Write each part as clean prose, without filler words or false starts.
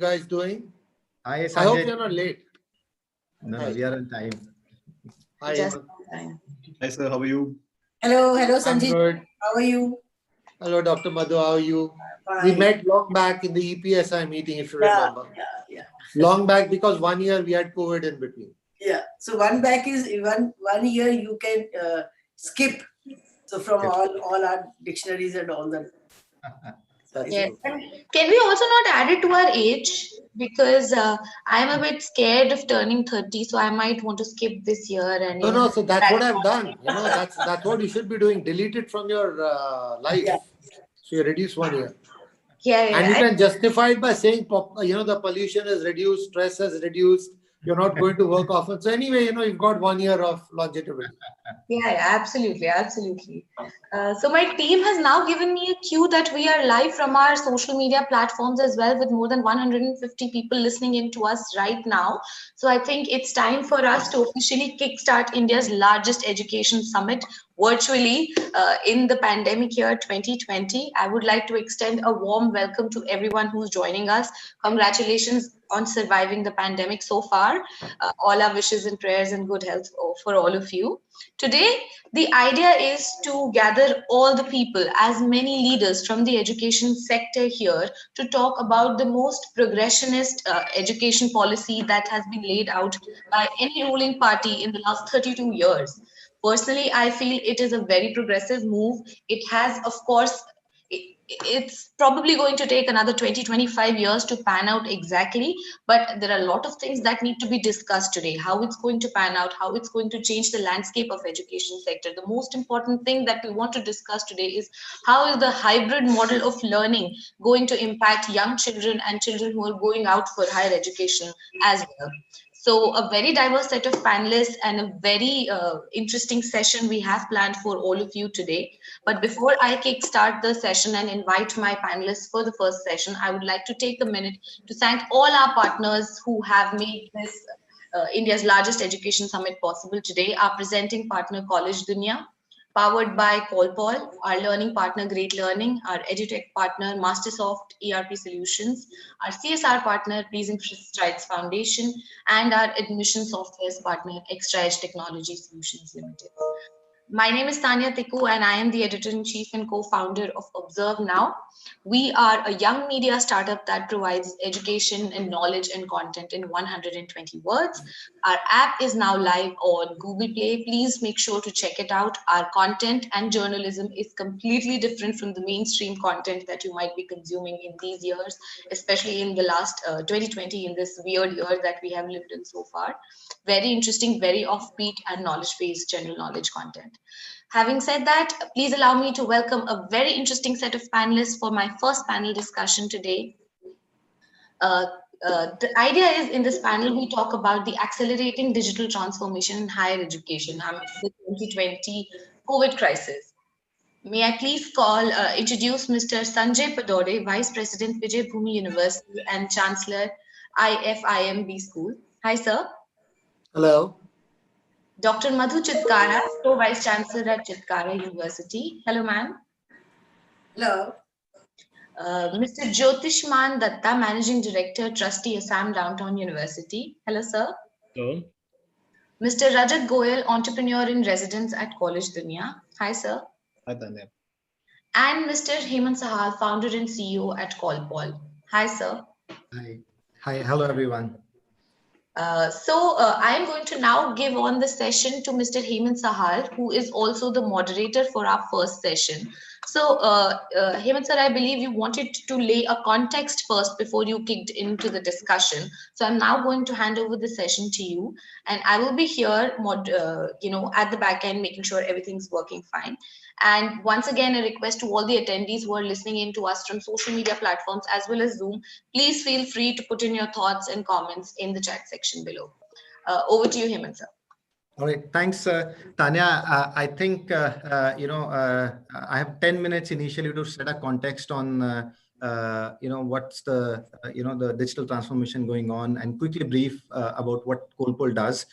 guys doing? Hi, I hope Sanjay. you're not late. No, Hi. we are on time. Hi. Just time. Hi sir, how are you? Hello, I'm Sanjay. good. How are you? Hello, Dr. Madhu. How are you? Fine. We met long back in the EPSI meeting, if you remember. Yeah. Long back because 1 year we had COVID in between. Yeah. So one year you can skip. So from all our dictionaries and all that. That's Yes. true. And can we also not add it to our age? Because I'm a bit scared of turning 30, so I might want to skip this year and No, so that's what I've done. That's what you should be doing. Delete it from your life. Yeah. So you reduce 1 year. yeah. And you can justify it by saying, the pollution is reduced, stress has reduced, you're not going to work often. So anyway, you've got 1 year of longevity. Yeah, absolutely. So my team has now given me a cue that we are live from our social media platforms as well, with more than 150 people listening in to us right now. So I think it's time for us to officially kickstart India's largest education summit virtually in the pandemic year 2020. I would like to extend a warm welcome to everyone who's joining us. Congratulations on surviving the pandemic so far. All our wishes and prayers and good health for all of you. Today, the idea is to gather all the people, as many leaders from the education sector here, to talk about the most progressionist education policy that has been laid out by any ruling party in the last 32 years. Personally, I feel it is a very progressive move. It has, of course, it's probably going to take another 20-25 years to pan out exactly, but there are a lot of things that need to be discussed today. How it's going to pan out, how it's going to change the landscape of education sector. The most important thing that we want to discuss today is how is the hybrid model of learning going to impact young children and children who are going out for higher education as well. So a very diverse set of panelists and a very interesting session we have planned for all of you today. But before I kickstart the session and invite my panelists for the first session, I would like to take a minute to thank all our partners who have made this India's largest education summit possible today. Our presenting partner, Collegedunia, powered by CollPoll, our learning partner, Great Learning, our edutech partner, Mastersoft ERP Solutions, our CSR partner, Pleasing Strides Foundation, and our admission softwares partner, Extra Edge Technology Solutions Limited. My name is Tanya Tikku, and I am the editor-in-chief and co-founder of Observe Now. We are a young media startup that provides education and knowledge and content in 120 words. Our app is now live on Google Play. Please make sure to check it out. Our content and journalism is completely different from the mainstream content that you might be consuming in these years, especially in the last 2020, in this weird year that we have lived in so far. Very interesting, very offbeat and knowledge-based general knowledge content. Having said that, please allow me to welcome a very interesting set of panelists for my first panel discussion today. The idea is, in this panel, we talk about the accelerating digital transformation in higher education amidst the 2020 COVID crisis. May I please introduce Mr. Sanjay Padore, Vice President, Vijay Bhumi University and Chancellor, IFIMB School. Hi, sir. Hello. Dr. Madhu Chitkara, Vice Chancellor at Chitkara University. Hello, ma'am. Hello. Mr. Jyotishman Datta, Managing Director, Trustee, Assam Downtown University. Hello, sir. Hello. Mr. Rajat Goyal, Entrepreneur in Residence at Collegedunia. Hi, sir. Hi, Tanya. And Mr. Hemant Sahal, Founder and CEO at CollPoll. Hi, sir. Hi. Hello, everyone. I am going to now give on the session to Mr. Hemant Sahal, who is also the moderator for our first session. So, Hemant sir, I believe you wanted to lay a context first before you kicked into the discussion. So I'm now going to hand over the session to you, and I will be here, at the back end, making sure everything's working fine. And once again, a request to all the attendees who are listening in to us from social media platforms as well as Zoom, please feel free to put in your thoughts and comments in the chat section below. Over to you, Hemant sir. All right. Thanks, Tanya. I think, I have 10 minutes initially to set a context on, what's the digital transformation going on, and quickly brief about what CollPoll does.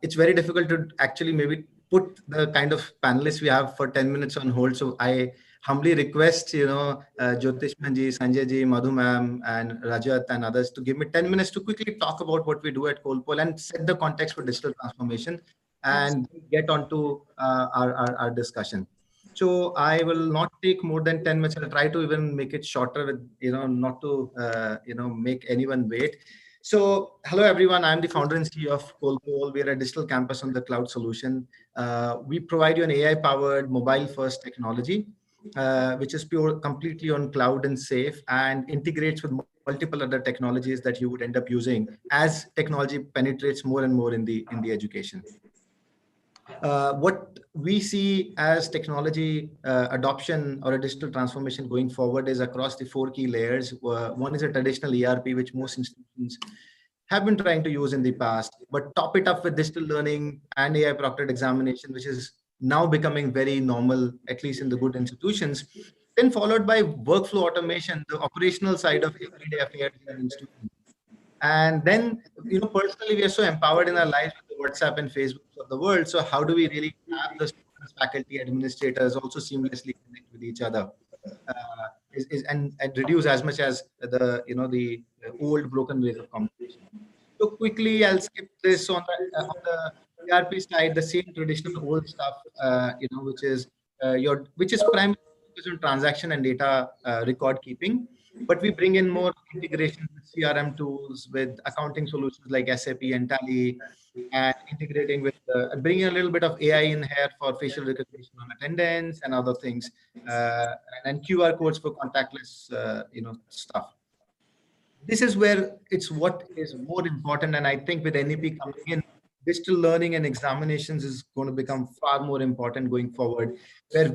It's very difficult to actually maybe put the kind of panelists we have for 10 minutes on hold. So I humbly request, Jyotishman ji, Sanjay ji, Madhu ma'am, and Rajat and others to give me 10 minutes to quickly talk about what we do at CollPoll and set the context for digital transformation and get on to our discussion. So I will not take more than 10 minutes. I'll try to even make it shorter with, not to, make anyone wait. So hello, everyone. I'm the founder and CEO of CollPoll. We are a digital campus on the cloud solution. We provide you an AI-powered mobile-first technology, which is completely on cloud and safe and integrates with multiple other technologies that you would end up using as technology penetrates more and more in the education. What we see as technology adoption or a digital transformation going forward is across the 4 key layers. One is a traditional ERP, which most institutions have been trying to use in the past, but top it up with digital learning and AI proctored examination, which is now becoming very normal, at least in the good institutions. Then followed by workflow automation, the operational side of everyday affairs in an institution. And then, personally, we are so empowered in our lives with the WhatsApp and Facebook of the world. So how do we really have the students, faculty, administrators also seamlessly connect with each other? And reduce as much as the old broken ways of communication. So quickly, I'll skip this on the ERP side, the same traditional old stuff, which is primarily focused on transaction and data record keeping. But we bring in more integration with CRM tools, with accounting solutions like SAP and Tally, and integrating with bringing a little bit of AI in here for facial recognition on attendance and other things, and QR codes for contactless, stuff. This is where it's what is more important. And I think with NEP coming in, digital learning and examinations is going to become far more important going forward, where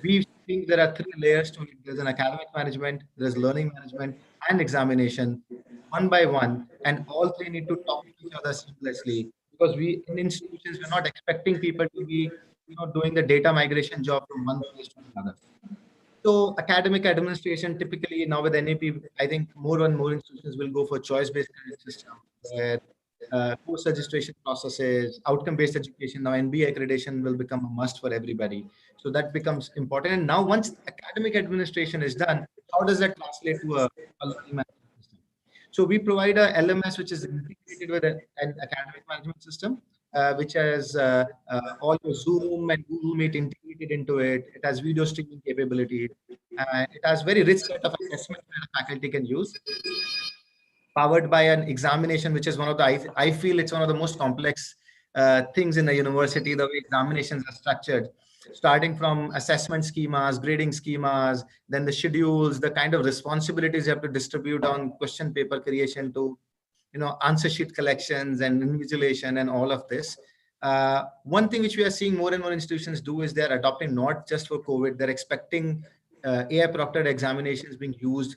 we think there are 3 layers to it. There's an academic management, there's learning management, and examination, one by one. And all 3 need to talk to each other seamlessly, because we in institutions, we're not expecting people to be, doing the data migration job from one place to another. So academic administration, typically now with NEP, I think more and more institutions will go for choice-based credit system, where post-registration processes, outcome-based education. Now NBA accreditation will become a must for everybody. So that becomes important. And now once academic administration is done, how does that translate to a learning management system? So we provide a LMS which is integrated with an academic management system, which has all your Zoom and Google Meet integrated into it. It has video streaming capability. It has very rich set of assessments that a faculty can use, powered by an examination, which is one of the, I feel it's one of the most complex things in a university, the way examinations are structured, starting from assessment schemas, grading schemas, then the schedules, the kind of responsibilities you have to distribute on question paper creation to, answer sheet collections and invigilation and all of this. One thing which we are seeing more and more institutions do is they're adopting, not just for COVID, they're expecting AI proctored examinations being used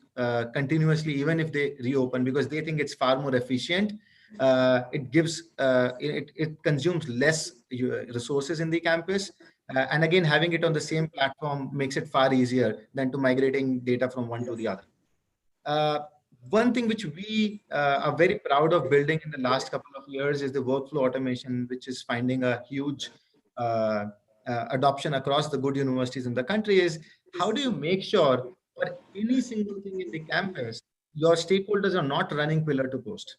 continuously, even if they reopen, because they think it's far more efficient. It gives, it consumes less resources in the campus. And again, having it on the same platform makes it far easier than to migrating data from one to the other. One thing which we are very proud of building in the last couple of years is the workflow automation, which is finding a huge adoption across the good universities in the country. Is how do you make sure for any single thing in the campus, your stakeholders are not running pillar to post.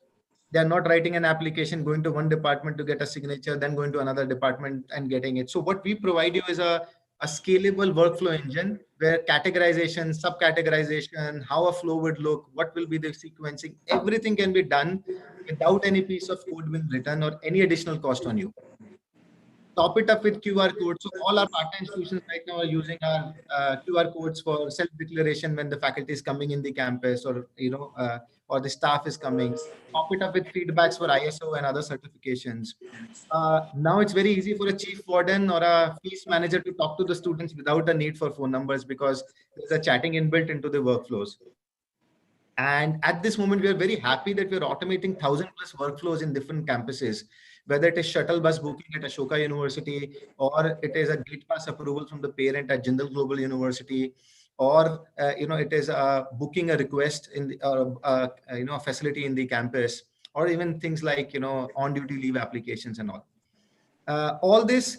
They're not writing an application, going to one department to get a signature, then going to another department and getting it. So what we provide you is a scalable workflow engine where categorization, subcategorization, how a flow would look, what will be the sequencing, everything can be done without any piece of code being written or any additional cost on you. Top it up with QR codes. So all our partner institutions right now are using our QR codes for self-declaration when the faculty is coming in the campus, or or the staff is coming. Top it up with feedbacks for ISO and other certifications. Now it's very easy for a chief warden or a fees manager to talk to the students without a need for phone numbers, because there's a chatting inbuilt into the workflows. And at this moment, we are very happy that we're automating 1,000+ workflows in different campuses, whether it is shuttle bus booking at Ashoka University, or it is a gate pass approval from the parent at Jindal Global University, or it is booking a request in the, a facility in the campus, or even things like on-duty leave applications and all. All this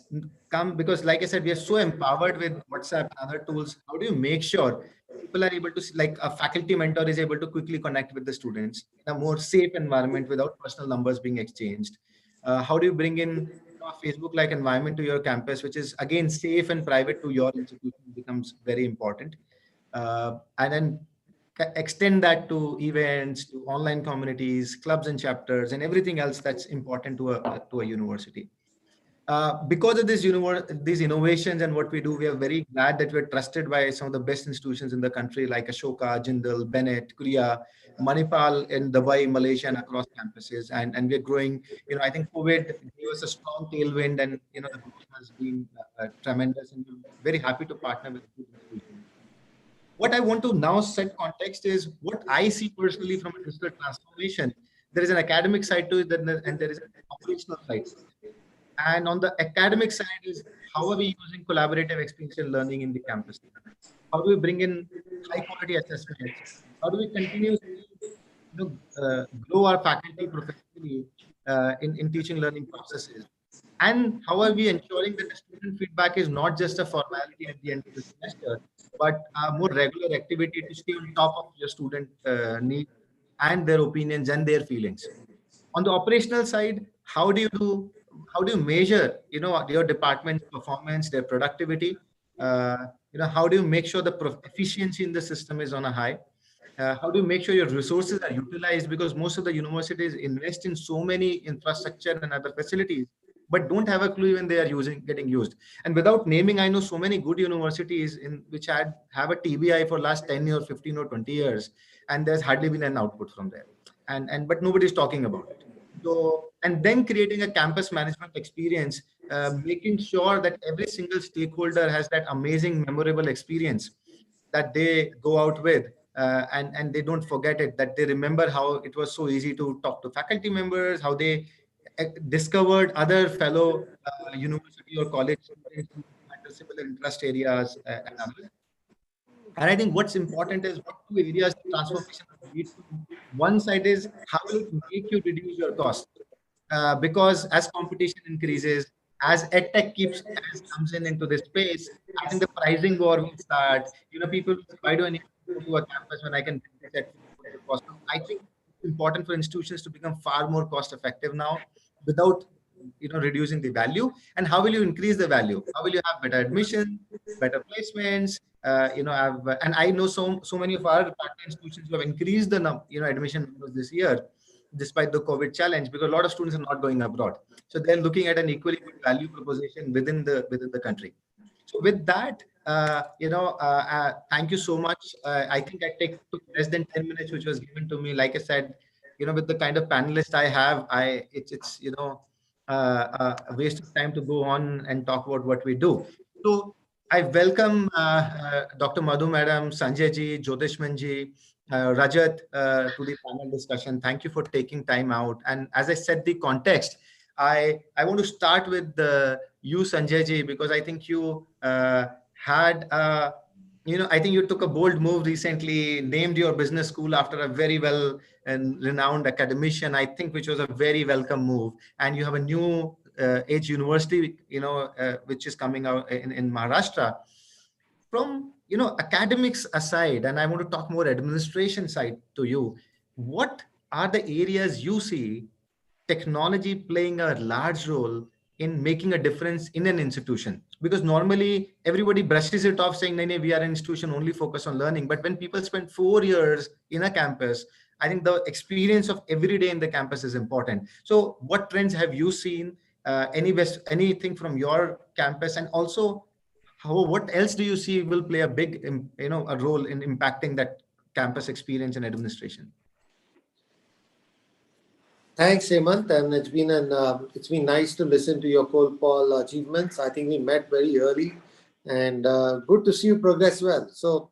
come because, like I said, we are so empowered with WhatsApp and other tools. How do you make sure people are able to, like a faculty mentor is able to quickly connect with the students in a more safe environment without personal numbers being exchanged? How do you bring in a Facebook-like environment to your campus, which is again safe and private to your institution, becomes very important. And then extend that to events, to online communities, clubs and chapters, and everything else that's important to a university. Because of these innovations and what we do, we are very glad that we're trusted by some of the best institutions in the country, like Ashoka, Jindal, Bennett, Korea, Manipal in Dubai, Malaysia, and across campuses. And we're growing. I think COVID gave us a strong tailwind, and the growth has been tremendous. And we're very happy to partner with good institutions. What I want to now set context is what I see personally from a digital transformation. There is an academic side to it, and there is an operational side to it. And on the academic side is how are we using collaborative experiential learning in the campus? How do we bring in high quality assessments? How do we continuously grow our faculty professionally in teaching learning processes? And how are we ensuring that the student feedback is not just a formality at the end of the semester, but a more regular activity to stay on top of your student needs and their opinions and their feelings? On the operational side, how do you measure your department's performance, their productivity? How do you make sure the efficiency in the system is on a high? How do you make sure your resources are utilized? Because most of the universities invest in so many infrastructure and other facilities, but don't have a clue when they are getting used. And without naming, I know so many good universities in which have a TBI for last 10 or 15 or 20 years, and there's hardly been an output from there. But nobody's talking about it. So, and then creating a campus management experience, making sure that every single stakeholder has that amazing, memorable experience that they go out with, and they don't forget it, that they remember how it was so easy to talk to faculty members, how they discovered other fellow university or college students who had similar interest areas and others. And I think what's important is what two areas of transformation lead to. One side is how will it make you reduce your cost? Because as competition increases, as edtech comes into this space, I think the pricing war will start. People will say, why do I need to go to a campus when I can do this at the cost? I think it's important for institutions to become far more cost effective now without reducing the value. And how will you increase the value? How will you have better admission, better placements? And I know so many of our partner institutions who have increased the admission numbers this year, despite the COVID challenge, because a lot of students are not going abroad. So they're looking at an equally good value proposition within the country. So with that, thank you so much. I think took less than 10 minutes, which was given to me. Like I said, with the kind of panelist I have, it's a waste of time to go on and talk about what we do. So I welcome Dr. Madhu Madam, Sanjay ji, Jyotishman ji, Rajat to the panel discussion. Thank you for taking time out. And as I said, the context, I want to start with you, Sanjay ji, because I think you had I think you took a bold move recently, named your business school after a very well and renowned academician, I think, which was a very welcome move. And you have a new age university, which is coming out in Maharashtra. From academics aside, and I want to talk more administration side to you, what are the areas you see technology playing a large role in making a difference in an institution? Because normally everybody brushes it off saying, "Nee, we are an institution only focused on learning." But when people spend 4 years in a campus, I think the experience of every day in the campus is important. So what trends have you seen? Anything from your campus? And also, what else do you see will play a big a role in impacting that campus experience and administration? Thanks, Hemant, and it's been nice to listen to your CollPoll achievements. I think we met very early, and good to see you progress well. So,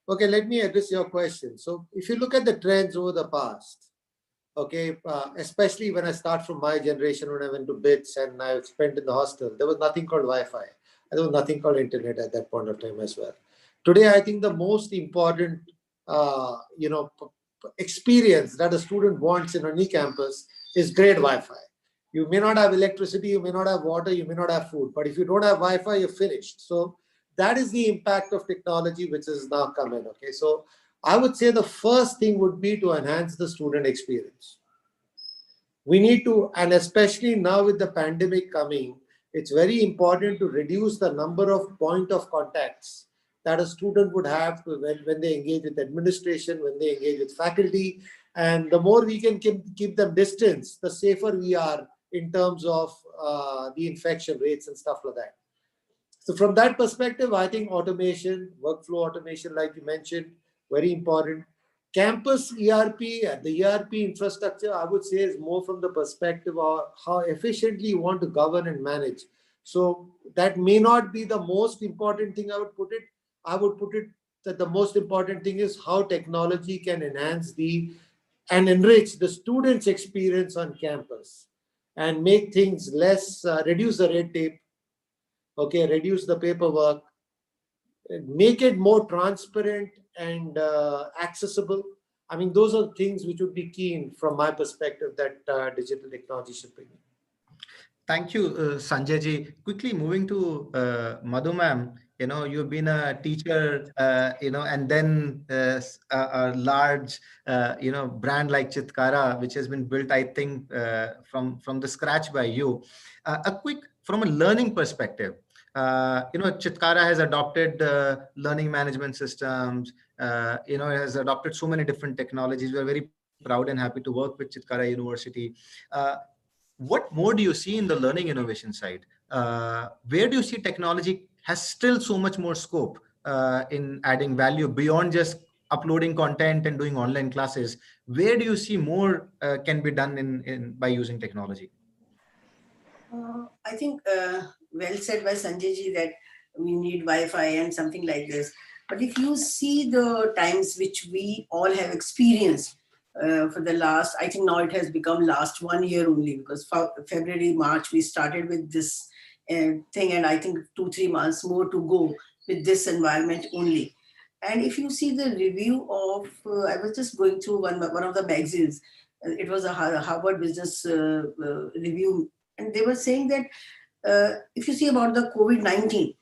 okay, let me address your question. So, if you look at the trends over the past, okay, especially when I start from my generation, when I went to BITS and I spent in the hostel, there was nothing called Wi-Fi. There was nothing called internet at that point of time as well. Today, I think the most important, experience that a student wants in any campus is great Wi-Fi. You may not have electricity, you may not have water, you may not have food, but if you don't have Wi-Fi, you're finished. So that is the impact of technology which has now come in. Okay, so I would say the first thing would be to enhance the student experience. We need to, and especially now with the pandemic coming, it's very important to reduce the number of point of contacts that a student would have to when they engage with administration, when they engage with faculty. And the more we can keep them distance, the safer we are in terms of the infection rates and stuff like that. So from that perspective, I think automation, workflow automation, like you mentioned, very important. Campus ERP and the ERP infrastructure, I would say, is more from the perspective of how efficiently you want to govern and manage. So that may not be the most important thing I would put it. I would put it that the most important thing is how technology can enhance and enrich the students' experience on campus and make things less, reduce the red tape, okay, reduce the paperwork, make it more transparent and accessible. I mean, those are things which would be key from my perspective that digital technology should bring in. Thank you, Sanjay ji. Quickly moving to Madhu ma'am. You've been a teacher, and then a large, brand like Chitkara, which has been built, I think, from the scratch by you. A quick, from a learning perspective, Chitkara has adopted learning management systems. It has adopted so many different technologies. We're very proud and happy to work with Chitkara University. What more do you see in the learning innovation side? Where do you see technology has still so much more scope in adding value beyond just uploading content and doing online classes? Where do you see more can be done by using technology? I think well said by Sanjay ji that we need Wi-Fi and something like this. But if you see the times which we all have experienced for the last, I think now it has become last 1 year only, because February, March, we started with this thing, and I think 2-3 months more to go with this environment only. And if you see the review of, I was just going through one of the magazines, it was a Harvard Business Review, and they were saying that if you see about the COVID-19,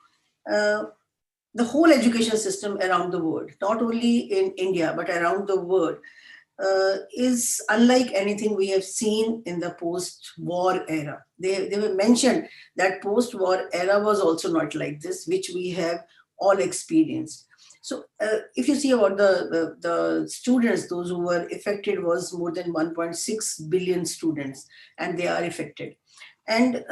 the whole education system around the world, not only in India, but around the world, is unlike anything we have seen in the post-war era. They were mentioned that post-war era was also not like this, which we have all experienced. So if you see about the students, those who were affected was more than 1.6 billion students, and they are affected. And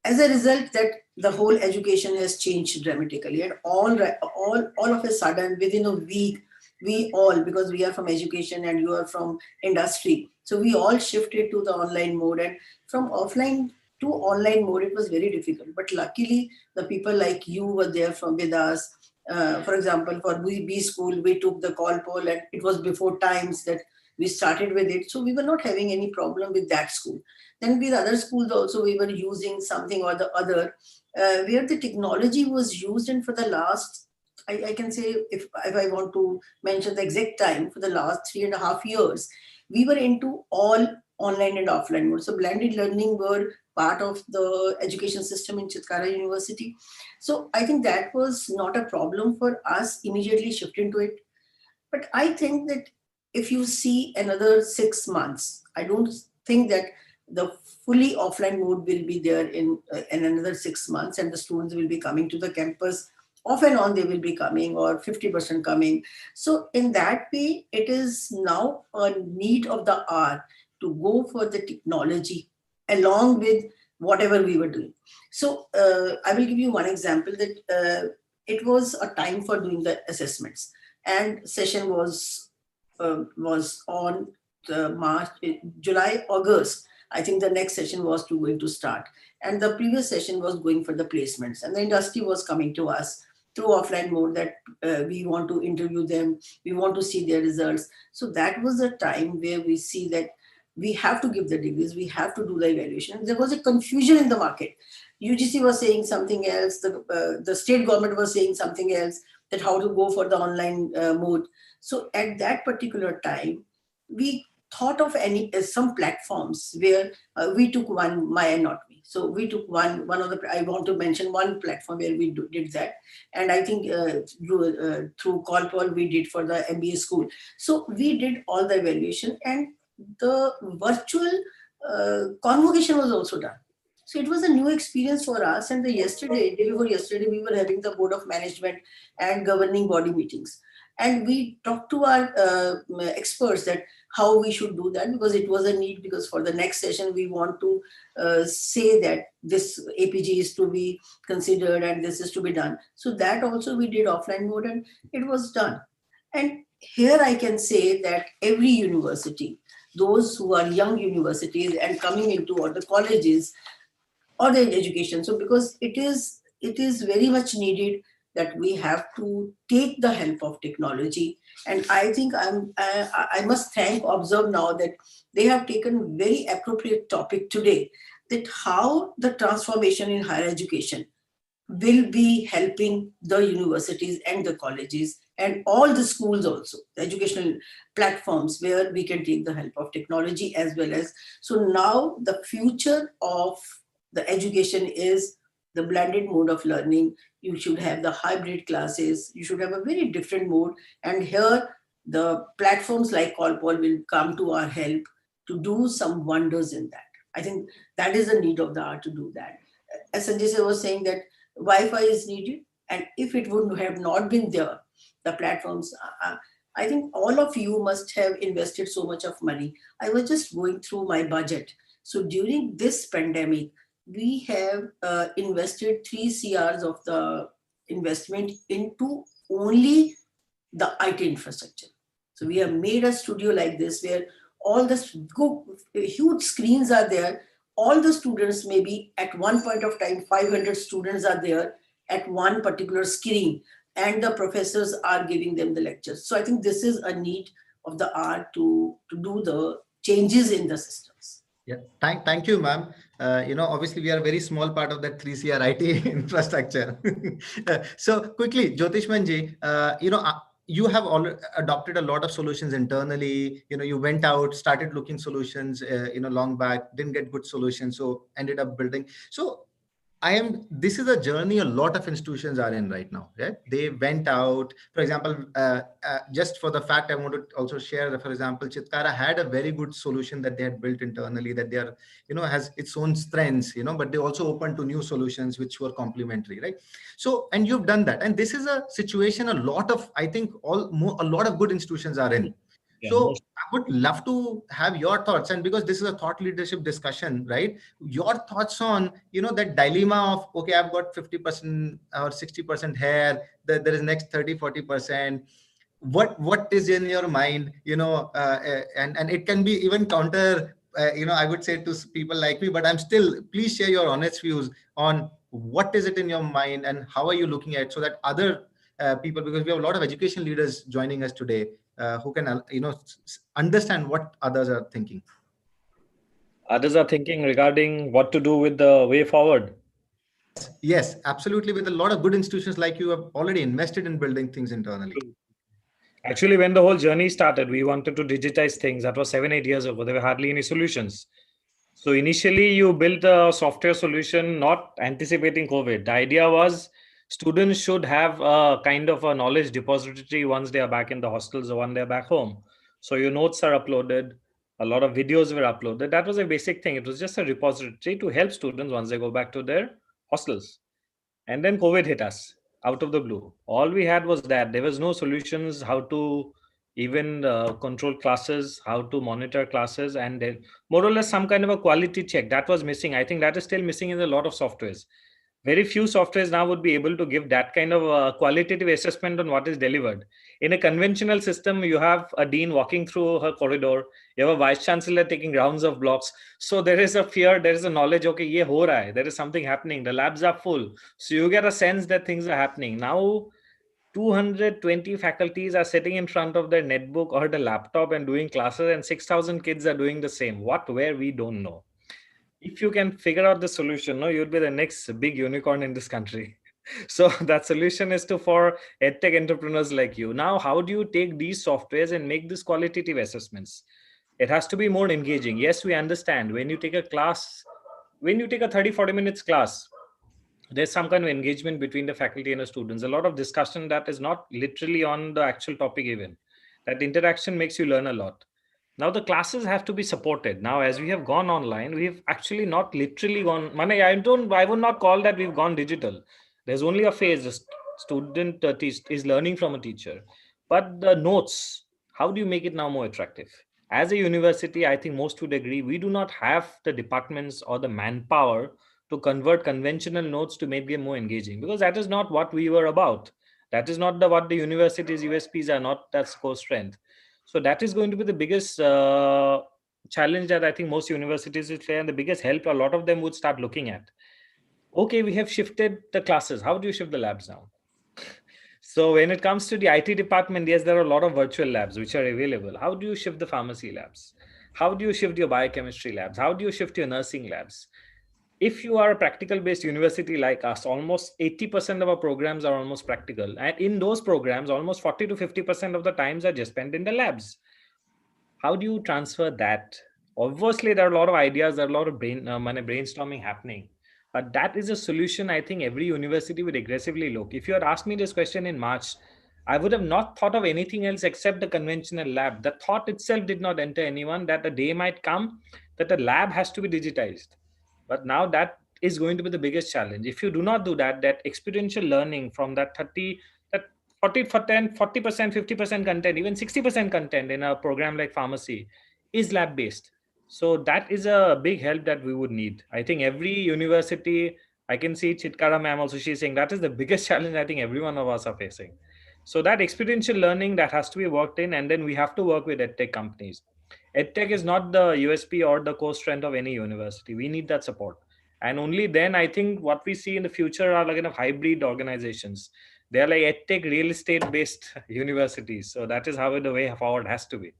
as a result, that the whole education has changed dramatically, and all of a sudden, within a week, we all, because we are from education and you are from industry, so we all shifted to the online mode, and from offline to online mode, it was very difficult. But luckily, the people like you were there with us. For example, for B school, we took the CollPoll, and it was before times that we started with it. So we were not having any problem with that school. Then with other schools also, we were using something or the other, where the technology was used. And for the last, I can say, if I want to mention the exact time, for the last 3.5 years, we were into all online and offline mode. So blended learning were part of the education system in Chitkara University. So I think that was not a problem for us immediately shift into it. But I think that if you see another 6 months, I don't think that the fully offline mode will be there in another 6 months, and the students will be coming to the campus. Off and on they will be coming, or 50% coming. So in that way, it is now a need of the hour to go for the technology along with whatever we were doing. So I will give you one example that it was a time for doing the assessments, and session was on July, August. I think the next session was going to start, and the previous session was going for the placements, and the industry was coming to us through offline mode that we want to interview them, we want to see their results. So that was a time where we see that we have to give the degrees, we have to do the evaluation. There was a confusion in the market. UGC was saying something else, the state government was saying something else, that how to go for the online mode. So at that particular time, we thought of some platforms where we took one, Maya Not Me. So we took one of the, I want to mention one platform where we did that. And I think through CollPoll we did for the MBA school. So we did all the evaluation, and the virtual convocation was also done. So it was a new experience for us. And day before yesterday, we were having the board of management and governing body meetings. And we talked to our experts that how we should do that, because it was a need, because for the next session, we want to say that this APG is to be considered and this is to be done. So that also we did offline mode, and it was done. And here I can say that every university, those who are young universities and coming into or the colleges or the education, so because it is very much needed that we have to take the help of technology. And I think I must observe now that they have taken very appropriate topic today, that how the transformation in higher education will be helping the universities and the colleges and all the schools also, the educational platforms where we can take the help of technology as well as. So now the future of the education is the blended mode of learning. You should have the hybrid classes. You should have a very different mode. And here the platforms like CollPoll will come to our help to do some wonders in that. I think that is the need of the hour to do that. As Sanjay was saying that Wi-Fi is needed, and if it would have not been there, the platforms, I think all of you must have invested so much of money. I was just going through my budget. So during this pandemic, we have invested 3 CRs of the investment into only the IT infrastructure. So we have made a studio like this where all the huge screens are there. All the students, maybe at one point of time, 500 students are there at one particular screen, and the professors are giving them the lectures. So I think this is a need of the hour to do the changes in the systems. Yeah, thank you, ma'am. Obviously, we are a very small part of that 3CR IT infrastructure. So quickly, Jyotishmanji, you have already adopted a lot of solutions internally. You went out, started looking solutions, long back, didn't get good solutions, so ended up building. So this is a journey a lot of institutions are in right now, right? They went out, for example, just for the fact, I want to also share that, for example, Chitkara had a very good solution that they had built internally that they are, has its own strengths, but they also open to new solutions which were complementary, right? So, and you've done that. And this is a situation a lot of, I think, a lot of good institutions are in. Yeah, so I would love to have your thoughts, and because this is a thought leadership discussion, right? Your thoughts on, that dilemma of, okay, I've got 50% or 60% hair, there is next 30, 40%. What is in your mind, and it can be even counter, I would say to people like me, but please share your honest views on what is it in your mind and how are you looking at it, so that other people, because we have a lot of education leaders joining us today, who can understand what others are thinking. Others are thinking regarding what to do with the way forward. Yes, absolutely. With a lot of good institutions like you have already invested in building things internally. Actually, when the whole journey started, we wanted to digitize things. That was 7-8 years ago. There were hardly any solutions. So initially you built a software solution, not anticipating COVID. The idea was students should have a kind of a knowledge depository once they are back in the hostels or when they're back home. So your notes are uploaded. A lot of videos were uploaded. That was a basic thing. It was just a repository to help students once they go back to their hostels. And then COVID hit us out of the blue. All we had was that. There was no solutions how to even control classes, how to monitor classes, and then more or less some kind of a quality check. That was missing. I think that is still missing in a lot of softwares. Very few softwares now would be able to give that kind of qualitative assessment on what is delivered. In a conventional system, you have a dean walking through her corridor, you have a vice chancellor taking rounds of blocks. So there is a fear, there is a knowledge, okay, ye ho raha hai, there is something happening, the labs are full. So you get a sense that things are happening. Now, 220 faculties are sitting in front of their netbook or the laptop and doing classes, and 6,000 kids are doing the same. What, where, we don't know. If you can figure out the solution, no, you'll be the next big unicorn in this country. So that solution is for edtech entrepreneurs like you. Now, how do you take these softwares and make these qualitative assessments? It has to be more engaging. Yes, we understand when you take a class, when you take a 30-40 minutes class, there's some kind of engagement between the faculty and the students, a lot of discussion that is not literally on the actual topic even. That interaction makes you learn a lot. Now the classes have to be supported. Now, as we have gone online, we've actually not literally gone. I would not call that we've gone digital. There's only a phase. The student is learning from a teacher, but the notes. How do you make it now more attractive? As a university, I think most would agree we do not have the departments or the manpower to convert conventional notes to make them more engaging, because that is not what we were about. That is not what the university's USPs are. Not that's core strength. So that is going to be the biggest challenge that I think most universities will face, and the biggest help a lot of them would start looking at. Okay, we have shifted the classes. How do you shift the labs now? So when it comes to the IT department, yes, there are a lot of virtual labs which are available. How do you shift the pharmacy labs? How do you shift your biochemistry labs? How do you shift your nursing labs? If you are a practical based university like us, almost 80% of our programs are almost practical. And in those programs, almost 40 to 50% of the times are just spent in the labs. How do you transfer that? Obviously, there are a lot of ideas, there are a lot of brainstorming happening. But that is a solution I think every university would aggressively look. If you had asked me this question in March, I would have not thought of anything else except the conventional lab. The thought itself did not enter anyone that a day might come that the lab has to be digitized. But now that is going to be the biggest challenge. If you do not do that, that experiential learning from that 30, that 40 for 10, 40%, 50% content, even 60% content in a program like pharmacy is lab based. So that is a big help that we would need. I think every university, I can see Chitkara ma'am also, she's saying that is the biggest challenge I think every one of us are facing. So that experiential learning that has to be worked in, and then we have to work with edtech companies. EdTech is not the USP or the core strength of any university. We need that support. And only then I think what we see in the future are like kind of hybrid organizations. They're like EdTech real estate based universities. So that is how the way forward has to be.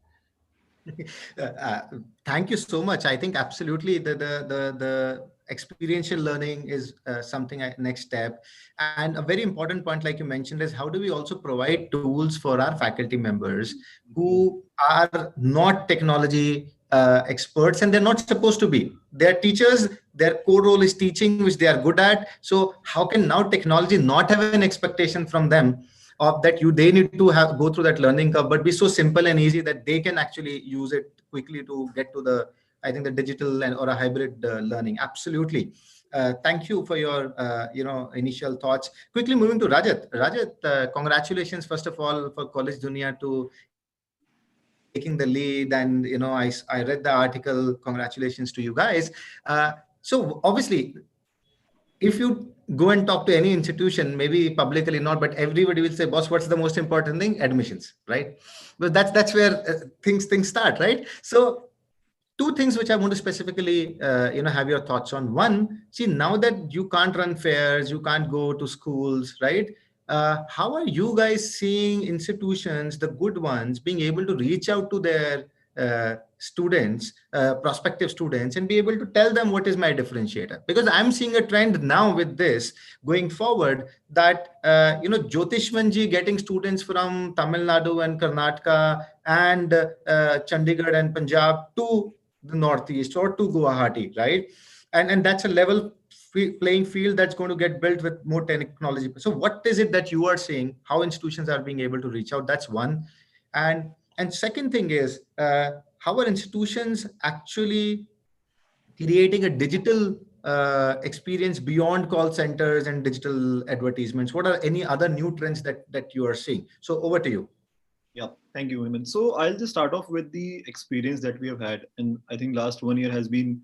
Thank you so much. I think absolutely the experiential learning is something next step, and a very important point, like you mentioned, is how do we also provide tools for our faculty members who are not technology experts, and they're not supposed to be. They're teachers. Their core role is teaching, which they are good at. So how can now technology not have an expectation from them of that they need to have go through that learning curve, but be so simple and easy that they can actually use it quickly to get to the, I think, the digital and or a hybrid learning. Absolutely. Thank you for your initial thoughts. Quickly moving to Rajat. Rajat, congratulations first of all for Collegedunia to taking the lead, and I read the article. Congratulations to you guys. So obviously, if you go and talk to any institution, maybe publicly not, but everybody will say, boss, what's the most important thing? Admissions, right? But that's where things start, right? So two things which I want to specifically have your thoughts on. One, see, now that you can't run fairs, you can't go to schools, right? How are you guys seeing institutions, the good ones, being able to reach out to their students, prospective students, and be able to tell them what is my differentiator? Because I'm seeing a trend now with this going forward that Jyotishmanji getting students from Tamil Nadu and Karnataka and Chandigarh and Punjab to the Northeast or to Guwahati, right? And that's a level playing field that's going to get built with more technology. So what is it that you are seeing, how institutions are being able to reach out? That's one. And second thing is, how are institutions actually creating a digital experience beyond call centers and digital advertisements? What are any other new trends that you are seeing? So over to you. Yeah, thank you, Hemant. So I'll just start off with the experience that we have had, and I think last 1 year has been,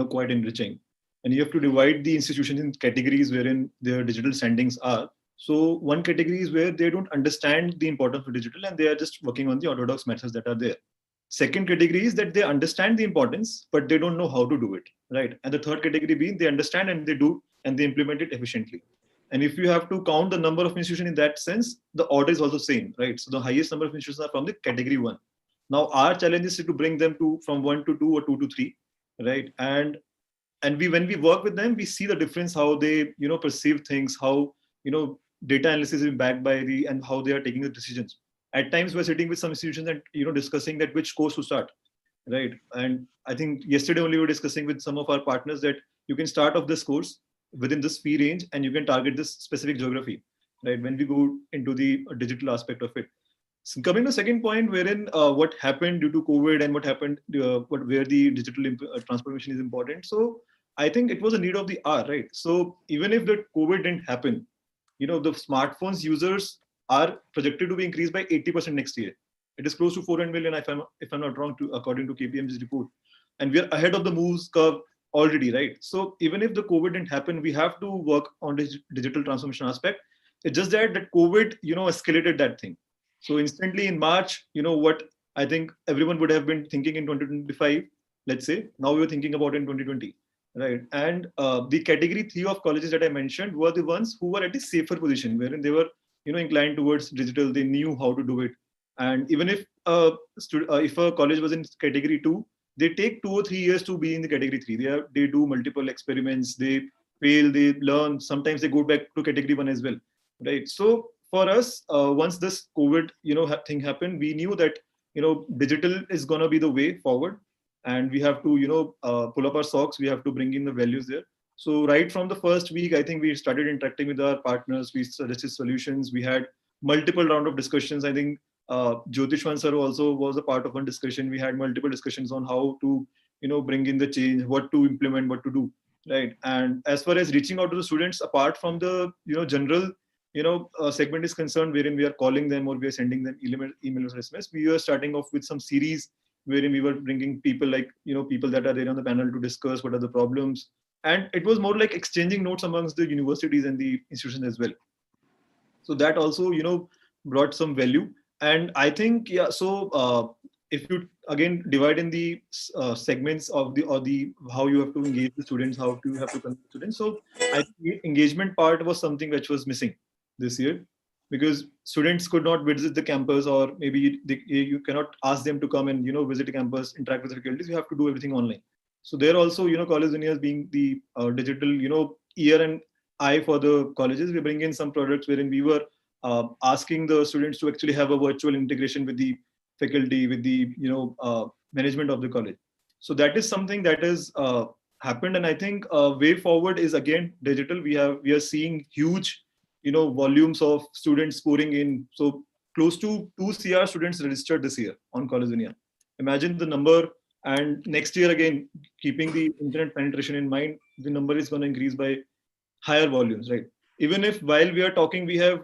quite enriching. And you have to divide the institutions in categories wherein their digital standings are. So one category is where they don't understand the importance of digital and they are just working on the orthodox methods that are there. Second category is that they understand the importance, but they don't know how to do it, right? And the third category being they understand and they do and they implement it efficiently. And if you have to count the number of institutions in that sense, the order is also same, right? So the highest number of institutions are from the category 1. Now our challenge is to bring them from 1 to 2 or 2 to 3, right? And when we work with them, we see the difference, how they perceive things, how data analysis is backed by and how they are taking the decisions. At times we're sitting with some institutions and discussing that which course to start. right? And I think yesterday only we were discussing with some of our partners that you can start off this course within this fee range and you can target this specific geography, right? When we go into the digital aspect of it. So coming to the second point, wherein what happened due to COVID and what happened, where the digital transformation is important. So I think it was a need of the hour, right? So even if the COVID didn't happen, the smartphones users are projected to be increased by 80% next year. It is close to 400 million, if I'm not wrong, according to KPMG's report, and we are ahead of the moves curve already, right? So even if the COVID didn't happen, we have to work on the digital transformation aspect. It's just that COVID, escalated that thing. So instantly in March, what I think everyone would have been thinking in 2025, let's say, now we're thinking about in 2020. Right. And the category 3 of colleges that I mentioned were the ones who were at a safer position, wherein they were, inclined towards digital. They knew how to do it. And even if if a college was in category 2, they take 2 or 3 years to be in the category 3. They do multiple experiments. They fail. They learn. Sometimes they go back to category 1 as well. Right. So for us, once this COVID, thing happened, we knew that, digital is going to be the way forward. And we have to pull up our socks. We have to bring in the values there. So right from the first week, I think we started interacting with our partners. We suggested solutions. We had multiple round of discussions. I think Jyotishwan sir also was a part of one discussion. We had multiple discussions on how to bring in the change, what to implement, what to do, right? And as far as reaching out to the students, apart from the general segment is concerned, wherein we are calling them or we are sending them email or SMS, we are starting off with some series wherein we were bringing people like, people that are there on the panel to discuss what are the problems. And it was more like exchanging notes amongst the universities and the institutions as well. So that also, brought some value. And I think, so if you again divide in the segments of the how you have to engage the students, how you have to connect students. So I think the engagement part was something which was missing this year, because students could not visit the campus, or maybe you cannot ask them to come and visit the campus, interact with the faculties. You have to do everything online. So there also, Collegedunia being the digital ear and eye for the colleges, we bring in some products wherein we were asking the students to actually have a virtual integration with the faculty, with the management of the college. So that is something that has happened, and I think way forward is again digital. We are seeing huge volumes of students pouring in. So close to 2 CR students registered this year on Collegedunia. Imagine the number. And next year again, keeping the internet penetration in mind, the number is going to increase by higher volumes, right? Even if while we are talking, we have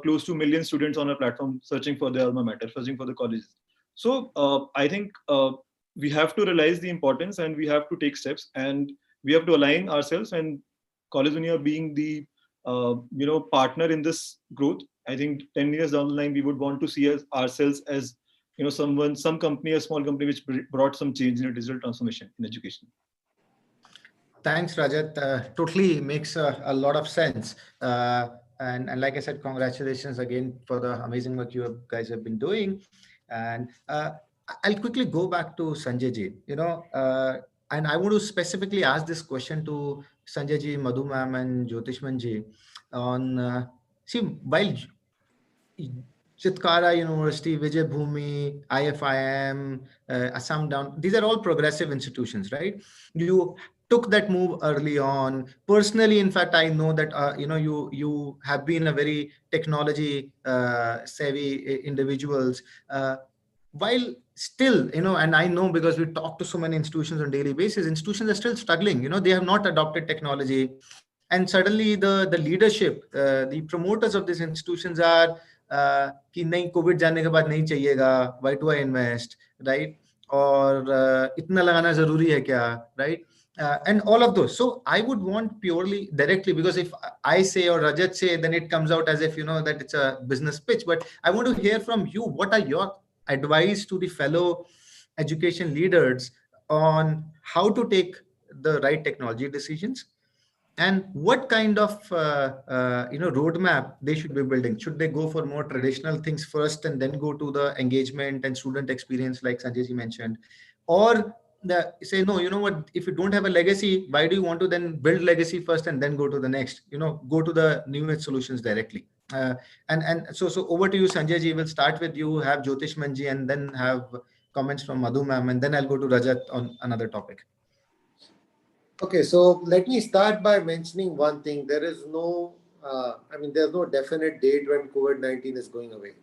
close to 1 million students on our platform searching for their alma mater, searching for the colleges. So I think we have to realize the importance, and we have to take steps, and we have to align ourselves. And Collegedunia being the partner in this growth, I think 10 years down the line, we would want to see ourselves as some company, a small company which brought some change in a digital transformation in education. Thanks, Rajat. Totally makes a lot of sense. And like I said, congratulations again for the amazing work guys have been doing. And I'll quickly go back to Sanjay ji. And I want to specifically ask this question to Sanjay ji, Madhu ma'am, and Jyotishman ji on see, while Chitkara University, Vijay Bhumi, IFIM, Assam Down, these are all progressive institutions, right? You took that move early on. Personally, in fact, I know that you have been a very technology savvy individuals. While still, and I know because we talk to so many institutions on a daily basis, institutions are still struggling. They have not adopted technology, and suddenly the leadership, the promoters of these institutions are कि नहीं Covid जाने के बाद नहीं चाहिएगा, why do I invest, right? और इतना लगाना जरूरी है क्या, right? And all of those. So I would want purely directly, because if I say or Rajat say, then it comes out as if that it's a business pitch. But I want to hear from you. What are your advice to the fellow education leaders on how to take the right technology decisions? And what kind of roadmap they should be building? Should they go for more traditional things first and then go to the engagement and student experience like Sanjay ji mentioned? Or say, no, you know what, if you don't have a legacy, why do you want to then build legacy first and then go to the next, go to the new age solutions directly? And so over to you, Sanjay ji. We'll start with you, have Jyotishman ji, and then have comments from Madhu ma'am, and then I'll go to Rajat on another topic. Okay, so let me start by mentioning one thing. There is no, there's no definite date when COVID-19 is going away.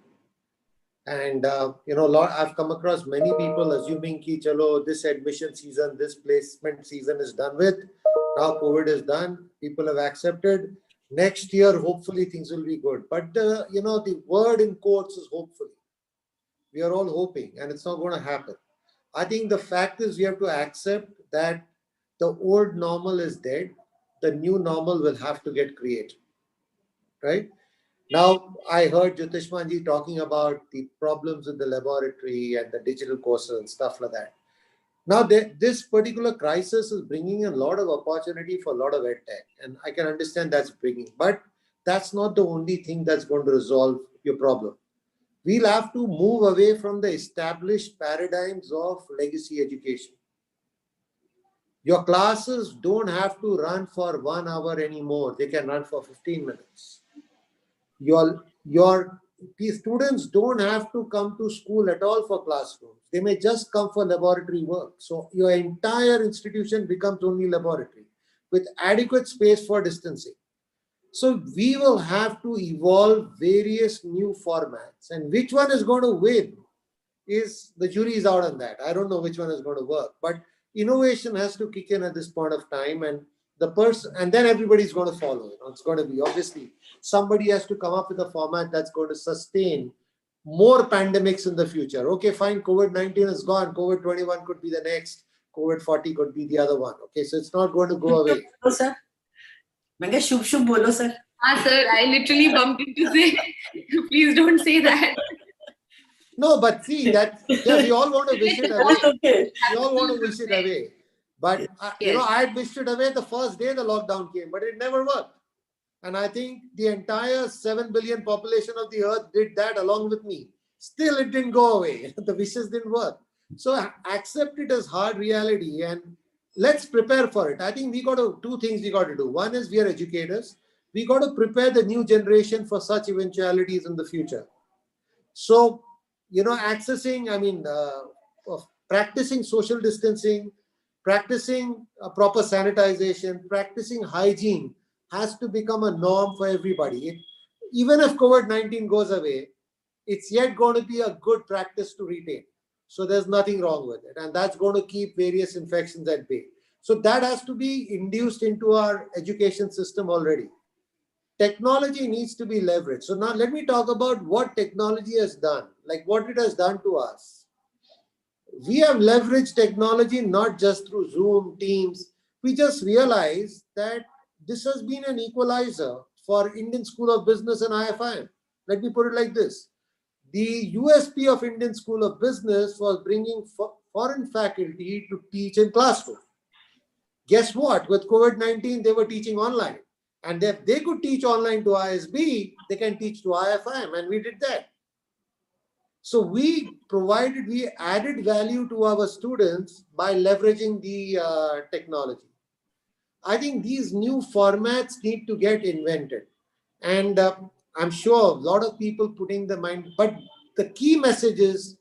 And, I've come across many people assuming ki chalo, this admission season, this placement season is done with. Now COVID is done. People have accepted. Next year, hopefully things will be good. But, the word in quotes is hopefully. We are all hoping, and it's not going to happen. I think the fact is we have to accept that the old normal is dead. The new normal will have to get created, right? Now, I heard Jyotishmanji talking about the problems with the laboratory and the digital courses and stuff like that. Now, this particular crisis is bringing a lot of opportunity for a lot of edtech, and I can understand that's bringing, but that's not the only thing that's going to resolve your problem. We'll have to move away from the established paradigms of legacy education. Your classes don't have to run for 1 hour anymore. They can run for 15 minutes. These students don't have to come to school at all for classrooms. They may just come for laboratory work. So your entire institution becomes only laboratory with adequate space for distancing. So we will have to evolve various new formats, and which one is going to win is the jury is out on that. I don't know which one is going to work, but innovation has to kick in at this point of time, and then everybody's going to follow. It's going to be, obviously, somebody has to come up with a format that's going to sustain more pandemics in the future. Okay, fine, COVID-19 is gone. COVID-21 could be the next. COVID-40 could be the other one. Okay, so it's not going to go away. Sir, shubh shubh bolo, sir. Sir, I literally bumped into say, please don't say that. No, but see, we all want to wish it away. Okay. We all want to wish it away. But, Yes. I had wished it away the first day the lockdown came, but it never worked. And I think the entire 7 billion population of the earth did that along with me. Still, it didn't go away. The wishes didn't work. So accept it as hard reality and let's prepare for it. I think two things we got to do. One is we are educators. We got to prepare the new generation for such eventualities in the future. So, practicing social distancing, practicing proper sanitization, practicing hygiene has to become a norm for everybody. Even if COVID-19 goes away, it's yet going to be a good practice to retain. So there's nothing wrong with it. And that's going to keep various infections at bay. So that has to be induced into our education system already. Technology needs to be leveraged. So now let me talk about what technology has done, like what it has done to us. We have leveraged technology not just through Zoom, Teams. We just realized that this has been an equalizer for Indian School of Business and IFIM. Let me put it like this. The USP of Indian School of Business was bringing foreign faculty to teach in classroom. Guess what? With COVID-19, they were teaching online. And if they could teach online to ISB, they can teach to IFIM, and we did that. So we added value to our students by leveraging the technology. I think these new formats need to get invented. And I'm sure a lot of people putting the mind, but the key message is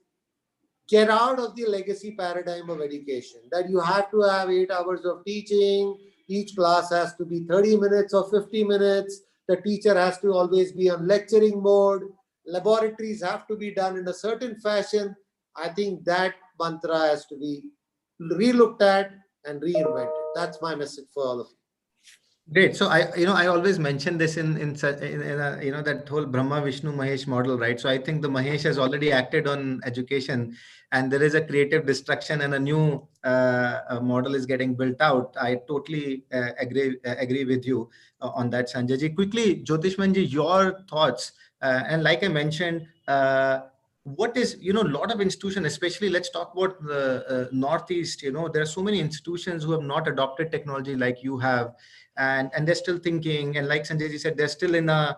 get out of the legacy paradigm of education, that you have to have 8 hours of teaching. Each class has to be 30 minutes or 50 minutes. The teacher has to always be on lecturing mode. Laboratories have to be done in a certain fashion. I think that mantra has to be relooked at and reinvented. That's my message for all of you. Great. So I always mention this in that whole Brahma, Vishnu, Mahesh model, right? So I think the Mahesh has already acted on education, and there is a creative destruction, and a new model is getting built out. I totally agree with you on that, Sanjay. Quickly, Jyotishmanji, your thoughts, and like I mentioned, what is, a lot of institutions, especially let's talk about the Northeast, there are so many institutions who have not adopted technology like you have, and they're still thinking, and like Sanjay ji said, they're still in a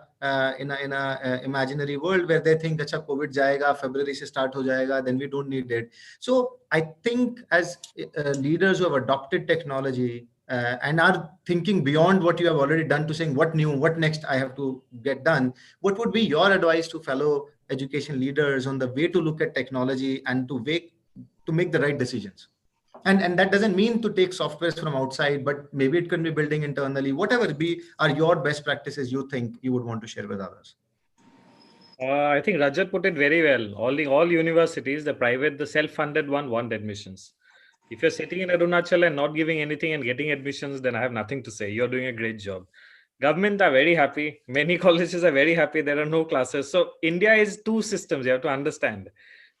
imaginary world where they think, acha, COVID jayega, February se start ho jayega, then we don't need it. So I think as leaders who have adopted technology and are thinking beyond what you have already done to saying what new, what next I have to get done, what would be your advice to fellow education leaders on the way to look at technology and to to make the right decisions. And that doesn't mean to take softwares from outside, but maybe it can be building internally. Whatever are your best practices you think you would want to share with others. I think Rajat put it very well. All universities, the private, the self-funded one, want admissions. If you're sitting in Arunachal and not giving anything and getting admissions, then I have nothing to say. You're doing a great job. Government are very happy. Many colleges are very happy. There are no classes. So India is two systems. You have to understand.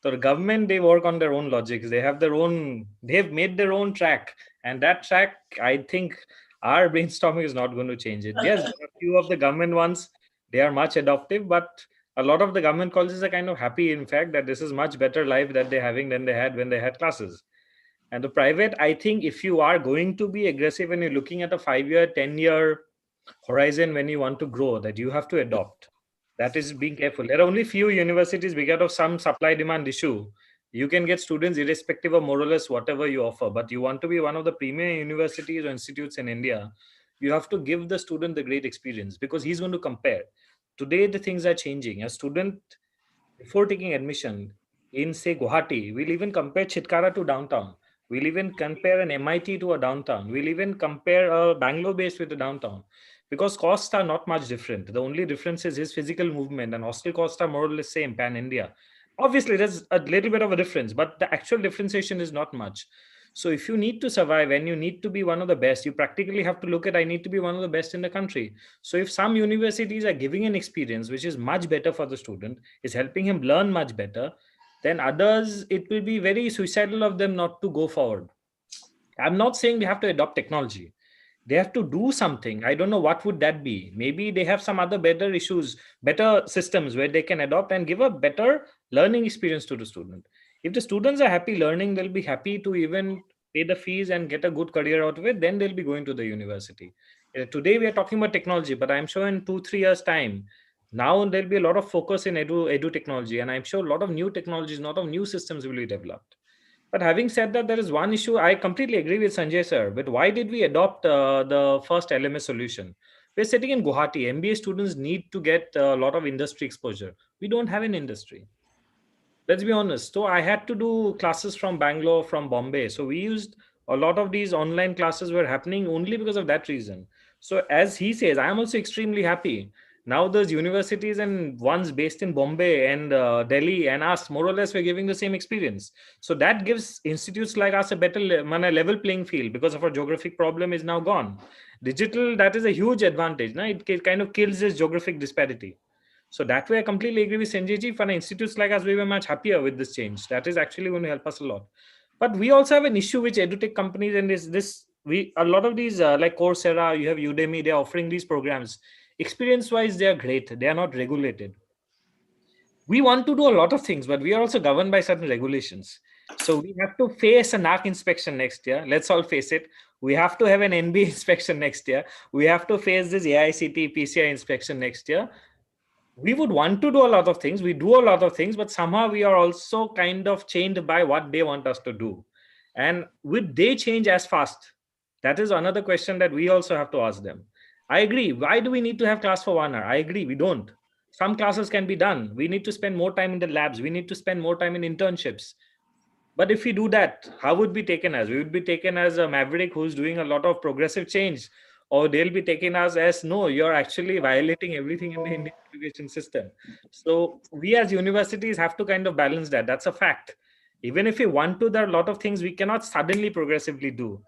So the government, they work on their own logics. They've made their own track. And that track, I think our brainstorming is not going to change it. Yes, there are a few of the government ones, they are much adoptive, but a lot of the government colleges are kind of happy, in fact, that this is much better life that they're having than they had when they had classes. And the private, I think if you are going to be aggressive and you're looking at a 5-year, 10-year horizon when you want to grow, that you have to adopt. That is being careful. There are only few universities because of some supply demand issue. You can get students irrespective of more or less whatever you offer. But you want to be one of the premier universities or institutes in India, you have to give the student the great experience because he's going to compare. Today, the things are changing. A student, before taking admission in, say, Guwahati, we'll even compare Chitkara to downtown. We'll even compare an MIT to a downtown. We'll even compare a Bangalore base with a downtown because costs are not much different. The only difference is his physical movement, and hostel costs are more or less same pan India. Obviously, there's a little bit of a difference, but the actual differentiation is not much. So if you need to survive and you need to be one of the best, you practically have to look at, I need to be one of the best in the country. So if some universities are giving an experience which is much better for the student, is helping him learn much better, then others, it will be very suicidal of them not to go forward. I'm not saying they have to adopt technology. They have to do something. I don't know what would that be. Maybe they have some other better issues, better systems where they can adopt and give a better learning experience to the student. If the students are happy learning, they'll be happy to even pay the fees and get a good career out of it. Then they'll be going to the university. Today we are talking about technology, but I'm sure in 2-3 years time, now there'll be a lot of focus in edu technology, and I'm sure a lot of new technologies, a lot of new systems will be developed. But having said that, there is one issue. I completely agree with Sanjay sir. But why did we adopt the first LMS solution? We're sitting in Guwahati. MBA students need to get a lot of industry exposure. We don't have an industry. Let's be honest. So I had to do classes from Bangalore, from Bombay. So we used a lot of these online classes were happening only because of that reason. So as he says, I am also extremely happy. Now those universities and ones based in Bombay and Delhi and us, more or less, we're giving the same experience. So that gives institutes like us a better level playing field because of our geographic problem is now gone. Digital, that is a huge advantage. No? It kind of kills this geographic disparity. So that way, I completely agree with Sanjay ji. For institutes like us, we were much happier with this change. That is actually going to help us a lot. But we also have an issue which edutech companies and a lot of these like Coursera, you have Udemy, they're offering these programs. Experience-wise, they are great. They are not regulated. We want to do a lot of things, but we are also governed by certain regulations. So we have to face a NAC inspection next year. Let's all face it. We have to have an NBA inspection next year. We have to face this AICTE PCI inspection next year. We would want to do a lot of things. We do a lot of things, but somehow we are also kind of chained by what they want us to do. And would they change as fast? That is another question that we also have to ask them. I agree. Why do we need to have class for 1 hour? I agree. We don't. Some classes can be done. We need to spend more time in the labs. We need to spend more time in internships. But if we do that, how would we be taken as? We would be taken as a maverick who's doing a lot of progressive change. Or they'll be taken as no, you're actually violating everything in the Indian education system. So we as universities have to kind of balance that. That's a fact. Even if we want to, there are a lot of things we cannot suddenly progressively do.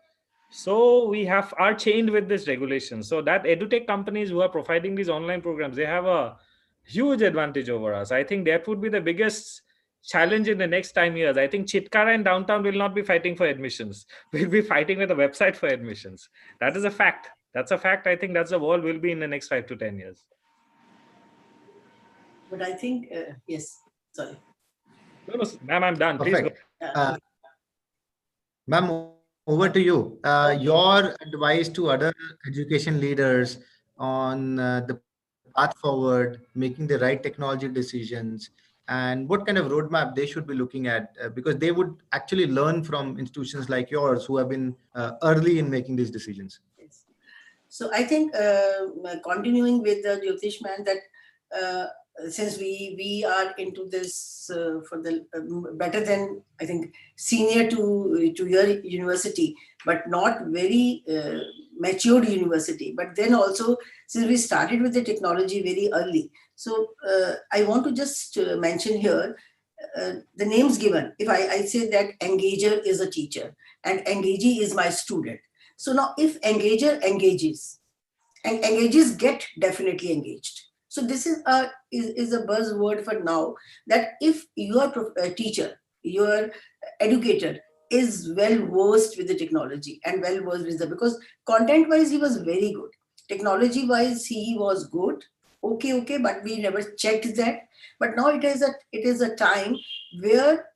So we are chained with this regulation. So that edutech companies who are providing these online programs, they have a huge advantage over us. I think that would be the biggest challenge in the next 10 years. I think Chitkara and downtown will not be fighting for admissions. We'll be fighting with a website for admissions. That is a fact. That's a fact. I think that's the world will be in the next 5 to 10 years. But I think, yes, sorry. No, ma'am, I'm done. Please go. Ma'am, over to you. Your advice to other education leaders on the path forward, making the right technology decisions, and what kind of roadmap they should be looking at, because they would actually learn from institutions like yours who have been early in making these decisions. So I think continuing with the Jyotish man, that since we are into this for the better than, I think, senior to your university, but not very matured university. But then also, since we started with the technology very early, so I want to just mention here the names given. If I say that engager is a teacher and engagee is my student. So now if engager engages and engages get definitely engaged. So this is a buzzword for now, that if your teacher, your educator is well versed with the technology and well versed with the, because content wise he was very good, technology wise he was good, okay, but we never checked that. But now it is a time where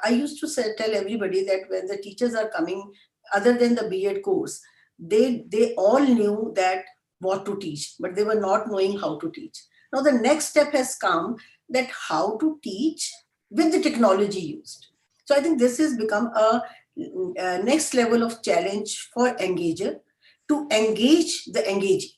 I used to tell everybody that when the teachers are coming, other than the B.Ed course, they all knew that what to teach, but they were not knowing how to teach. Now the next step has come, that how to teach with the technology used. So I think this has become a next level of challenge for engager to engage the engagee,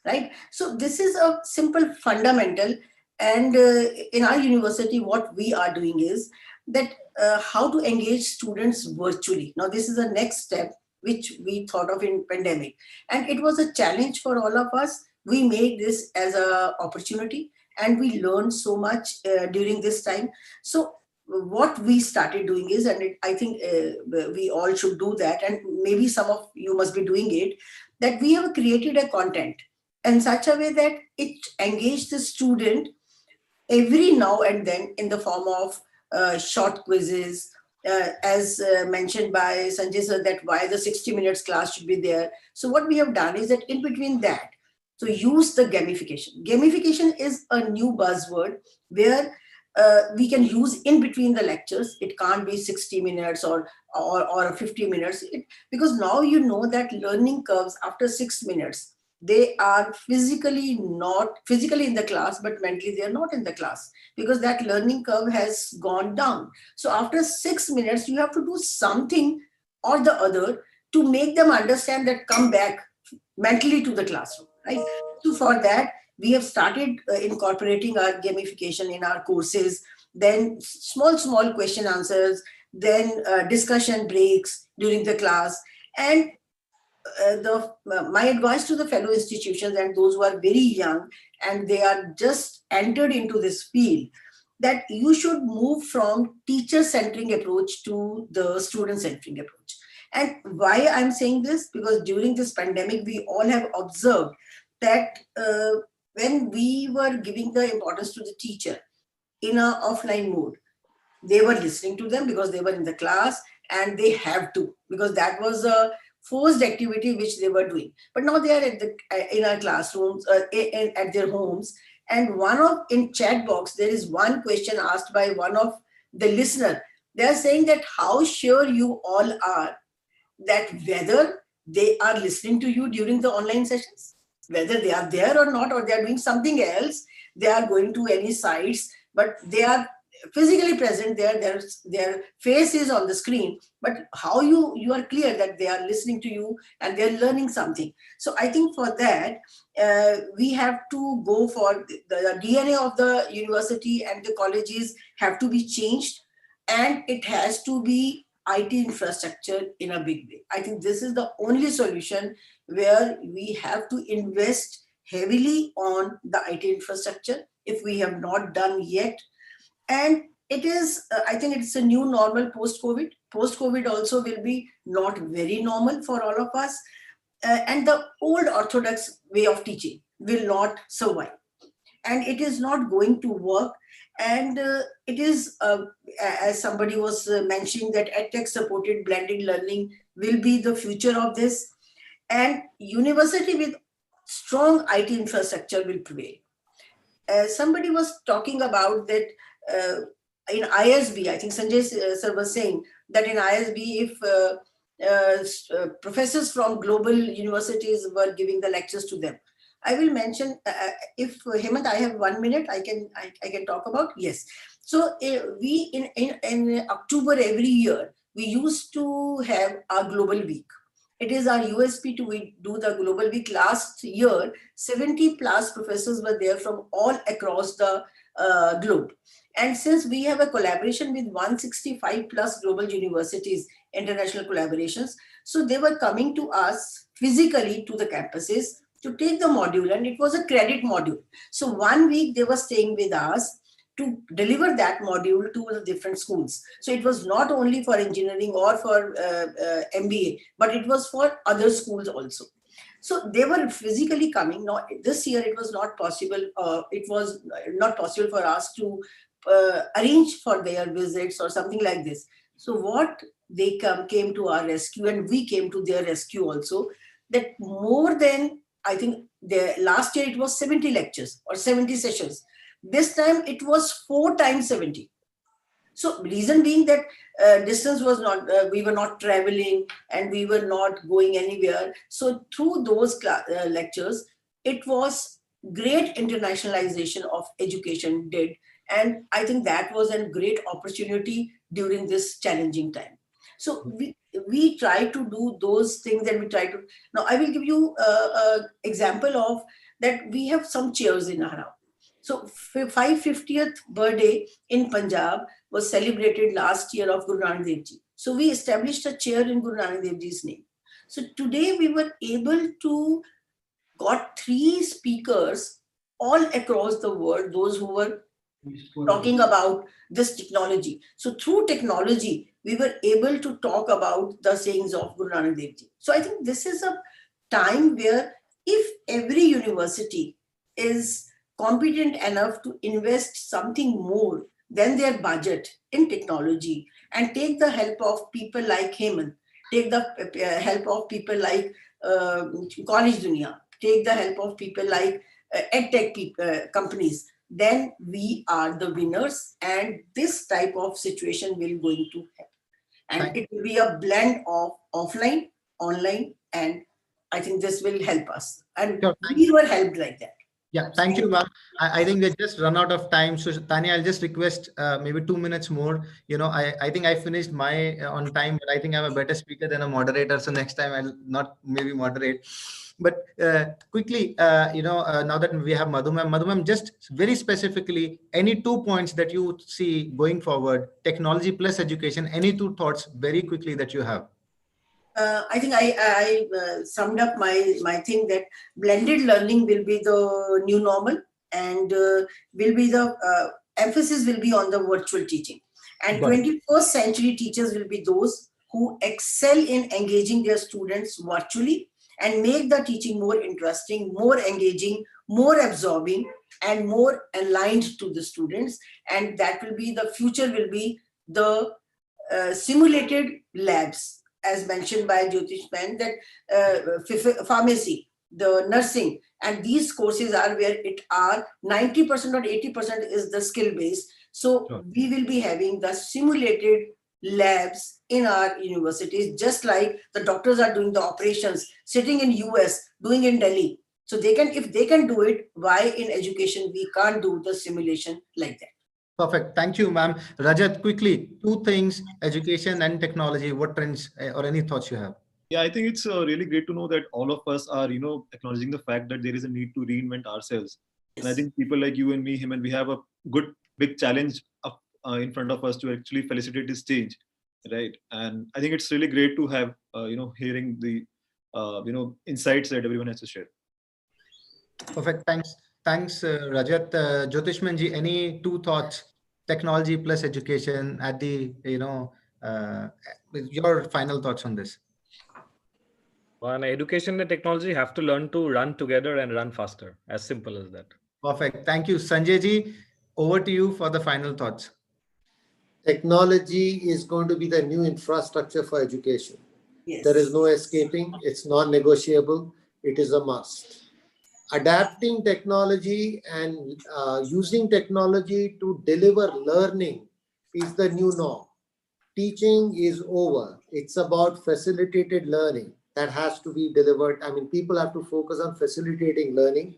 right? So this is a simple fundamental. And in our university, what we are doing is that how to engage students virtually. Now this is the next step which we thought of in pandemic, and it was a challenge for all of us. We made this as a opportunity, and we learned so much during this time. So what we started doing is, and I think we all should do that, and maybe some of you must be doing it, that we have created a content in such a way that it engaged the student every now and then in the form of short quizzes, as mentioned by Sanjay sir, that why the 60 minutes class should be there. So what we have done is that in between that, so use the gamification. Gamification is a new buzzword where we can use in between the lectures. It can't be 60 minutes or 50 minutes, because now you know that learning curves after 6 minutes, they are physically in the class, but mentally they are not in the class, because that learning curve has gone down. So after 6 minutes, you have to do something or the other to make them understand that come back mentally to the classroom, right? So for that, we have started incorporating our gamification in our courses, then small question answers, then discussion breaks during the class. And my advice to the fellow institutions and those who are very young and they are just entered into this field, that you should move from teacher-centric approach to the student-centric approach. And why I'm saying this, because during this pandemic, we all have observed that when we were giving the importance to the teacher in an offline mode, they were listening to them because they were in the class and they have to, because that was a forced activity which they were doing. But now they are in our classrooms, at their homes. And in chat box, there is one question asked by one of the listener. They are saying that how sure you all are that whether they are listening to you during the online sessions, whether they are there or not, or they are doing something else, they are going to any sites, but they are physically present there, their face is on the screen, but how you are clear that they are listening to you and they are learning something. So I think for that, we have to go for the DNA of the university and the colleges have to be changed, and it has to be IT infrastructure in a big way. I think this is the only solution where we have to invest heavily on the IT infrastructure, if we have not done yet. And it is, I think it's a new normal post-COVID. Post-COVID also will be not very normal for all of us. And the old orthodox way of teaching will not survive. And it is not going to work. And it is, as somebody was mentioning, that EdTech supported blended learning will be the future of this. And university with strong IT infrastructure will prevail. Somebody was talking about that in ISB, I think Sanjay sir was saying that in ISB, if professors from global universities were giving the lectures to them, I will mention, if Hemant, I have 1 minute, I can talk about. Yes. So we in October every year, we used to have our global week. It is our USP to do the global week. Last year, 70 plus professors were there from all across the globe. And since we have a collaboration with 165 plus global universities, international collaborations, so they were coming to us physically to the campuses to take the module, and it was a credit module. So 1 week they were staying with us to deliver that module to the different schools. So it was not only for engineering or for MBA, but it was for other schools also. So they were physically coming. Now this year it was not possible. It was not possible for us to arrange for their visits or something like this. So what they came to our rescue, and we came to their rescue also. That more than, I think the last year it was 70 lectures or 70 sessions. This time it was 4 times 70. So reason being that distance was not, we were not traveling and we were not going anywhere. So through those lectures, it was great internationalization of education did. And I think that was a great opportunity during this challenging time. So we try to do those things, and we try to, now I will give you an example of that. We have some chairs in our house. So 550th birthday in Punjab was celebrated last year of Guru Nanak Dev Ji. So we established a chair in Guru Nanak Dev Ji's name. So today we were able to got 3 speakers all across the world, those who were talking about this technology. So through technology, we were able to talk about the sayings of Guru Nanak Dev Ji. So I think this is a time where if every university is competent enough to invest something more than their budget in technology and take the help of people like Hemant, take the help of people like Collegedunia, take the help of people like edtech companies, then we are the winners, and this type of situation will going to happen. And it will be a blend of offline, online, and I think this will help us. And we were helped like that. Yeah, thank you, ma'am. I think we just run out of time. So Tanya, I'll just request maybe 2 minutes more. You know, I think I finished my on time, but I think I'm a better speaker than a moderator. So next time I'll not maybe moderate. But quickly, now that we have Madhu ma'am, just very specifically, any 2 points that you see going forward, technology plus education, any 2 thoughts very quickly that you have? I think I summed up my thing that blended learning will be the new normal, and will be the emphasis will be on the virtual teaching. And 21st century teachers will be those who excel in engaging their students virtually and make the teaching more interesting, more engaging, more absorbing, and more aligned to the students. And that will be the future, will be the simulated labs, as mentioned by Jyotish Man, that pharmacy, the nursing, and these courses are where it are 90% or 80% is the skill base. So we will be having the simulated labs in our universities, just like the doctors are doing the operations sitting in US, doing in Delhi. So they can, if they can do it, why in education we can't do the simulation like that? Perfect. Thank you, ma'am. Rajat, quickly, 2 things, education and technology, what trends or any thoughts you have? Yeah, I think it's really great to know that all of us are, acknowledging the fact that there is a need to reinvent ourselves. Yes. And I think people like you and me, Hemant, we have a good, big challenge up in front of us to actually felicitate this change, right? And I think it's really great to have, hearing the, insights that everyone has to share. Perfect. Thanks, Rajat. Jyotishman ji, any 2 thoughts, technology plus education at the, your final thoughts on this? Well, education and technology have to learn to run together and run faster. As simple as that. Perfect. Thank you. Sanjay ji, over to you for the final thoughts. Technology is going to be the new infrastructure for education. Yes. There is no escaping. It's non-negotiable. It is a must. Adapting technology and using technology to deliver learning is the new norm. Teaching is over. It's about facilitated learning that has to be delivered. I mean, people have to focus on facilitating learning.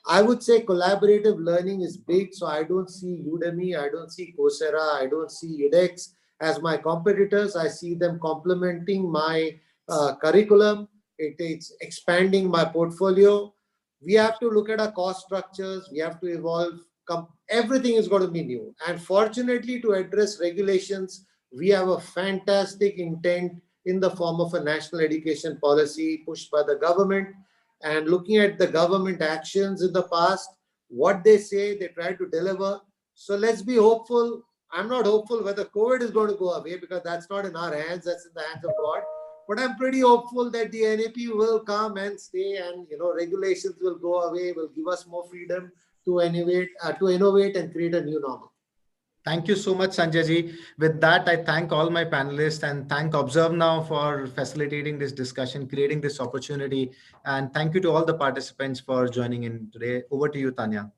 I would say collaborative learning is big. So I don't see Udemy, I don't see Coursera, I don't see edX as my competitors. I see them complementing my curriculum. It's expanding my portfolio. We have to look at our cost structures. We have to evolve everything is going to be new. And fortunately, to address regulations, we have a fantastic intent in the form of a national education policy pushed by the government. And looking at the government actions in the past, what they say, they try to deliver. So let's be hopeful. I'm not hopeful whether COVID is going to go away, because that's not in our hands, that's in the hands of God. But I'm pretty hopeful that the NAP will come and stay, and regulations will go away, will give us more freedom to innovate and create a new normal. Thank you so much, Sanjay ji. With that, I thank all my panelists and thank Observe Now for facilitating this discussion, creating this opportunity. And thank you to all the participants for joining in today. Over to you, Tanya.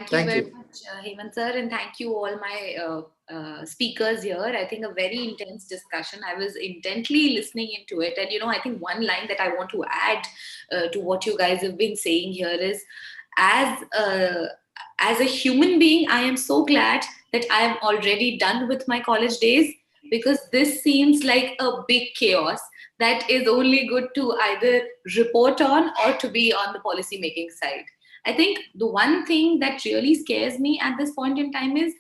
Thank you very much, Hemant sir, and thank you all my speakers here. I think a very intense discussion. I was intently listening into it, and I think one line that I want to add to what you guys have been saying here is, as a human being, I am so glad that I am already done with my college days, because this seems like a big chaos that is only good to either report on or to be on the policy making side. I think the one thing that really scares me at this point in time is,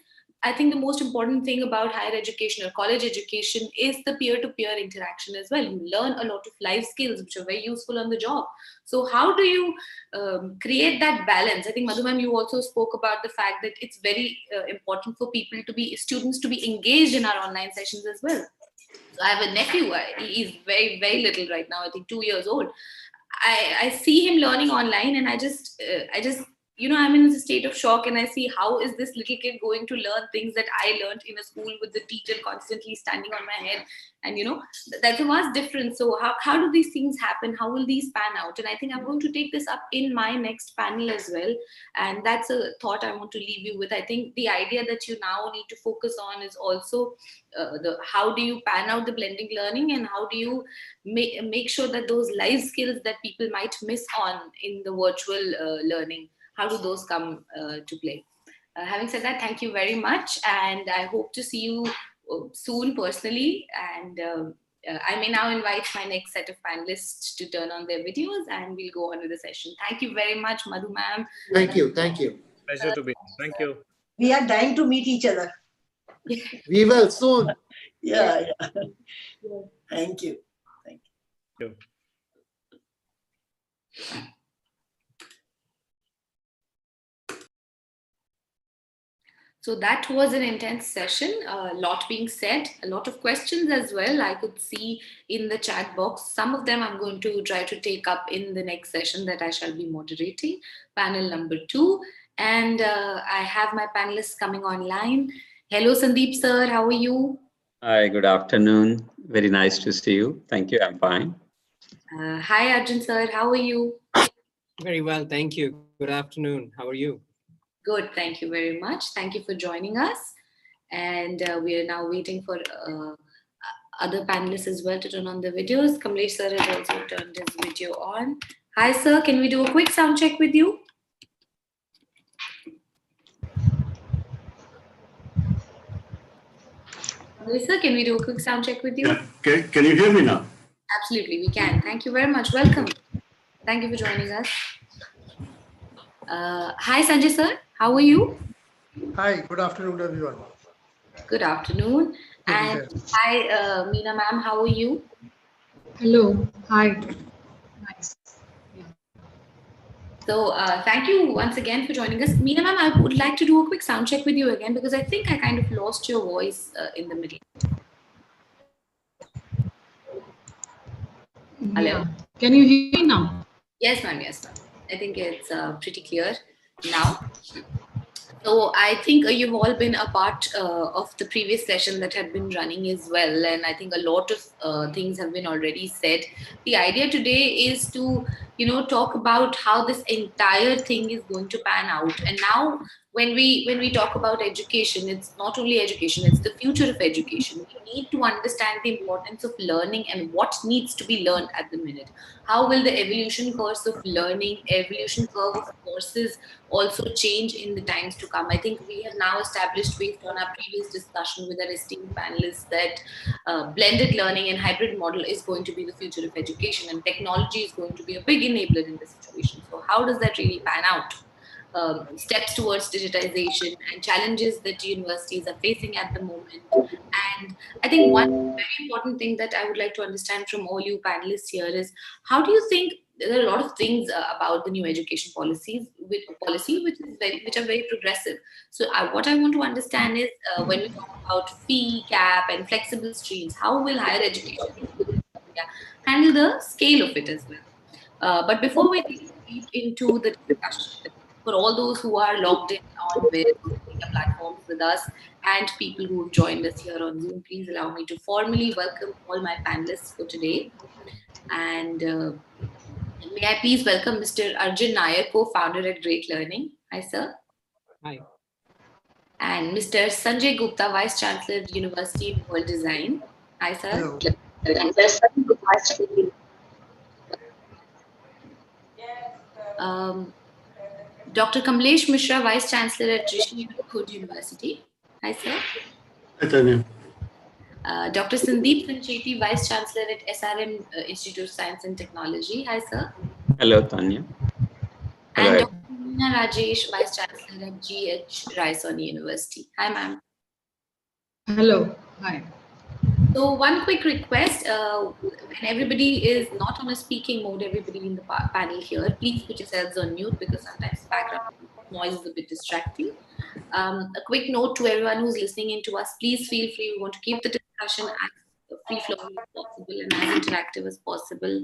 I think the most important thing about higher education or college education is the peer-to-peer interaction as well. You learn a lot of life skills which are very useful on the job. So how do you create that balance? I think, Madhu ma'am, you also spoke about the fact that it's very important for students to be engaged in our online sessions as well. So I have a nephew, he's very, very little right now, I think 2 years old. I see him learning online, and I just I'm in a state of shock, and I see how is this little kid going to learn things that I learned in a school with the teacher constantly standing on my head, and that's a vast difference. So how do these things happen? How will these pan out? And I think I'm going to take this up in my next panel as well, and that's a thought I want to leave you with. I think the idea that you now need to focus on is also how do you pan out the blending learning, and how do you make sure that those life skills that people might miss on in the virtual learning, how do those come to play? Having said that, thank you very much, and I hope to see you soon personally. And I may now invite my next set of panelists to turn on their videos, and we'll go on with the session. Thank you very much, Madhu ma'am. Thank you. Pleasure to be. Thank you. We are dying to meet each other. We will soon. Yeah. Thank you. Thank you. So that was an intense session, a lot being said, a lot of questions as well. I could see in the chat box. Some of them I'm going to try to take up in the next session that I shall be moderating, panel number 2. And I have my panelists coming online. Hello, Sandeep sir, how are you? Hi, good afternoon. Very nice to see you. Thank you, I'm fine. Hi, Arjun sir, how are you? Very well, thank you. Good afternoon, how are you? Good, thank you very much. Thank you for joining us. And we are now waiting for other panelists as well to turn on the videos. Kamlesh sir has also turned his video on. Hi sir, can we do a quick sound check with you? Kamlesh sir, can we do a quick sound check with you? Yeah. Can you hear me now? Absolutely, we can. Thank you very much. Welcome. Thank you for joining us. Hi Sanjay sir, how are you? Hi, good afternoon everyone. Good afternoon. And hi Meena ma'am, how are you? Hello, hi. Nice. Yeah. So thank you once again for joining us. Meena ma'am, I would like to do a quick sound check with you again, because I think I kind of lost your voice in the middle. Hello? Yeah. Can you hear me now? Yes ma'am, yes ma'am. I think it's pretty clear now. So I think you've all been a part of the previous session that had been running as well. And I think a lot of things have been already said. The idea today is to, talk about how this entire thing is going to pan out. And now when we talk about education, it's not only education, it's the future of education. We need to understand the importance of learning and what needs to be learned at the minute. How will the evolution curve of learning, evolution curve of courses also change in the times to come? I think we have now established, based on our previous discussion with our esteemed panelists, that blended learning and hybrid model is going to be the future of education, and technology is going to be a big enabler in this situation. So how does that really pan out? steps towards digitization and challenges that universities are facing at the moment. And I think one very important thing that I would like to understand from all you panelists here is, how do you think, there are a lot of things about the new education policy which are very progressive. So what I want to understand is, when we talk about fee cap and flexible streams, how will higher education handle the scale of it as well? But before we deep into the discussion, for all those who are logged in on various media platforms with us and people who have joined us here on Zoom, please allow me to formally welcome all my panelists for today. And may I please welcome Mr. Arjun Nair, co-founder at Great Learning. Hi, sir. Hi. And Mr. Sanjay Gupta, Vice Chancellor, University of World Design. Hi, sir. Hello. Dr. Kamlesh Mishra, Vice Chancellor at Rishi Khud University. Hi, sir. Hi, Tanya. Dr. Sandeep Sancheti, Vice Chancellor at SRM Institute of Science and Technology. Hi, sir. Hello, Tanya. And Hello. Dr. Meena Rajesh, Vice Chancellor at GH Raisoni University. Hi, ma'am. Hello. Hi. So one quick request, when everybody is not on a speaking mode, everybody in the panel here, please put yourselves on mute, because sometimes background noise is a bit distracting. A quick note to everyone who's listening in to us, please feel free. We want to keep the discussion as free-flowing as possible and as interactive as possible.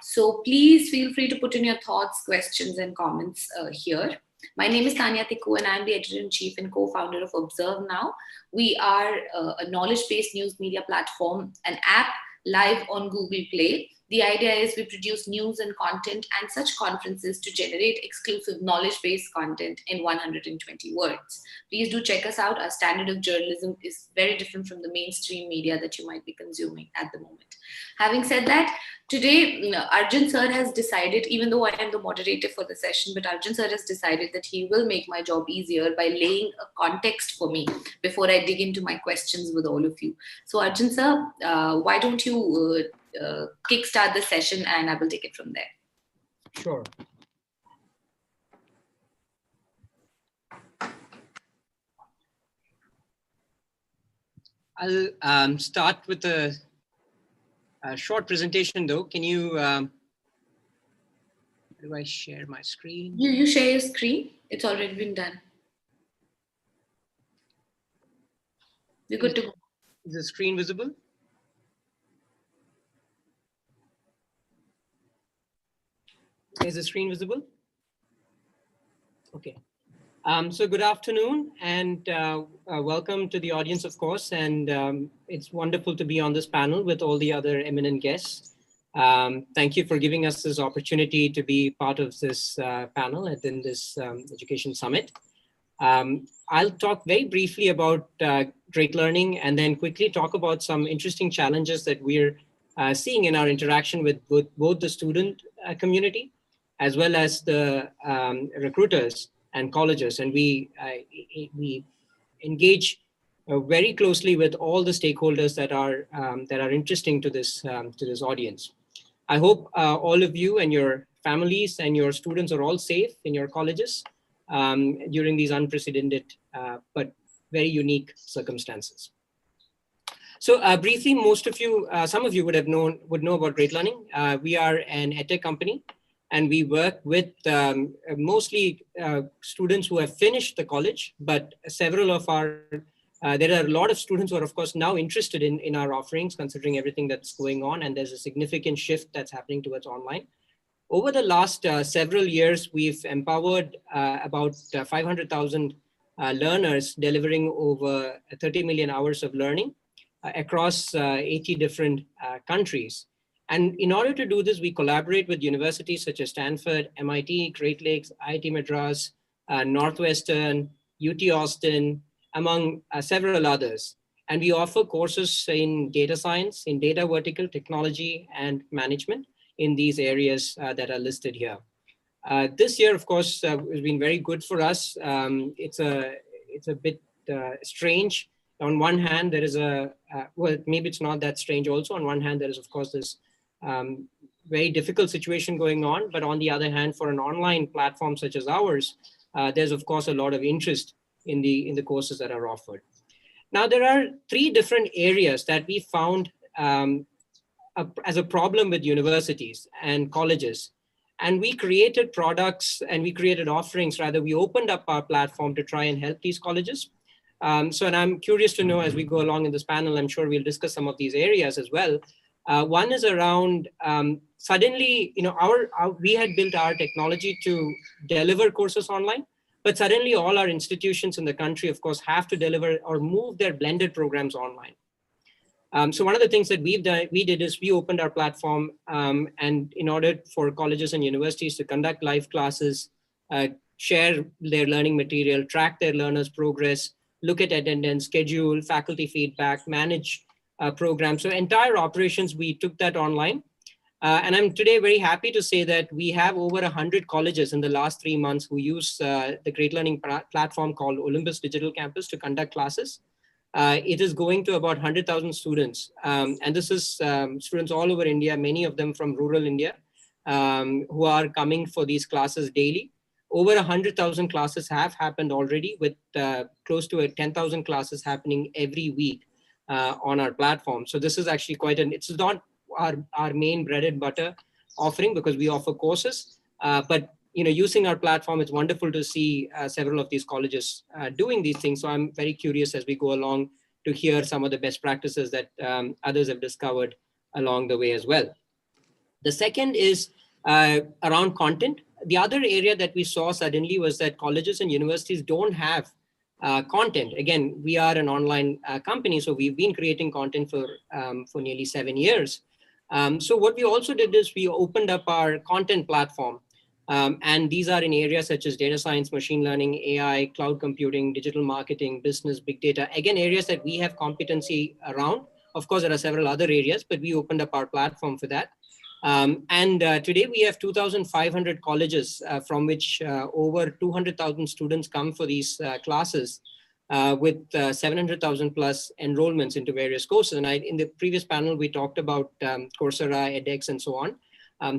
So please feel free to put in your thoughts, questions, and comments here. My name is Tanya Tikku, and I'm the editor-in-chief and co-founder of Observe Now. We are a knowledge-based news media platform, an app live on Google Play. The idea is we produce news and content and such conferences to generate exclusive knowledge-based content in 120 words. Please do check us out. Our standard of journalism is very different from the mainstream media that you might be consuming at the moment. Having said that, today, Arjun sir has decided, even though I am the moderator for the session, but Arjun sir has decided that he will make my job easier by laying a context for me before I dig into my questions with all of you. So Arjun sir, why don't you kickstart the session, and I will take it from there. Sure. I'll start with a short presentation though. Can you, do I share my screen? You share your screen. It's already been done. We're good to go. Is the screen visible? Is the screen visible? Okay. So good afternoon, and welcome to the audience, of course. And it's wonderful to be on this panel with all the other eminent guests. Thank you for giving us this opportunity to be part of this panel and in this education summit. I'll talk very briefly about Great Learning, and then quickly talk about some interesting challenges that we're seeing in our interaction with both the student community as well as the recruiters and colleges. And we engage very closely with all the stakeholders that are interesting to this audience. I hope all of you and your families and your students are all safe in your colleges during these unprecedented but very unique circumstances. So briefly, most of you, some of you would know about Great Learning. We are an edtech company, and we work with mostly students who have finished the college, but several of our, there are a lot of students who are, of course, now interested in our offerings, considering everything that's going on, and there's a significant shift that's happening towards online. Over the last several years, we've empowered about 500,000 learners, delivering over 30 million hours of learning across 80 different countries. And in order to do this, we collaborate with universities such as Stanford, MIT, Great Lakes, IIT Madras, Northwestern, UT Austin, among several others. And we offer courses in data science, in data vertical technology and management in these areas that are listed here. This year, of course, has been very good for us. It's a bit strange. On one hand, there is well, maybe it's not that strange also. On one hand, there is, of course, this very difficult situation going on. But on the other hand, for an online platform such as ours, there's of course a lot of interest in the courses that are offered. Now, there are three different areas that we found as a problem with universities and colleges. And we created products and we created offerings, rather, we opened up our platform to try and help these colleges. And I'm curious to know as we go along in this panel, I'm sure we'll discuss some of these areas as well. One is around suddenly, we had built our technology to deliver courses online, but suddenly all our institutions in the country, of course, have to deliver or move their blended programs online. So one of the things that we did is we opened our platform, and in order for colleges and universities to conduct live classes, share their learning material, track their learners' progress, look at attendance, schedule, faculty feedback, manage programs. So entire operations, we took that online. And I'm today very happy to say that we have over 100 colleges in the last 3 months who use the Great Learning platform called Olympus Digital Campus to conduct classes. It is going to about 100,000 students. And this is students all over India, many of them from rural India, who are coming for these classes daily. Over 100,000 classes have happened already, with close to 10,000 classes happening every week on our platform. So this is actually it's not our main bread and butter offering, because we offer courses, but using our platform, it's wonderful to see several of these colleges doing these things. So I'm very curious as we go along to hear some of the best practices that others have discovered along the way as well. The second is around content. The other area that we saw suddenly was that colleges and universities don't have content. Again, we are an online company, so we've been creating content for nearly 7 years. So what we also did is we opened up our content platform. And these are in areas such as data science, machine learning, AI, cloud computing, digital marketing, business, big data. Again, areas that we have competency around. Of course, there are several other areas, but we opened up our platform for that. Today we have 2,500 colleges from which over 200,000 students come for these classes with 700,000 plus enrollments into various courses. And in the previous panel, we talked about Coursera, edX, and so on.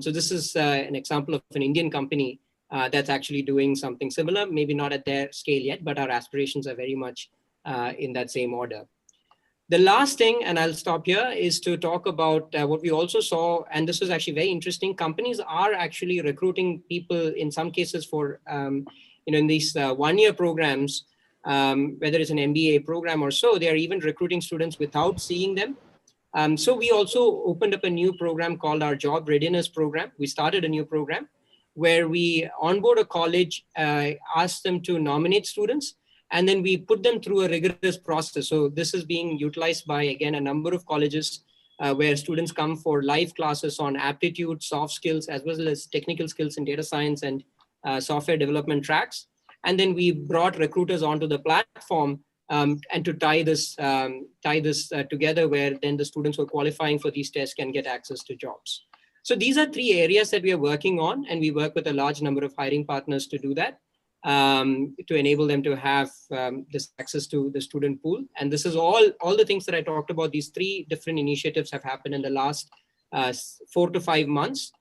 So this is an example of an Indian company that's actually doing something similar, maybe not at their scale yet, but our aspirations are very much in that same order. The last thing, and I'll stop here, is to talk about what we also saw, and this was actually very interesting. Companies are actually recruiting people in some cases for, in these one-year programs, whether it's an MBA program or so, they are even recruiting students without seeing them. So we also opened up a new program called our Job Readiness Program. We started a new program where we onboard a college, ask them to nominate students, and then we put them through a rigorous process. So this is being utilized by, again, a number of colleges where students come for live classes on aptitude, soft skills, as well as technical skills in data science and software development tracks. And then we brought recruiters onto the platform and to tie this together, where then the students who are qualifying for these tests can get access to jobs. So these are three areas that we are working on, and we work with a large number of hiring partners to do that, to enable them to have this access to the student pool. And this is all the things that I talked about. These three different initiatives have happened in the last 4 to 5 months.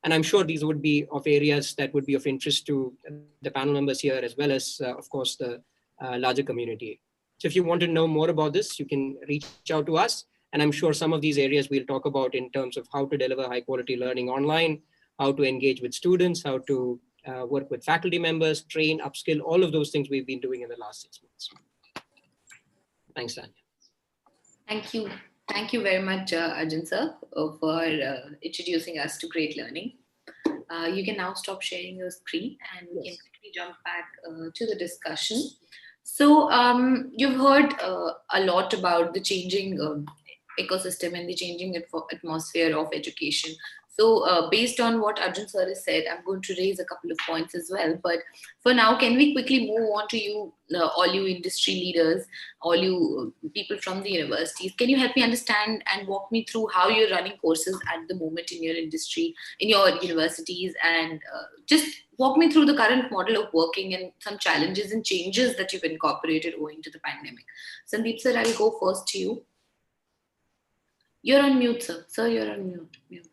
And I'm sure these would be of areas that would be of interest to the panel members here, as well as, of course, the larger community. So if you want to know more about this, you can reach out to us. And I'm sure some of these areas we'll talk about in terms of how to deliver high quality learning online, how to engage with students, how to work with faculty members, train, upskill, all of those things we've been doing in the last 6 months. Thanks, Tanya. Thank you. Thank you very much, Arjun sir, for introducing us to Great Learning. You can now stop sharing your screen and we can quickly jump back to the discussion. So you've heard a lot about the changing ecosystem and the changing atmosphere of education. So based on what Arjun sir has said, I'm going to raise a couple of points as well. But for now, can we quickly move on to you, all you industry leaders, all you people from the universities? Can you help me understand and walk me through how you're running courses at the moment in your industry, in your universities, and just walk me through the current model of working and some challenges and changes that you've incorporated owing to the pandemic. Sandeep sir, I'll go first to you. You're on mute, sir. Sir, you're on mute.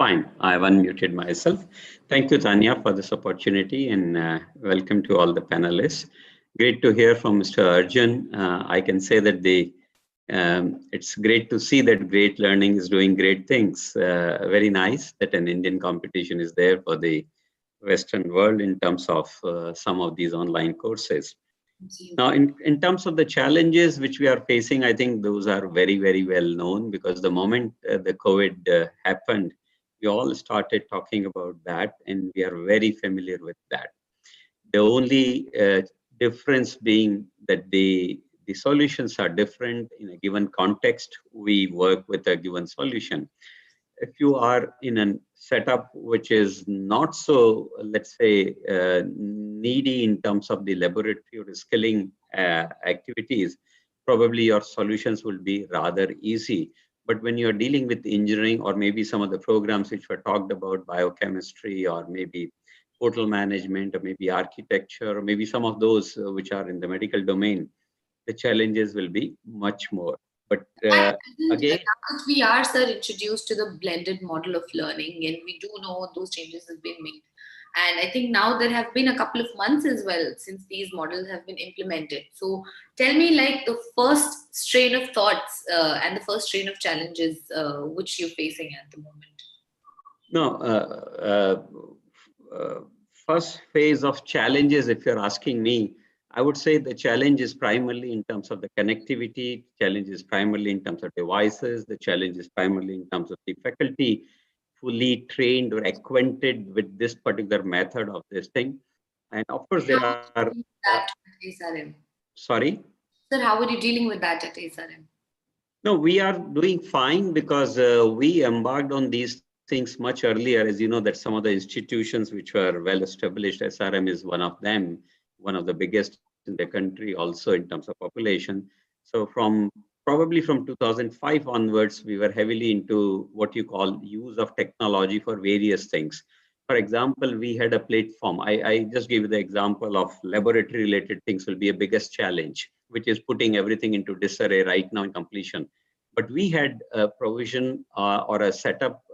Fine. I've unmuted myself. Thank you, Tanya, for this opportunity, and welcome to all the panelists. Great to hear from Mr. Arjun. I can say that it's great to see that Great Learning is doing great things. Very nice that an Indian competition is there for the Western world in terms of some of these online courses. Now, in terms of the challenges which we are facing, I think those are very, very well known, because the moment the COVID happened, we all started talking about that, and we are very familiar with that. The only difference being that the solutions are different in a given context. We work with a given solution. If you are in a setup which is not so, let's say, needy in terms of the laboratory or skilling activities, probably your solutions will be rather easy. But when you're dealing with engineering, or maybe some of the programs which were talked about, biochemistry, or maybe portal management, or maybe architecture, or maybe some of those which are in the medical domain, the challenges will be much more. But again, now that we are, sir, introduced to the blended model of learning, and we do know those changes have been made. And I think now there have been a couple of months as well since these models have been implemented. So tell me, like, the first strain of thoughts and the first strain of challenges which you're facing at the moment. No, first phase of challenges, if you're asking me, I would say the challenge is primarily in terms of the connectivity, challenge is primarily in terms of devices, the challenge is primarily in terms of the faculty fully trained or acquainted with this particular method of this thing. And of course, there are... That at SRM? Sorry? Sir, how are you dealing with that at SRM? No, we are doing fine, because we embarked on these things much earlier. As you know, that some of the institutions which were well established, SRM is one of them, one of the biggest in the country also in terms of population. So probably from 2005 onwards, we were heavily into what you call use of technology for various things. For example, we had a platform. I just gave you the example of laboratory related things will be a biggest challenge, which is putting everything into disarray right now in completion. But we had a provision or a setup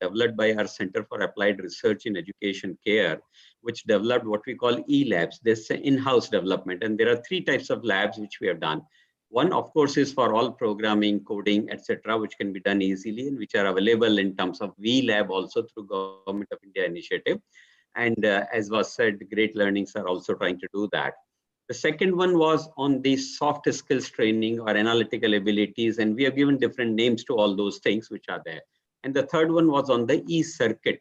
developed by our Center for Applied Research in Education Care, which developed what we call e-labs. This in-house development. And there are 3 types of labs which we have done. One, of course, is for all programming, coding, etc., which can be done easily and which are available in terms of V-Lab also through Government of India initiative. And as was said, Great Learnings are also trying to do that. The second one was on the soft skills training or analytical abilities, and we have given different names to all those things which are there. And the third one was on the e-circuit.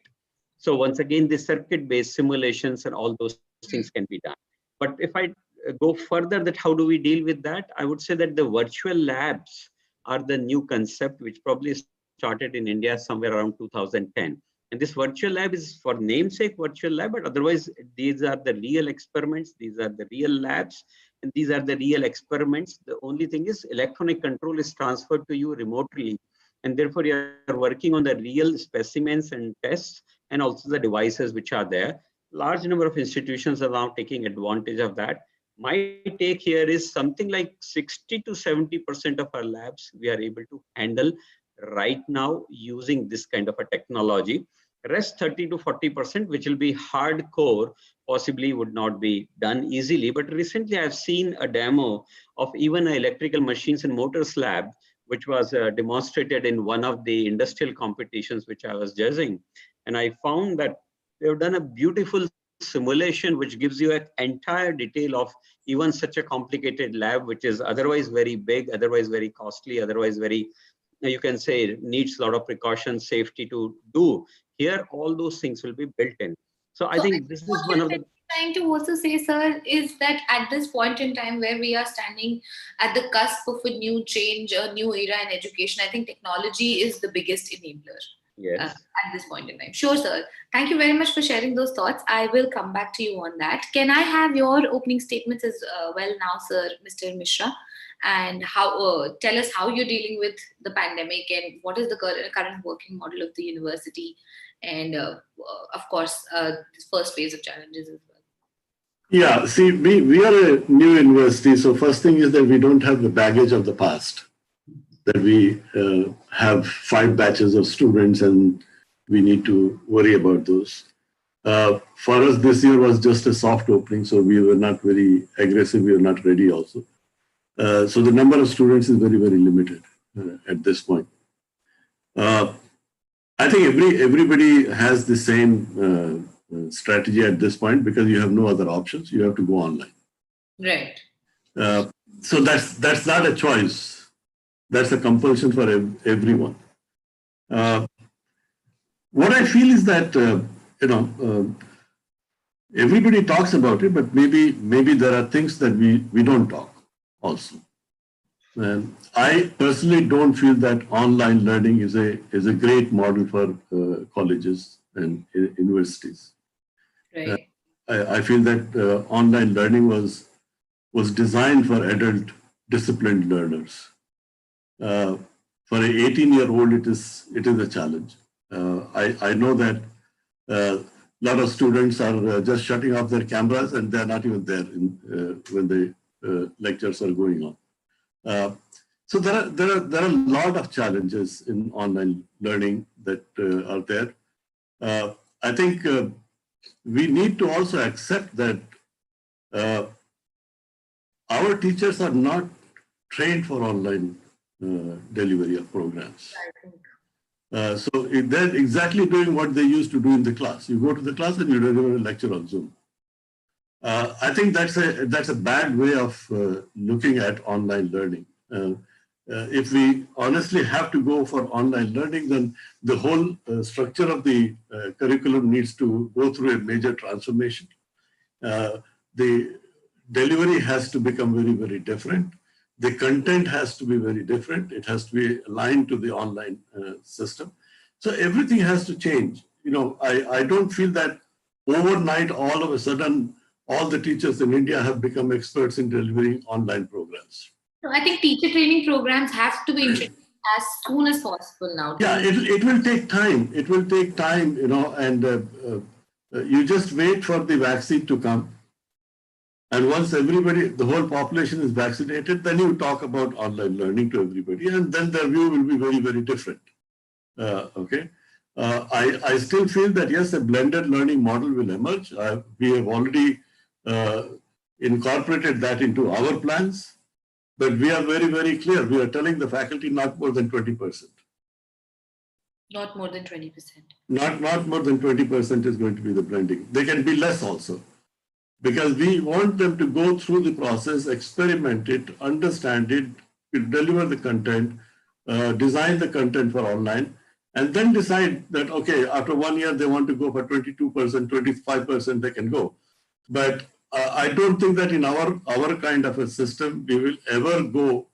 So once again, the circuit-based simulations and all those things can be done. But if I go further, that how do we deal with that? I would say that the virtual labs are the new concept, which probably started in India somewhere around 2010. And this virtual lab is for namesake virtual lab, but otherwise these are the real experiments, these are the real labs, and these are the real experiments. The only thing is electronic control is transferred to you remotely. And therefore you are working on the real specimens and tests and also the devices which are there. Large number of institutions are now taking advantage of that. My take here is something like 60 to 70% of our labs we are able to handle right now using this kind of a technology. Rest 30 to 40%, which will be hardcore, possibly would not be done easily. But recently I've seen a demo of even an electrical machines and motors lab, which was demonstrated in one of the industrial competitions which I was judging. And I found that they've done a beautiful simulation which gives you an entire detail of even such a complicated lab, which is otherwise very big, otherwise very costly, otherwise very, you can say, needs a lot of precautions, safety to do. Here, all those things will be built in. So I think this is one of the... Trying to also say, sir, is that at this point in time where we are standing at the cusp of a new change, a new era in education, I think technology is the biggest enabler. Yes. At this point in time. Sure, sir. Thank you very much for sharing those thoughts. I will come back to you on that. Can I have your opening statements as well now, sir, Mr. Mishra? And how tell us how you're dealing with the pandemic and what is the current working model of the university, and of course, this first phase of challenges as well. Yeah, see, we are a new university, so first thing is that we don't have the baggage of the past. That we have 5 batches of students and we need to worry about those. For us, this year was just a soft opening, so we were not very aggressive. We were not ready also. So the number of students is very, very limited at this point. I think everybody has the same strategy at this point because you have no other options. You have to go online. Right. So that's not a choice. That's a compulsion for everyone. What I feel is that everybody talks about it, but maybe there are things that we don't talk also. And I personally don't feel that online learning is a great model for colleges and universities. Right. I feel that online learning was designed for adult disciplined learners. For an 18-year-old, it is a challenge. I know that a lot of students are just shutting off their cameras and they're not even there when the lectures are going on. So there are a lot of challenges in online learning that are there. I think we need to also accept that our teachers are not trained for online delivery of programs. So they're exactly doing what they used to do in the class. You go to the class and you deliver a lecture on Zoom. I think that's a bad way of looking at online learning. If we honestly have to go for online learning, then the whole structure of the curriculum needs to go through a major transformation. The delivery has to become very, very different. The content has to be very different. It has to be aligned to the online system. So everything has to change. I don't feel that overnight, all of a sudden, all the teachers in India have become experts in delivering online programs. So I think teacher training programs have to be introduced as soon as possible now. Yeah, it will take time. It will take time, and you just wait for the vaccine to come. And once the whole population is vaccinated, then you talk about online learning to everybody, and then their view will be very, very different. Okay. I still feel that, yes, a blended learning model will emerge. We have already incorporated that into our plans, but we are very, very clear. We are telling the faculty not more than 20%. Not more than 20%. Not more than 20% is going to be the blending. They can be less also, because we want them to go through the process, experiment it, understand it, deliver the content, design the content for online, and then decide that, okay, after 1 year, they want to go for 22%, 25%, they can go. But I don't think that in our kind of a system, we will ever go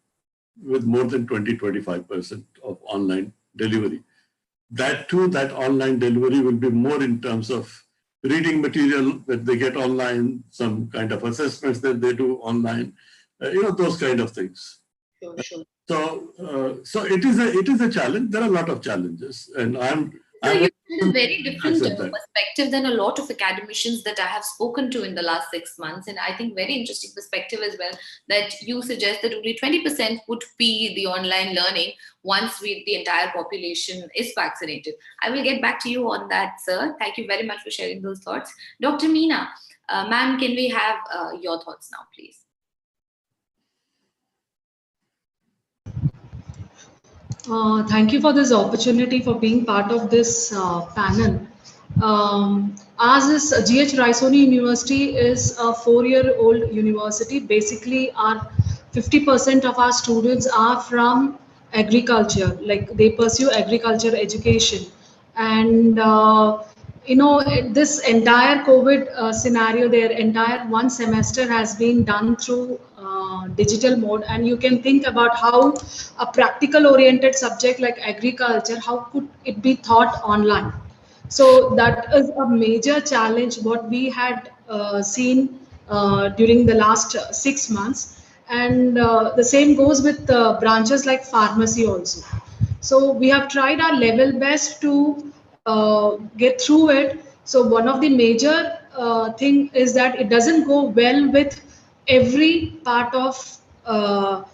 with more than 20-25% of online delivery. That online delivery will be more in terms of reading material that they get online, some kind of assessments that they do online, those kind of things. Sure. So it is a challenge. There are a lot of challenges, and So you have a very different perspective than a lot of academicians that I have spoken to in the last 6 months. And I think very interesting perspective as well, that you suggest that only 20% would be the online learning once the entire population is vaccinated. I will get back to you on that, sir. Thank you very much for sharing those thoughts. Dr. Meena, ma'am, can we have your thoughts now, please? Thank you for this opportunity for being part of this panel. Ours is GH Raisoni University is a 4-year-old university. Basically, 50% of our students are from agriculture, like they pursue agriculture education. And this entire COVID scenario, their entire one semester has been done through digital mode, and you can think about how a practical oriented subject like agriculture, how could it be taught online? So that is a major challenge what we had seen during the last 6 months, and the same goes with branches like pharmacy also. So we have tried our level best to get through it. So one of the major thing is that it doesn't go well with every part of the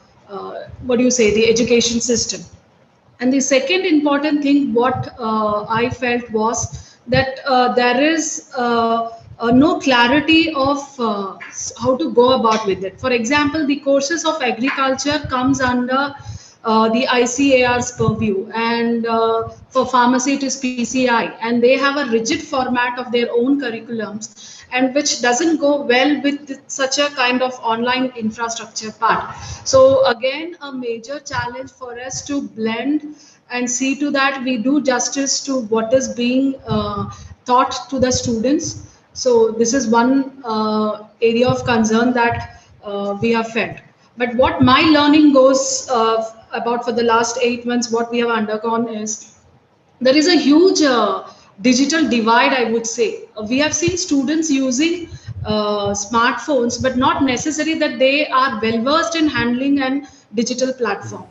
education system. And the second important thing, what I felt was that there is no clarity of how to go about with it. For example, the courses of agriculture comes under the ICAR's purview, and for pharmacy it is PCI, and they have a rigid format of their own curriculums, and which doesn't go well with such a kind of online infrastructure part. So again, a major challenge for us to blend and see to that we do justice to what is being taught to the students. So this is one area of concern that we have felt. But what my learning goes about for the last 8 months, what we have undergone is there is a huge digital divide, I would say. We have seen students using smartphones, but not necessarily that they are well versed in handling an digital platform.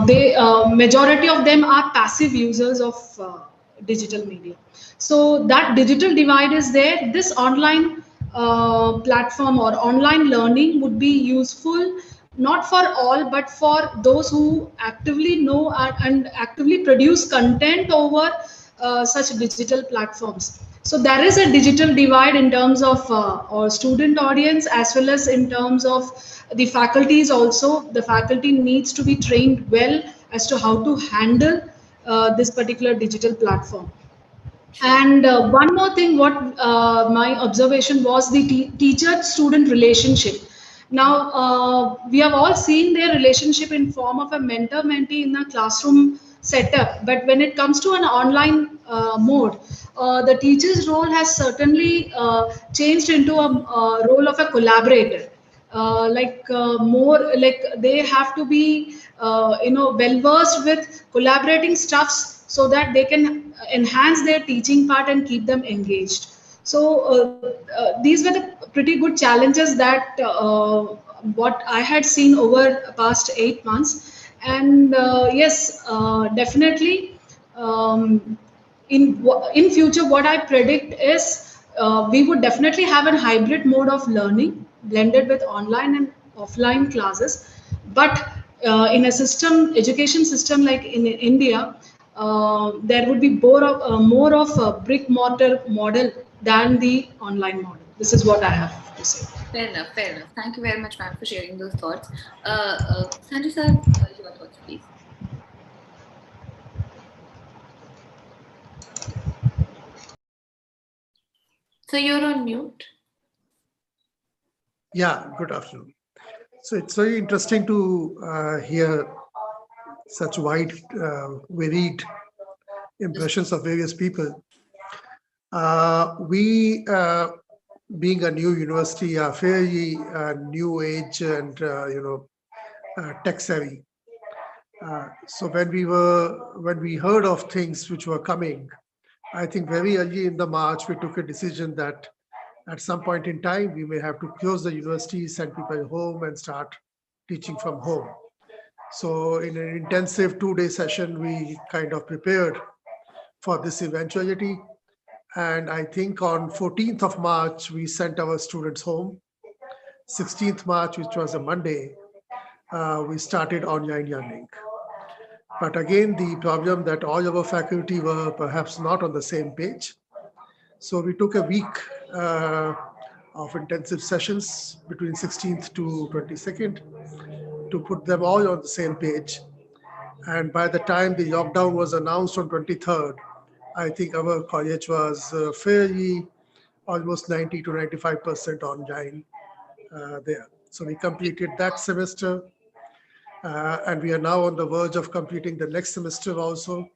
They majority of them are passive users of digital media. So that digital divide is there. This online platform or online learning would be useful not for all, but for those who actively know and actively produce content over such digital platforms. So there is a digital divide in terms of our student audience, as well as in terms of the faculties also. The faculty needs to be trained well as to how to handle this particular digital platform. And one more thing, what my observation was the teacher-student relationship. Now, we have all seen their relationship in form of a mentor-mentee in a classroom setup. But when it comes to an online mode, the teacher's role has certainly changed into a role of a collaborator. More like they have to be well versed with collaborating stuffs so that they can enhance their teaching part and keep them engaged. So these were the pretty good challenges that what I had seen over past 8 months. And yes, definitely in future, what I predict is we would definitely have a hybrid mode of learning blended with online and offline classes. But in a system, education system like in India, there would be more of a brick mortar model than the online model. This is what I have to say. Fair enough, fair enough. Thank you very much, ma'am, for sharing those thoughts. Sanjay sir, your thoughts, please. So you're on mute. Yeah, good afternoon. So it's very interesting to hear such wide, varied impressions of various people. We, being a new university, are fairly new age and tech savvy. So when we heard of things which were coming, I think very early in the March we took a decision that at some point in time we may have to close the university, send people home, and start teaching from home. So in an intensive 2-day session, we kind of prepared for this eventuality. And I think on 14th of March, we sent our students home. 16th March, which was a Monday, we started online learning. But again, the problem that all our faculty were perhaps not on the same page. So we took a week of intensive sessions between 16th to 22nd to put them all on the same page. And by the time the lockdown was announced on 23rd, I think our college was fairly almost 90 to 95% online there. So we completed that semester, and we are now on the verge of completing the next semester also.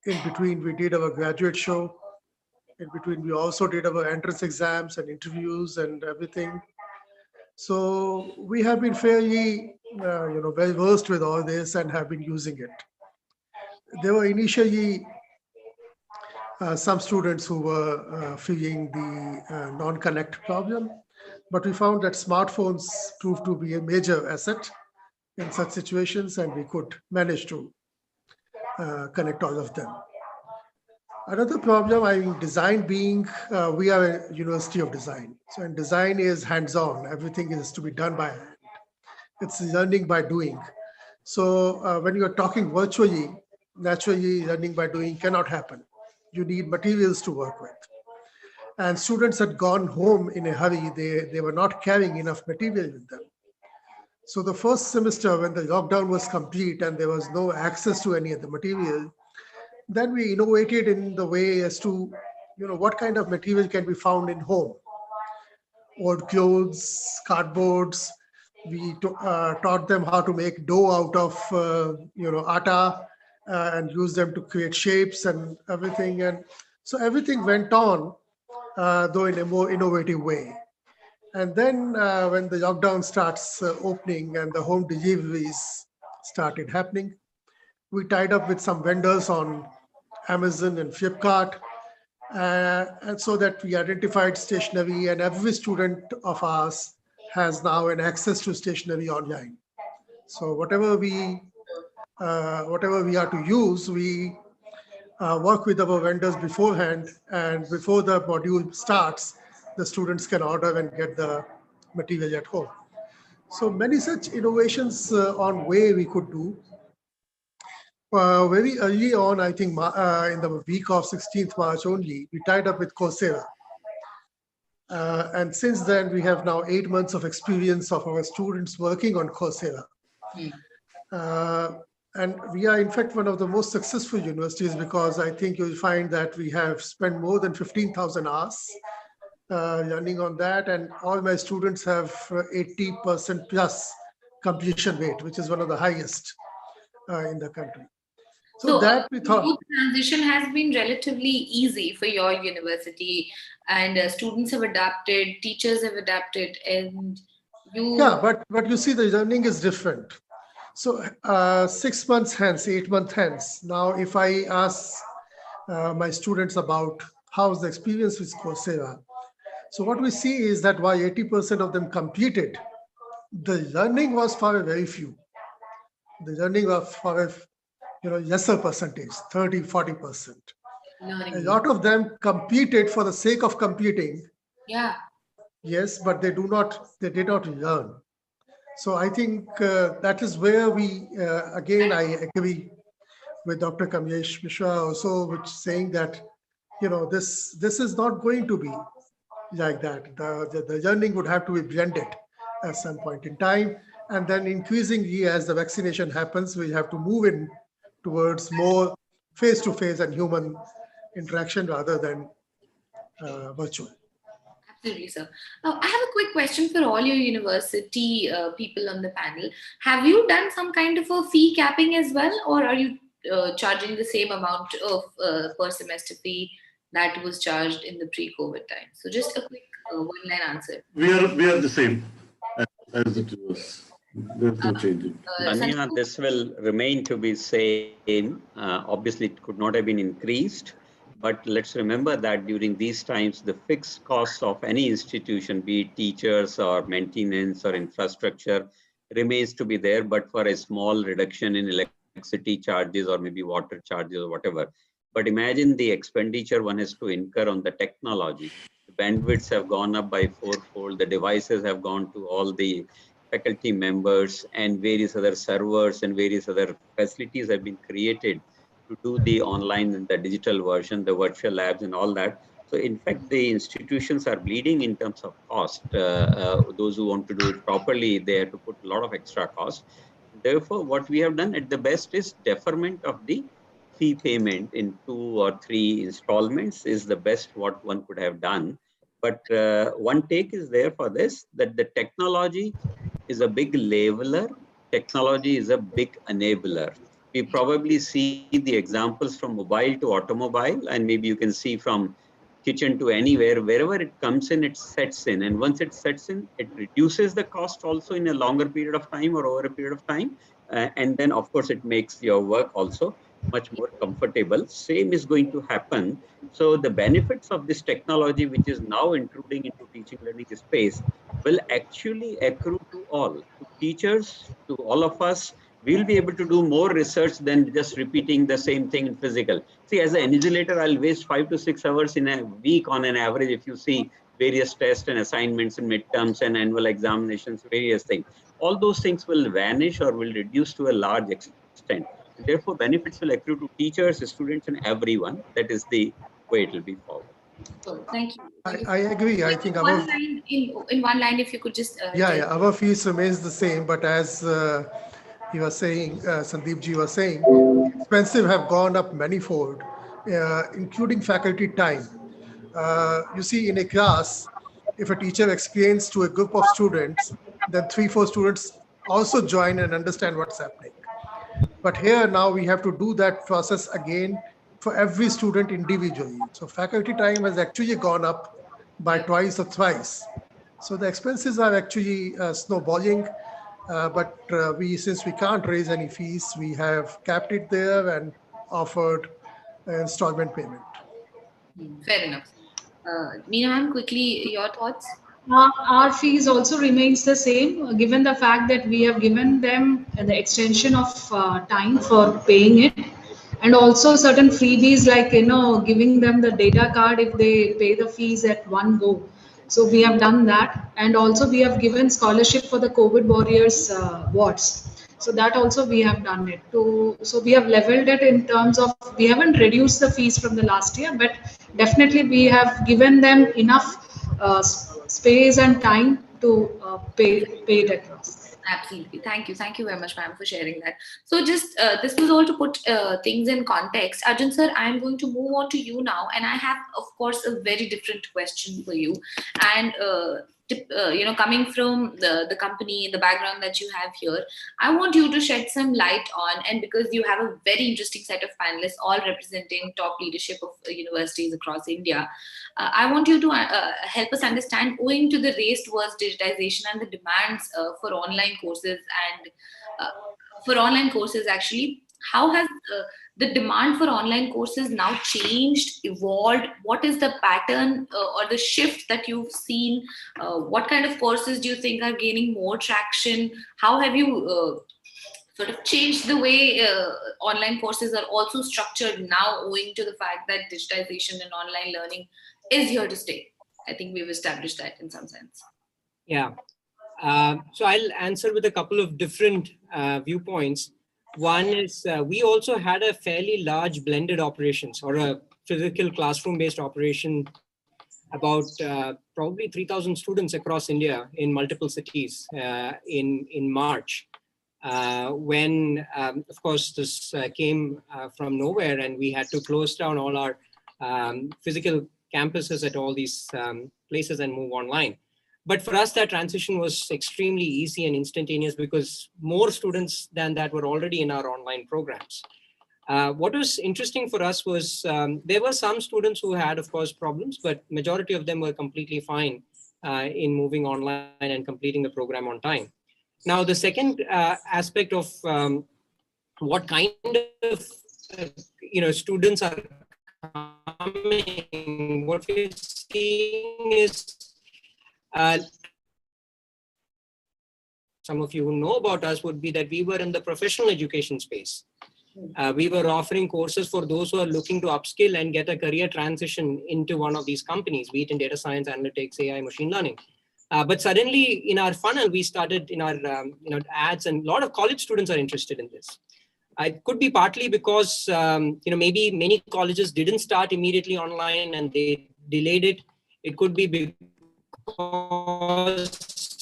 In between, we did our graduate show. In between, we also did our entrance exams and interviews and everything. So we have been fairly, well versed with all this and have been using it. There were initially some students who were feeling the non-connect problem, but we found that smartphones proved to be a major asset in such situations, and we could manage to connect all of them. Another problem, I mean, design being, we are a university of design. So, and design is hands-on. Everything is to be done by hand. It's learning by doing. So when you are talking virtually, naturally learning by doing cannot happen. You need materials to work with. And students had gone home in a hurry. They were not carrying enough material with them. So the first semester, when the lockdown was complete and there was no access to any of the material, then we innovated in the way as to, what kind of material can be found in home. Old clothes, cardboards. We taught them how to make dough out of, atta and use them to create shapes and everything. And so everything went on, though in a more innovative way. And then when the lockdown starts opening and the home deliveries started happening, we tied up with some vendors on Amazon and Flipkart, and so that we identified stationery, and every student of ours has now an access to stationery online. So whatever we are to use, we work with our vendors beforehand, and before the module starts, the students can order and get the material at home. So many such innovations on way we could do. Very early on, I think in the week of 16th March only, we tied up with Coursera. And since then, we have now 8 months of experience of our students working on Coursera. And we are, in fact, one of the most successful universities, because I think you'll find that we have spent more than 15,000 hours learning on that. And all my students have 80% plus completion rate, which is one of the highest in the country. So that we thought. The transition has been relatively easy for your university, and students have adapted, teachers have adapted, and you. Yeah, but you see, the learning is different. So 6 months hence, 8 months hence, now if I ask my students about how's the experience with Coursera, so what we see is that while 80% of them completed, the learning was for a very few. The learning was for a lesser percentage, 30, 40%. A lot of them competed for the sake of competing. Yeah. Yes, but they did not learn. So I think that is where we, again, I agree with Dr. Kamlesh Mishra also, which saying that, this is not going to be like that. The learning would have to be blended at some point in time. And then increasingly, as the vaccination happens, we have to move in towards more face-to-face and human interaction rather than virtual. Absolutely, sir. I have a quick question for all your university people on the panel. Have you done some kind of a fee capping as well, or are you charging the same amount of per semester fee that was charged in the pre-COVID time? So just a quick one-line answer. We are the same as it was. There's no changing. Tanya, this will remain to be same. Obviously, it could not have been increased. But let's remember that during these times, the fixed costs of any institution, be it teachers or maintenance or infrastructure, remains to be there, but for a small reduction in electricity charges or maybe water charges or whatever. But imagine the expenditure one has to incur on the technology. The bandwidths have gone up by fourfold. The devices have gone to all the faculty members, and various other servers and various other facilities have been created to do the online and the digital version, the virtual labs and all that. So in fact, the institutions are bleeding in terms of cost. Those who want to do it properly, they have to put a lot of extra cost. Therefore, what we have done at the best is deferment of the fee payment in 2 or 3 installments is the best what one could have done. But one take is there for this, that the technology is a big leveler. Technology is a big enabler. We probably see the examples from mobile to automobile, and maybe you can see from kitchen to anywhere. Wherever it comes in, it sets in. And once it sets in, it reduces the cost also in a longer period of time or over a period of time. And then, of course, it makes your work also much more comfortable. Same is going to happen. So the benefits of this technology, which is now intruding into teaching learning space, will actually accrue to all, to teachers, to all of us. We'll be able to do more research than just repeating the same thing in physical. See, as an invigilator, I'll waste 5 to 6 hours in a week on an average if you see various tests and assignments and midterms and annual examinations, various things. all those things will vanish or will reduce to a large extent. And therefore, benefits will accrue to teachers, students, and everyone. That is the way it will be forward. Oh, thank you. I agree. I think our In one line, if you could just yeah, our fees remains the same, but as he was saying, Sandeep ji was saying, expensive have gone up manifold, including faculty time. You see, in a class, if a teacher explains to a group of students, then 3-4 students also join and understand what's happening. But here now we have to do that process again for every student individually. So faculty time has actually gone up by twice or thrice. So the expenses are actually snowballing. But since we can't raise any fees, we have capped it there and offered installment payment. Fair enough. Meena ma'am, quickly, your thoughts? Our fees also remains the same, given the fact that we have given them the extension of time for paying it, and also certain freebies like giving them the data card if they pay the fees at one go. So we have done that, and also we have given scholarship for the COVID warriors wards. So that also we have done it. So we have leveled it in terms of, we haven't reduced the fees from the last year, but definitely we have given them enough space and time to pay it across. Absolutely. Thank you. Thank you very much, ma'am, for sharing that. So just this was all to put things in context. Arjun sir, I'm going to move on to you now. And I have, of course, a very different question for you. And, coming from the company, the background that you have here, I want you to shed some light on, and because you have a very interesting set of panelists, all representing top leadership of universities across India, I want you to help us understand, owing to the race towards digitization and the demands for online courses actually, how has the demand for online courses now changed, evolved? What is the pattern or the shift that you've seen? What kind of courses do you think are gaining more traction? How have you sort of changed the way online courses are also structured now, owing to the fact that digitization and online learning is here to stay? I think we've established that in some sense. Yeah. So I'll answer with a couple of different viewpoints. One is we also had a fairly large blended operations, or a physical classroom-based operation, about probably 3,000 students across India in multiple cities in March. When, of course, this came from nowhere, and we had to close down all our physical campuses at all these places and move online. But for us, that transition was extremely easy and instantaneous, because more students than that were already in our online programs. What was interesting for us was there were some students who had, of course, problems, but majority of them were completely fine in moving online and completing the program on time. Now, the second aspect of what kind of students are coming, what we're seeing is some of you who know about us would be that we were in the professional education space. We were offering courses for those who are looking to upskill and get a career transition into one of these companies, be it in data science, analytics, AI, machine learning. But suddenly in our funnel, we started in our ads, and a lot of college students are interested in this. It could be partly because maybe many colleges didn't start immediately online and they delayed it. It could be because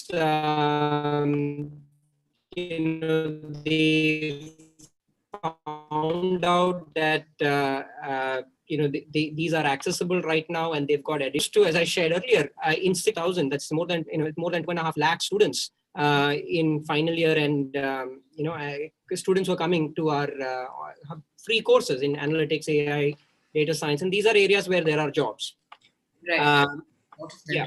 they found out that these are accessible right now, and they've got addition to, as I shared earlier, in 6,000, that's more than 2.5 lakh students in final year, and students were coming to our free courses in analytics, AI, data science, and these are areas where there are jobs. Right. Yeah.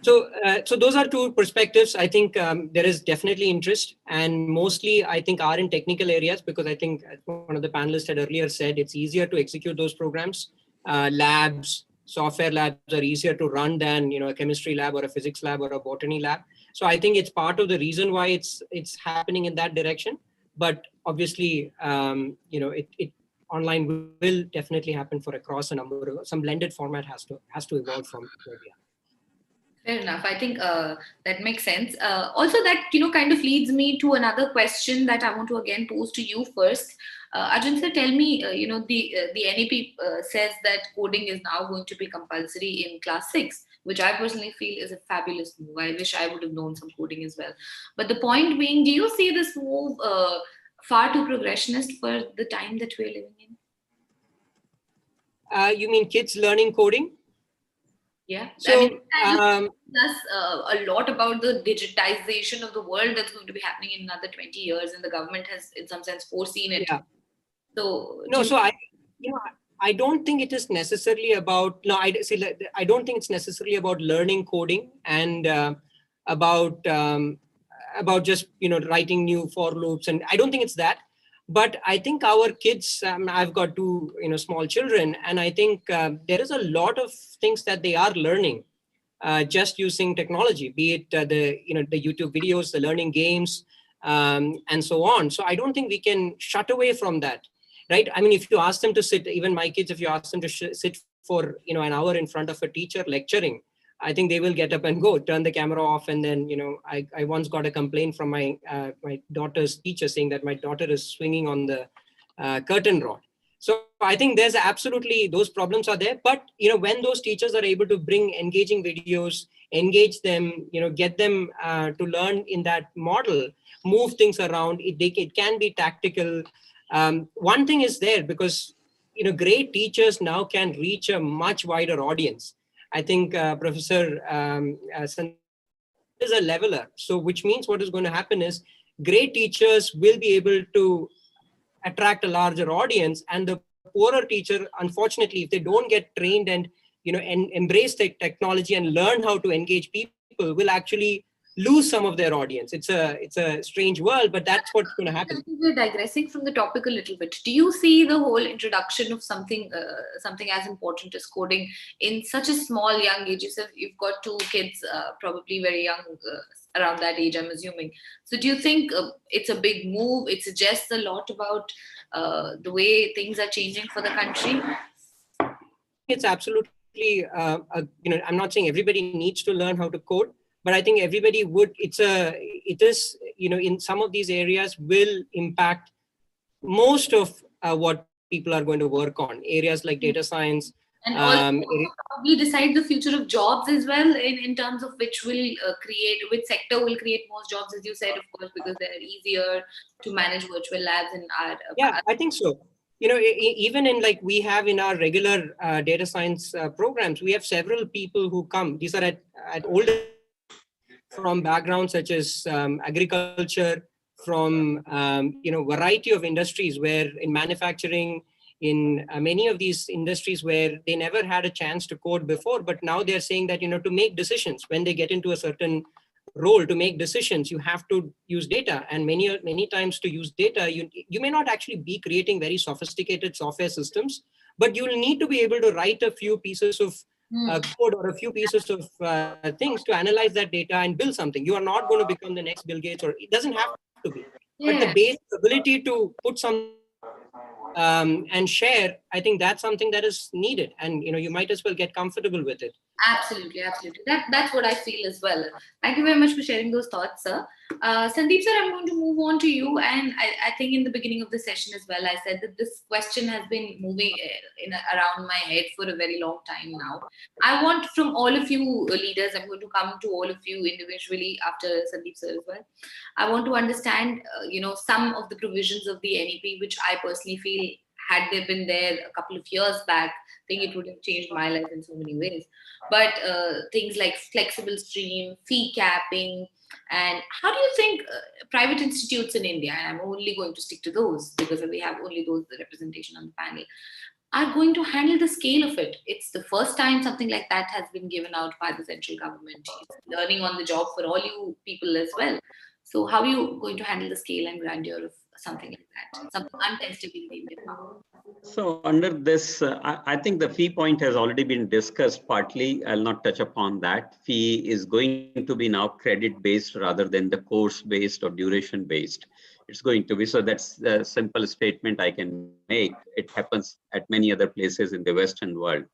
So those are two perspectives. I think there is definitely interest, and mostly I think are in technical areas, because I think one of the panelists had earlier said it's easier to execute those programs. Labs, software labs are easier to run than a chemistry lab or a physics lab or a botany lab. So I think it's part of the reason why it's happening in that direction. But obviously, it online will definitely happen for across a number of, some blended format has to evolve from where we are. Fair enough. I think that makes sense. Also, that kind of leads me to another question that I want to again pose to you first. Arjun sir, tell me, the NEP says that coding is now going to be compulsory in class 6, which I personally feel is a fabulous move. I wish I would have known some coding as well. But the point being, do you see this move far too progressionist for the time that we're living in? You mean kids learning coding? Yeah. So, I mean, plus a lot about the digitization of the world that's going to be happening in another 20 years, and the government has, in some sense, foreseen it. Yeah. So, no, so I don't think it is necessarily about, I don't think it's necessarily about learning coding and about just, writing new for loops. And I don't think it's that. But I think our kids, I've got two, small children, and I think there is a lot of things that they are learning just using technology, be it the YouTube videos, the learning games, and so on. So I don't think we can shut away from that, right? I mean, if you ask them to sit, even my kids, if you ask them to sit for an hour in front of a teacher lecturing, I think they will get up and go, turn the camera off. And then, I once got a complaint from my daughter's teacher saying that my daughter is swinging on the curtain rod. So I think there's absolutely, those problems are there. But, when those teachers are able to bring engaging videos, engage them, get them to learn in that model, move things around, it can be tactical. One thing is there because, great teachers now can reach a much wider audience. I think Professor is a leveler. So which means what is going to happen is great teachers will be able to attract a larger audience, and the poorer teacher, unfortunately, if they don't get trained and embrace the technology and learn how to engage people, will actually lose some of their audience. It's a strange world, but that's what's going to happen. We're digressing from the topic a little bit. Do you see the whole introduction of something as important as coding in such a small young age? You've got two kids, probably very young, around that age, I'm assuming. So do you think it's a big move? It suggests a lot about the way things are changing for the country? It's absolutely, I'm not saying everybody needs to learn how to code, but I think everybody would, it is, in some of these areas will impact most of what people are going to work on, areas like data science. And also probably decide the future of jobs as well, in terms of which which sector will create most jobs, as you said, of course, because they're easier to manage virtual labs and yeah, I think so. Even in we have in our regular data science programs, we have several people who come. These are at older from backgrounds such as agriculture, from variety of industries, where in manufacturing, in many of these industries where they never had a chance to code before, but now they're saying that to make decisions when they get into a certain role, to make decisions, you have to use data. And many times to use data, you may not actually be creating very sophisticated software systems, but you will need to be able to write a few pieces of code or a few pieces of things to analyze that data and build something. You are not going to become the next Bill Gates, or it doesn't have to be. Yeah. But the basic ability to put some and share, I think that's something that is needed, and you might as well get comfortable with it. Absolutely. That's what I feel as well. Thank you very much for sharing those thoughts, sir. Sandeep sir, I'm going to move on to you. And I think in the beginning of the session as well, I said that this question has been moving around my head for a very long time now. I want from all of you leaders, I'm going to come to all of you individually after Sandeep sir as well. I want to understand, some of the provisions of the NEP, which I personally feel, had they been there a couple of years back, I think it would have changed my life in so many ways. But things like flexible stream, fee capping, and how do you think private institutes in India, and I'm only going to stick to those because we have only those, the representation on the panel, are going to handle the scale of it? It's the first time something like that has been given out by the central government. It's learning on the job for all you people as well. So how are you going to handle the scale and grandeur of something like that, something untested in the Indian market? So under this, I think the fee point has already been discussed partly. I'll not touch upon that. Fee is going to be now credit-based rather than the course-based or duration-based. It's going to be, so that's a simple statement I can make. It happens at many other places in the Western world.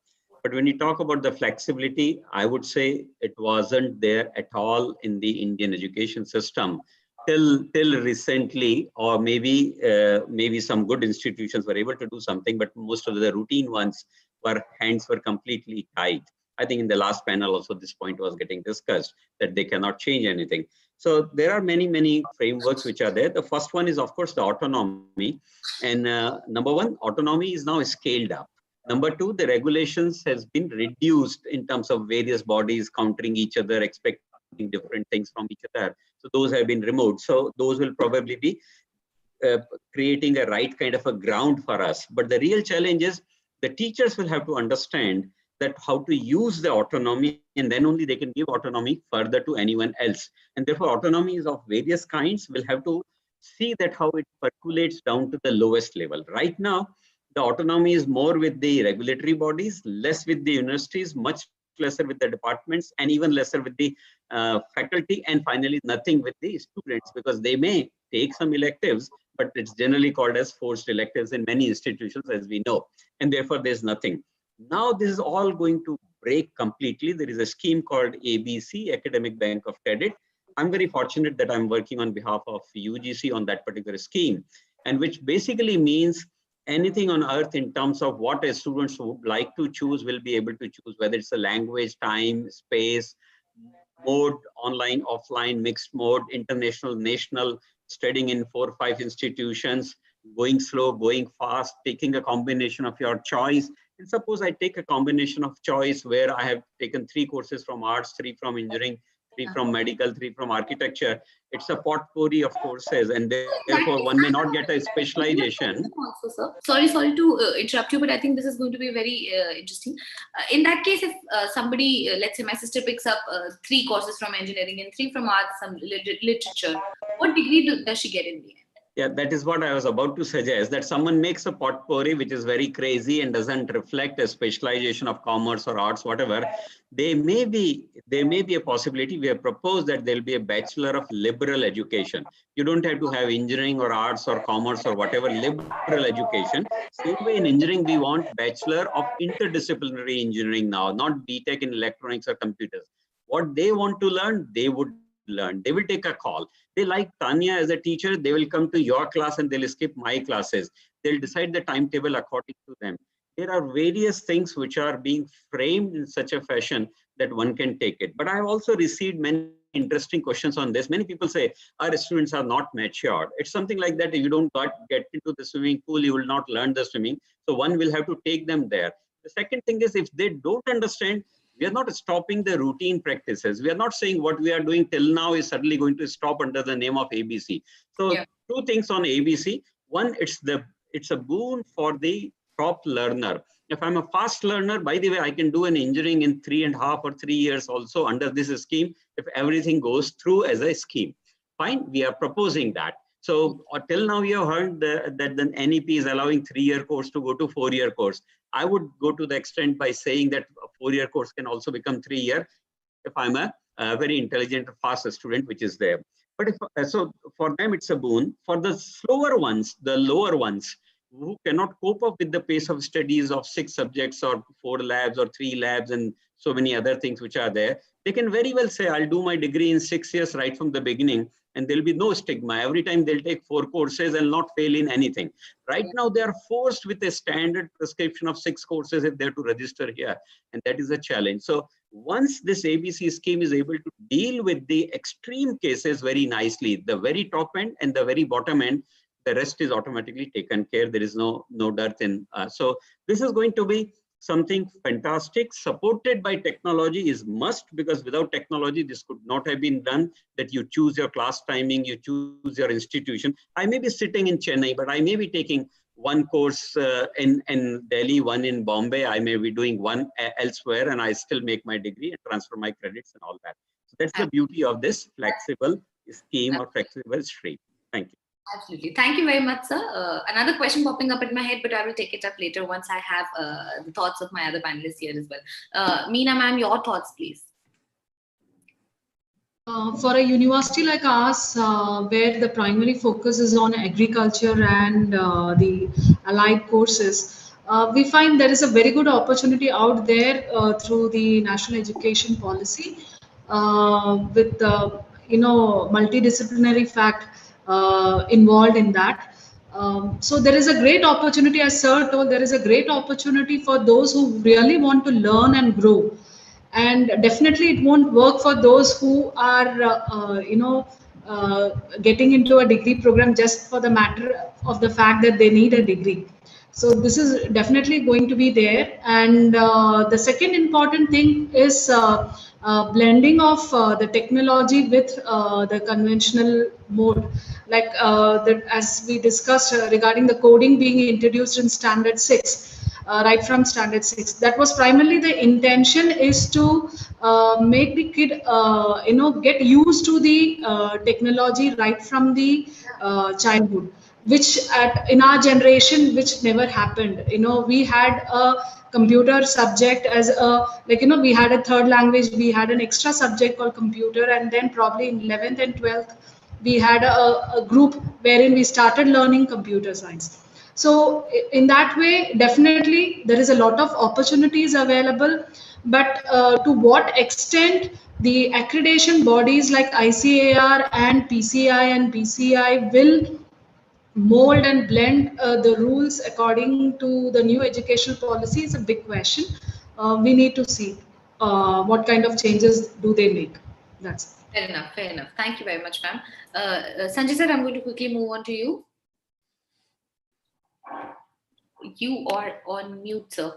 But when you talk about the flexibility, I would say it wasn't there at all in the Indian education system till recently, or maybe some good institutions were able to do something, but most of the routine ones hands were completely tied. I think in the last panel also this point was getting discussed, that they cannot change anything. So there are many frameworks which are there. The first one is of course the autonomy, and number one, autonomy is now scaled up. Number two, the regulations has been reduced in terms of various bodies countering each other, expecting different things from each other. So those have been removed. So those will probably be creating a right kind of a ground for us. But the real challenge is the teachers will have to understand that how to use the autonomy, and then only they can give autonomy further to anyone else. And therefore autonomy is of various kinds. We'll have to see that how it percolates down to the lowest level. Right now, the autonomy is more with the regulatory bodies, less with the universities, much lesser with the departments, and even lesser with the faculty, and finally nothing with the students, because they may take some electives, but it's generally called as forced electives in many institutions, as we know, and therefore there's nothing. Now this is all going to break completely. There is a scheme called ABC, Academic Bank of Credit. I'm very fortunate that I'm working on behalf of UGC on that particular scheme, and which basically means anything on earth in terms of what a students would like to choose will be able to choose, whether it's a language, time, space, mode, online, offline, mixed mode, international, national, studying in 4 or 5 institutions, going slow, going fast, taking a combination of your choice. And suppose I take a combination of choice where I have taken 3 courses from arts, 3 from engineering, 3 from medical, 3 from architecture. It's a potpourri of courses, and therefore one may not get a specialization. Also, sir. Sorry to interrupt you, but I think this is going to be very interesting. In that case, if somebody, let's say my sister picks up 3 courses from engineering and 3 from arts, some literature, what degree does she get in the end? Yeah, that is what I was about to suggest, that someone makes a potpourri which is very crazy and doesn't reflect a specialization of commerce or arts, whatever. There may be a possibility. We have proposed that there will be a bachelor of liberal education. You don't have to have engineering or arts or commerce or whatever, liberal education. Same way in engineering, we want bachelor of interdisciplinary engineering now, not BTech in electronics or computers. What they want to learn, they would learn. They will take a call. They like Tanya as a teacher, they will come to your class and they'll skip my classes. They'll decide the timetable according to them. There are various things which are being framed in such a fashion that one can take it. But I have also received many interesting questions on this. Many people say our students are not matured. It's something like that. If you don't get into the swimming pool, you will not learn the swimming. So one will have to take them there. The second thing is, if they don't understand, we are not stopping the routine practices. We are not saying what we are doing till now is suddenly going to stop under the name of ABC. So yeah. 2 things on ABC. One, it's a boon for the top learner. If I'm a fast learner, by the way, I can do an engineering in 3.5 or 3 years also under this scheme, if everything goes through as a scheme. Fine, we are proposing that. So till now, you have heard that the NEP is allowing 3-year course to go to 4-year course. I would go to the extent by saying that a 4-year course can also become 3-year if I'm a very intelligent, fast student, which is there. But so for them, it's a boon. For the slower ones, the lower ones, who cannot cope up with the pace of studies of 6 subjects or 4 labs or 3 labs and so many other things which are there, they can very well say, I'll do my degree in 6 years right from the beginning, and there'll be no stigma. Every time they'll take 4 courses and not fail in anything. Right now, they are forced with a standard prescription of 6 courses if they're to register here, and that is a challenge. So once this ABC scheme is able to deal with the extreme cases very nicely, the very top end and the very bottom end, the rest is automatically taken care. There is no dearth in. So this is going to be something fantastic, supported by technology is must, because without technology, this could not have been done, that you choose your class timing, you choose your institution. I may be sitting in Chennai, but I may be taking 1 course in Delhi, 1 in Bombay. I may be doing 1 elsewhere, and I still make my degree and transfer my credits and all that. So that's the beauty of this flexible scheme or flexible stream. Thank you. Absolutely. Thank you very much, sir. Another question popping up in my head, but I will take it up later once I have the thoughts of my other panelists here as well. Meena ma'am, your thoughts, please. For a university like ours, where the primary focus is on agriculture and the allied courses, we find there is a very good opportunity out there through the national education policy with multidisciplinary fact involved in that. So there is a great opportunity, as Sir told, there is a great opportunity for those who really want to learn and grow. And definitely it won't work for those who are getting into a degree program just for the matter of the fact that they need a degree. So this is definitely going to be there. And the second important thing is blending of the technology with the conventional mode. Like as we discussed regarding the coding being introduced in standard 6, right from standard 6. That was primarily the intention is to make the kid, get used to the technology right from the childhood, which in our generation, which never happened. We had a computer subject as a, we had a third language, we had an extra subject called computer, and then probably in 11th and 12th, we had a group wherein we started learning computer science. So in that way, definitely there is a lot of opportunities available, but to what extent the accreditation bodies like ICAR and PCI and BCI will mold and blend the rules according to the new educational policy is a big question. We need to see what kind of changes do they make. That's fair enough. Fair enough. Thank you very much, ma'am. Sanjay sir, I'm going to quickly move on to you. You are on mute, sir.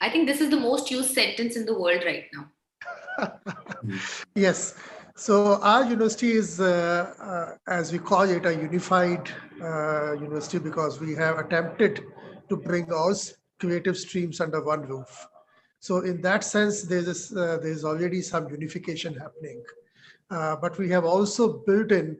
I think this is the most used sentence in the world right now. Yes. So our university is, as we call it, a unified university because we have attempted to bring all creative streams under one roof. So in that sense, there's already some unification happening. But we have also built in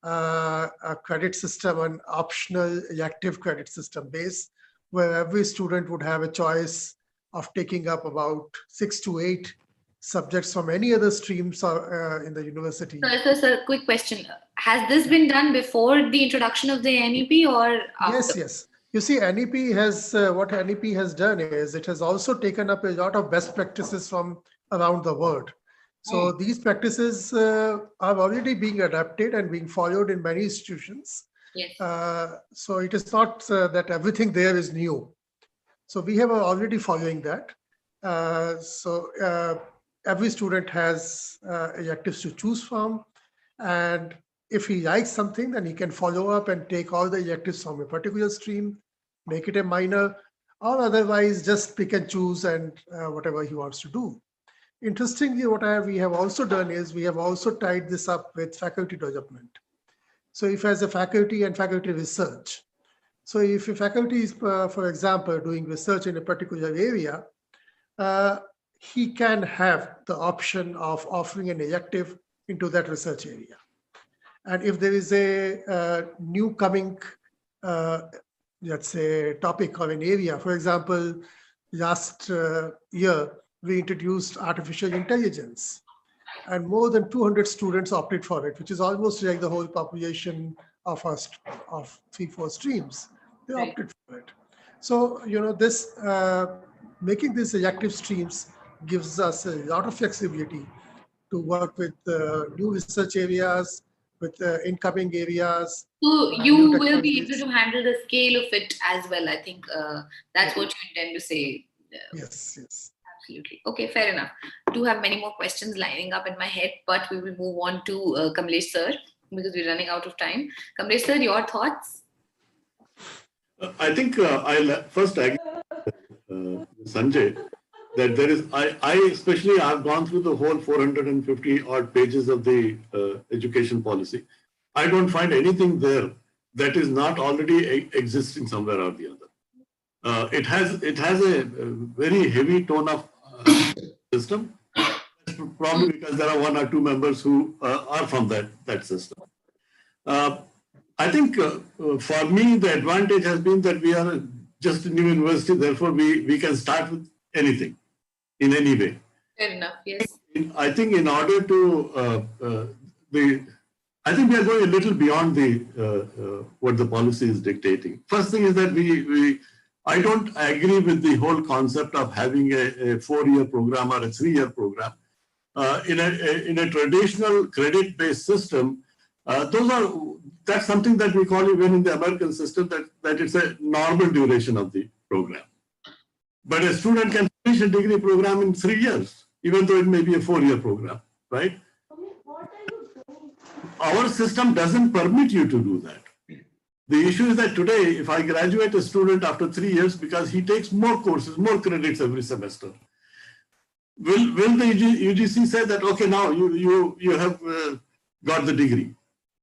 a credit system, an optional elective credit system base, where every student would have a choice of taking up about 6 to 8 subjects from any other streams in the university. Sir, quick question. Has this been done before the introduction of the NEP or after? Yes. You see, NEP has, what NEP has done is it has also taken up a lot of best practices from around the world. So these practices are already being adapted and being followed in many institutions. Yes. So it is not that everything there is new. So we have already following that. Every student has electives to choose from. And if he likes something, then he can follow up and take all the electives from a particular stream, make it a minor, or otherwise just pick and choose and whatever he wants to do. Interestingly, what we have also done is we have also tied this up with faculty development. So if as a faculty and faculty research, so if a faculty is, for example, doing research in a particular area, he can have the option of offering an elective into that research area. And if there is a new coming, let's say, topic or an area, for example, last year, we introduced artificial intelligence, and more than 200 students opted for it, which is almost like the whole population of 3-4 streams. They opted for it. So, this making these elective streams gives us a lot of flexibility to work with new research areas, with incoming areas. So you will be able to handle the scale of it as well. I think that's what you intend to say. Yes. Absolutely. Okay, fair enough. I do have many more questions lining up in my head, but we will move on to Kamlesh sir because we're running out of time. Kamlesh sir, your thoughts? I think I'll first agree with Sanjay that there is, I especially have gone through the whole 450 odd pages of the education policy. I don't find anything there that is not already existing somewhere or the other. It has a very heavy tone of system, probably because there are 1 or 2 members who are from that system. I think for me, the advantage has been that we are just a new university, therefore we can start with anything in any way. Fair enough, yes. I think in order to, I think we are going a little beyond what the policy is dictating. First thing is that I don't agree with the whole concept of having a 4-year program or a 3-year program. In a traditional credit-based system, that's something that we call even in the American system that it's a normal duration of the program. But a student can finish a degree program in 3 years, even though it may be a 4-year program, right? Our system doesn't permit you to do that. The issue is that today, if I graduate a student after 3 years because he takes more courses, more credits every semester, will the UGC say that, okay, now you have got the degree?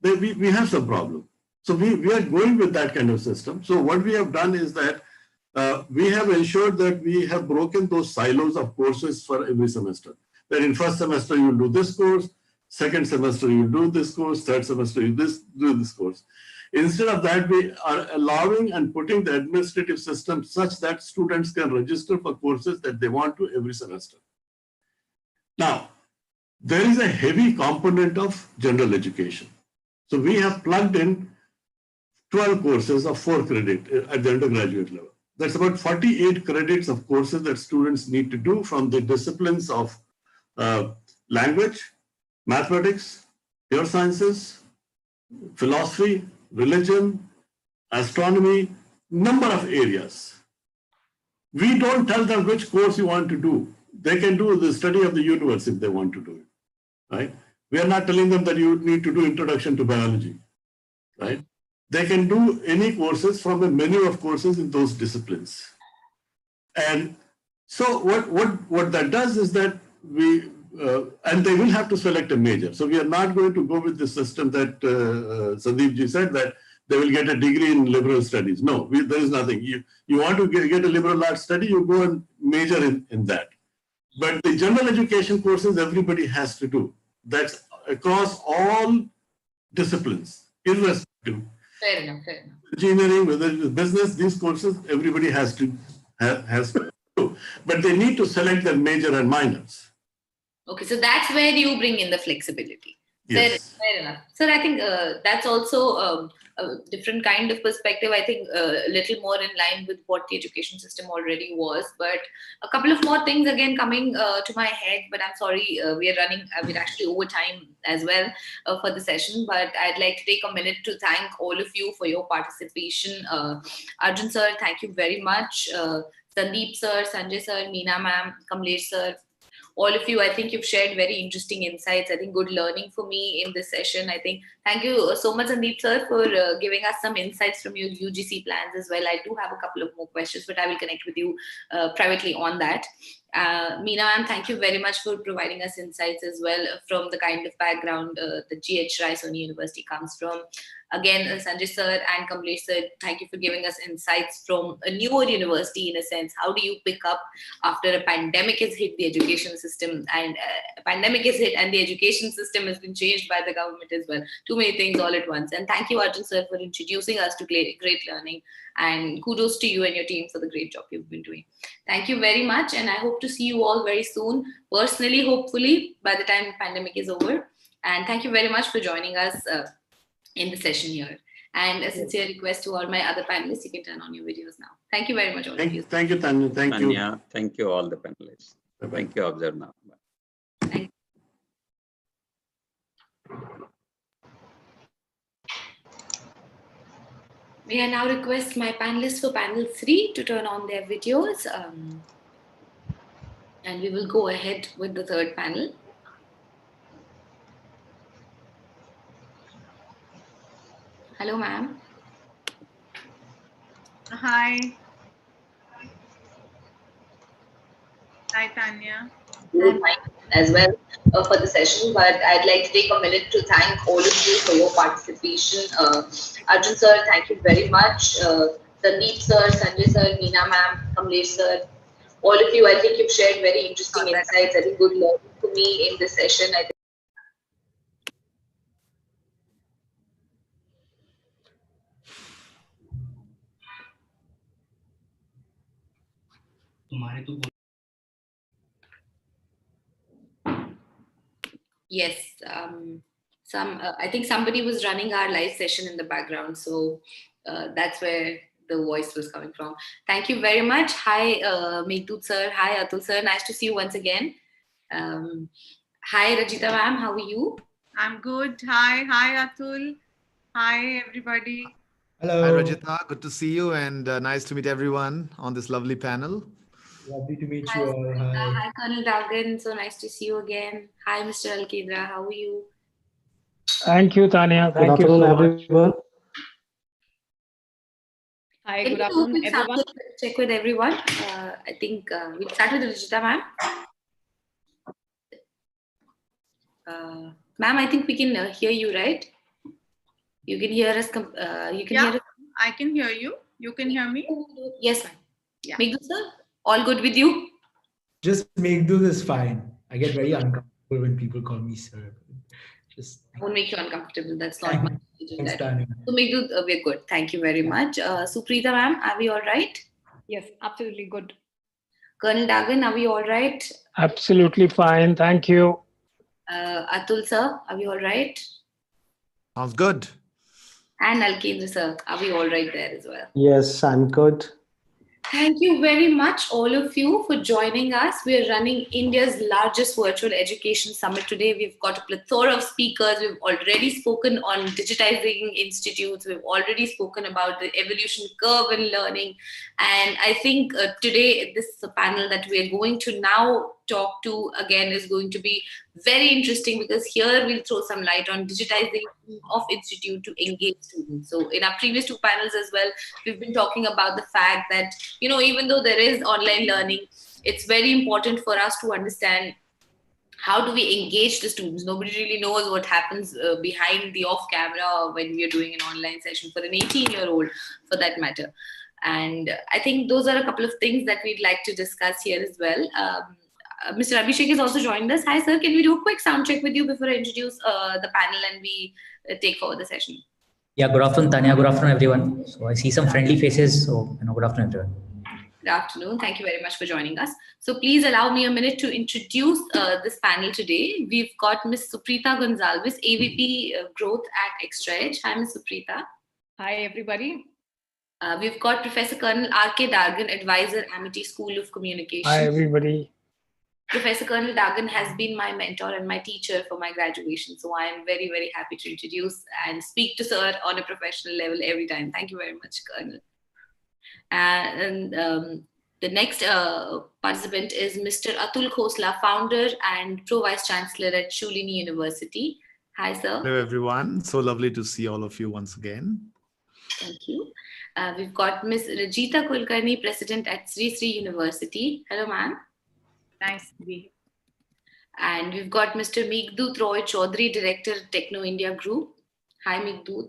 We have some problem. So we are going with that kind of system. So what we have done is that we have ensured that we have broken those silos of courses for every semester. That in first semester you do this course, second semester you do this course, third semester you do this course. Instead of that, we are allowing and putting the administrative system such that students can register for courses that they want to every semester. Now, there is a heavy component of general education. So we have plugged in 12 courses of 4 credit at the undergraduate level. That's about 48 credits of courses that students need to do from the disciplines of language, mathematics, pure sciences, philosophy, religion, astronomy, number of areas. We don't tell them which course you want to do. They can do the study of the universe if they want to do it, right? We are not telling them that you need to do introduction to biology, right? They can do any courses from a menu of courses in those disciplines. And so what that does is that and they will have to select a major. So we are not going to go with the system that Sandeepji said that they will get a degree in liberal studies. No, there is nothing. You want to get a liberal arts study, you go and major in that. But the general education courses everybody has to do. That's across all disciplines, irrespective. Fair enough, fair enough. Engineering, whether it's business, these courses everybody has to do. But they need to select their major and minors. Okay, so that's where you bring in the flexibility. Yes. Fair enough. Sir, I think that's also a different kind of perspective. I think a little more in line with what the education system already was. But a couple of more things again coming to my head. But I'm sorry, we're actually over time as well for the session. But I'd like to take a minute to thank all of you for your participation. Arjun sir, thank you very much. Sandeep sir, Sanjay sir, Meena ma'am, Kamlesh sir. All of you, I think you've shared very interesting insights. I think good learning for me in this session. I think thank you so much, Sandeep sir, for giving us some insights from your UGC plans as well. I do have a couple of more questions, but I will connect with you privately on that. Meena ma'am, thank you very much for providing us insights as well from the kind of background the GH Raisoni University comes from. Again, Sanjay sir and Kamlesh sir, thank you for giving us insights from a newer university in a sense. How do you pick up after a pandemic has hit the education system, and a pandemic is hit and the education system has been changed by the government as well. Too many things all at once. And thank you, Arjun sir, for introducing us to great learning. And kudos to you and your team for the great job you've been doing. Thank you very much. And I hope to see you all very soon, personally, hopefully, by the time the pandemic is over. And thank you very much for joining us in the session here. And a sincere request to all my other panelists, you can turn on your videos now. Thank you very much, all of you. Thank you, Tanya. Thank Tanya, you. thank you, all the panelists. Bye-bye. Thank you, Observe now. Bye. Thank you. May I now request my panelists for panel 3 to turn on their videos. And we will go ahead with the third panel. Hello, ma'am. Hi. Hi, Tanya. As well for the session, but I'd like to take a minute to thank all of you for your participation. Arjun sir, thank you very much. Sandeep sir, Sanjay sir, Meena ma'am, Kamlesh sir, all of you, I think you've shared very interesting insights. I think good learning for me in this session. I think Yes, I think somebody was running our live session in the background, so that's where the voice was coming from. Thank you very much. Hi, Meghdut sir. Hi, Atul sir. Nice to see you once again. Hi, Rajita ma'am. How are you? I'm good. Hi, Atul. Hi, everybody. Hello. Hi, Rajita. Good to see you and nice to meet everyone on this lovely panel. Lovely to meet Hi, you all. Hi. Hi, Colonel Dagan. So nice to see you again. Hi, Mr. Alkedra. How are you? Thank you, Tanya. Thank you so much. Everyone. Hi, good afternoon, everyone. Check with everyone. I think we'll start with Rajita, ma'am. Ma'am, I think we can hear you, right? You can hear us. Hear us. I can hear you. You can hear me? Yes, ma'am. Yeah. Meghdut sir, all good with you? Just Meghdut is fine. I get very uncomfortable when people call me sir. I won't make you uncomfortable. That's not my Thanks, Tanya. So Meghdut, we're good. Thank you very much. Supreeta ma'am, are we all right? Yes, absolutely good. Colonel Dagan, are we all right? Absolutely fine. Thank you. Atul sir, are we all right? Sounds good. And Alkedra sir, are we all right there as well? Yes, I'm good. Thank you very much, all of you, for joining us. We're running India's largest virtual education summit today. We've got a plethora of speakers. We've already spoken on digitizing institutes. We've already spoken about the evolution curve in learning. And I think today, this panel that we're going to now talk to again is going to be very interesting, because here we'll throw some light on digitization of institute to engage students. So in our previous two panels as well, we've been talking about the fact that, you know, even though there is online learning, it's very important for us to understand how do we engage the students. Nobody really knows what happens behind the off camera when we're doing an online session for an 18-year-old, for that matter. And I think those are a couple of things that we'd like to discuss here as well. Mr. Abhishek has also joined us. Hi, sir. Can we do a quick sound check with you before I introduce the panel and we take forward the session? Yeah, good afternoon, Tanya. Good afternoon, everyone. So I see some friendly faces. So, good afternoon, everyone. Good afternoon. Thank you very much for joining us. So please allow me a minute to introduce this panel today. We've got Ms. Supreeta Gonzalez, AVP Growth at ExtraEdge. Hi, Ms. Supreeta. Hi, everybody. We've got Professor Colonel R.K. Dagan, Advisor, Amity School of Communication. Hi, everybody. Professor Colonel Dagan has been my mentor and my teacher for my graduation. So I am very, very happy to introduce and speak to sir on a professional level every time. Thank you very much, Colonel. And the next participant is Mr. Atul Khosla, founder and Pro Vice Chancellor at Shulini University. Hi, sir. Hello, everyone. So lovely to see all of you once again. Thank you. We've got Ms. Rajita Kulkarni, President at Sri Sri University. Hello, ma'am. Nice to be here. And we've got Mr. Meghdut Roy Chaudhary, Director, Techno India Group. Hi, Meghdut.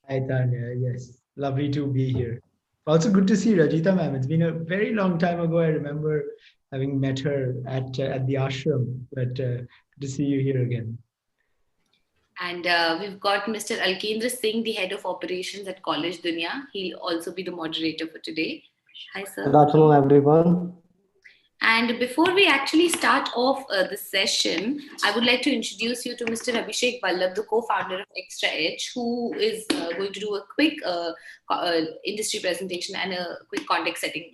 Hi, Tanya. Yes, lovely to be here. Also good to see Rajita ma'am. It's been a very long time ago. I remember having met her at the ashram, but good to see you here again. And we've got Mr. Alkendra Singh, the Head of Operations at Collegedunia. He'll also be the moderator for today. Hi, sir. Good afternoon, everyone. And before we actually start off the session, I would like to introduce you to Mr. Abhishek Vallabh, the co-founder of ExtraEdge, who is going to do a quick industry presentation and a quick context setting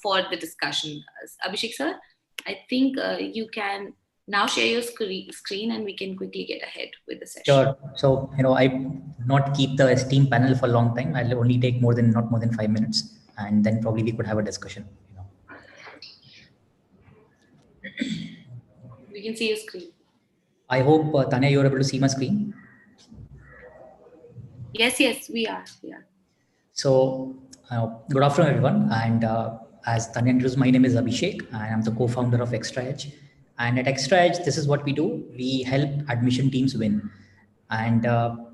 for the discussion. Abhishek, sir, I think you can now share your screen and we can quickly get ahead with the session. Sure. So, I not keep the esteemed panel for a long time. I'll only take not more than 5 minutes, and then probably we could have a discussion. We can see your screen. I hope, Tanya, you're able to see my screen. Yes, we are. So, good afternoon, everyone. And as Tanya introduced, my name is Abhishek, and I'm the co-founder of ExtraEdge. And at ExtraEdge, this is what we do. We help admission teams win. And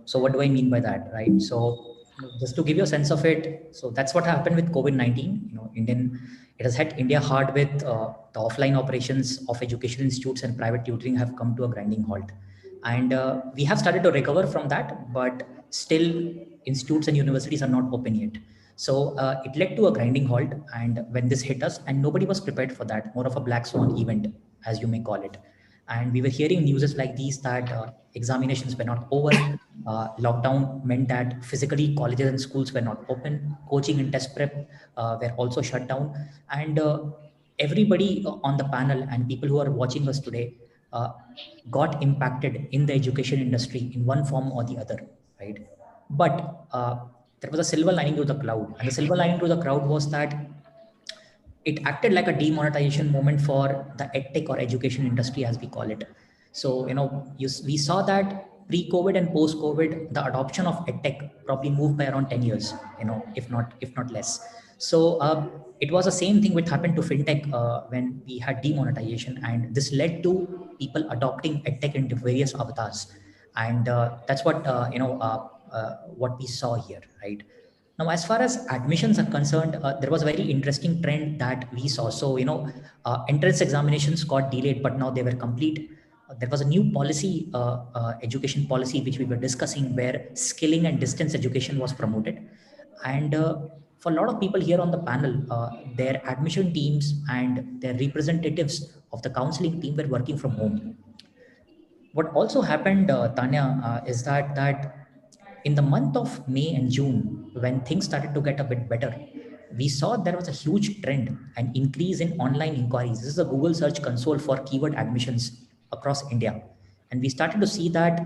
so what do I mean by that, right? So just to give you a sense of it, so that's what happened with COVID-19. It has hit India hard with the offline operations of education institutes and private tutoring have come to a grinding halt. And we have started to recover from that, but still institutes and universities are not open yet. So it led to a grinding halt, and when this hit us, and nobody was prepared for that, more of a black swan event, as you may call it. And we were hearing news like these that examinations were not over. Lockdown meant that physically colleges and schools were not open. Coaching and test prep were also shut down. And everybody on the panel and people who are watching us today got impacted in the education industry in one form or the other, right? But there was a silver lining to the cloud, and the silver lining to the cloud was that it acted like a demonetization moment for the edtech or education industry, as we call it. So, we saw that pre-COVID and post-COVID, the adoption of edtech probably moved by around 10 years, if not less. So it was the same thing which happened to fintech when we had demonetization, and this led to people adopting edtech into various avatars, and that's what we saw here, right? Now, as far as admissions are concerned, there was a very interesting trend that we saw. So, entrance examinations got delayed, but now they were complete. There was a new policy, education policy, which we were discussing, where skilling and distance education was promoted. And for a lot of people here on the panel, their admission teams and their representatives of the counseling team were working from home. What also happened, Tanya, is that in the month of May and June, when things started to get a bit better, we saw there was a huge trend and increase in online inquiries. This is a Google Search Console for keyword admissions across India. And we started to see that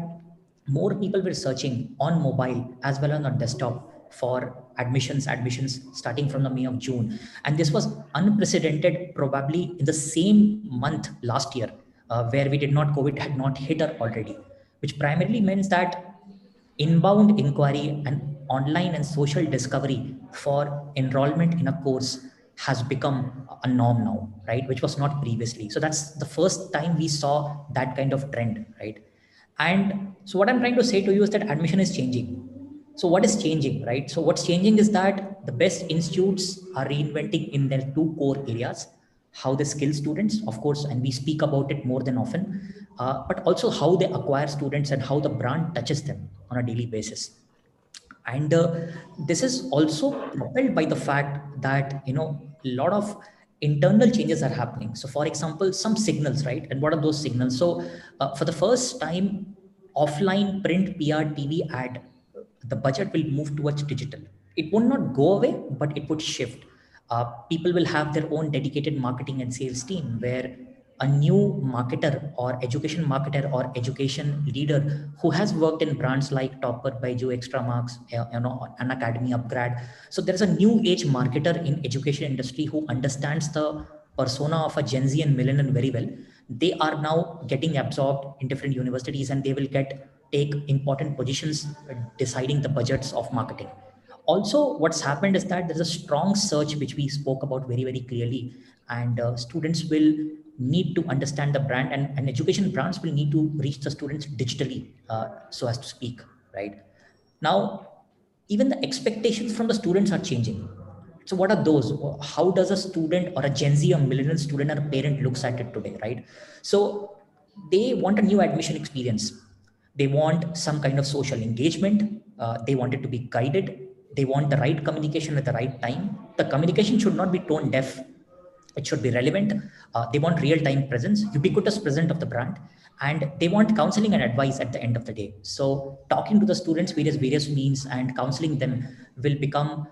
more people were searching on mobile as well as on desktop for admissions starting from the May of June. And this was unprecedented, probably in the same month last year, where COVID had not hit her already, which primarily means that inbound inquiry and online and social discovery for enrollment in a course has become a norm now, right? Which was not previously. So that's the first time we saw that kind of trend, right? And so what I'm trying to say to you is that admission is changing. So what is changing, right? So what's changing is that the best institutes are reinventing in their two core areas: how they skill students, of course, and we speak about it more than often, but also how they acquire students and how the brand touches them on a daily basis. And this is also propelled by the fact that a lot of internal changes are happening. So for example, some signals, right? And what are those signals? So for the first time, offline print PR TV ad, the budget will move towards digital. It will not go away, but it would shift. People will have their own dedicated marketing and sales team, where a new marketer or education leader who has worked in brands like Topper, Byju, Extra Marks, an Academy, Upgrad. So there's a new age marketer in education industry who understands the persona of a Gen Z and millennial very well. They are now getting absorbed in different universities, and they will take important positions deciding the budgets of marketing. Also, what's happened is that there's a strong search, which we spoke about very, very clearly, and students will need to understand the brand, and education brands will need to reach the students digitally, so as to speak, right? Now, even the expectations from the students are changing. So what are those? How does a student or a Gen Z or millennial student or a parent looks at it today, right? So they want a new admission experience. They want some kind of social engagement. They want it to be guided. They want the right communication at the right time. The communication should not be tone deaf. It should be relevant. They want real-time presence, ubiquitous presence of the brand, and they want counseling and advice at the end of the day. So talking to the students various means and counseling them will become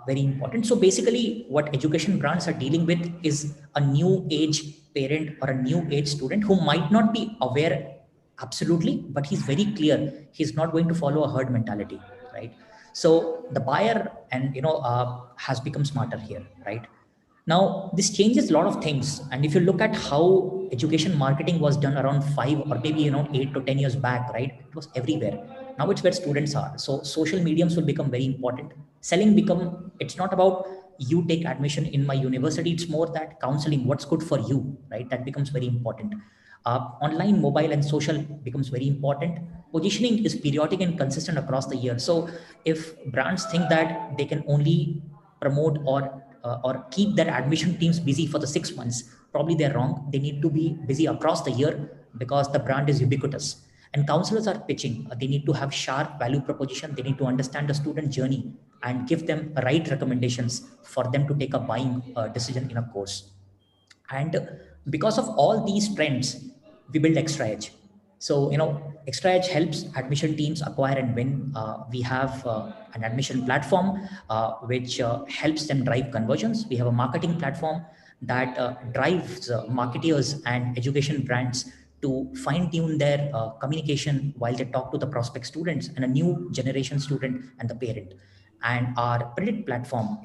very important. So basically, what education brands are dealing with is a new age parent or a new age student who might not be aware absolutely, but he's very clear he's not going to follow a herd mentality, right? So the buyer and has become smarter here, right? Now, this changes a lot of things. And if you look at how education marketing was done around 8 to 10 years back, right? It was everywhere. Now it's where students are. So social mediums will become very important. It's not about you take admission in my university. It's more that counseling, what's good for you, right? That becomes very important. Online, mobile, and social becomes very important. Positioning is periodic and consistent across the year. So if brands think that they can only promote or keep their admission teams busy for the 6 months, probably they're wrong. They need to be busy across the year because the brand is ubiquitous. And counselors are pitching. They need to have sharp value proposition. They need to understand the student journey and give them right recommendations for them to take a buying decision in a course. And because of all these trends, we build Extra Edge. So, Extra Edge helps admission teams acquire and win. We have an admission platform which helps them drive conversions. We have a marketing platform that drives marketers and education brands to fine-tune their communication while they talk to the prospect students and a new generation student and the parent. And our Predict platform,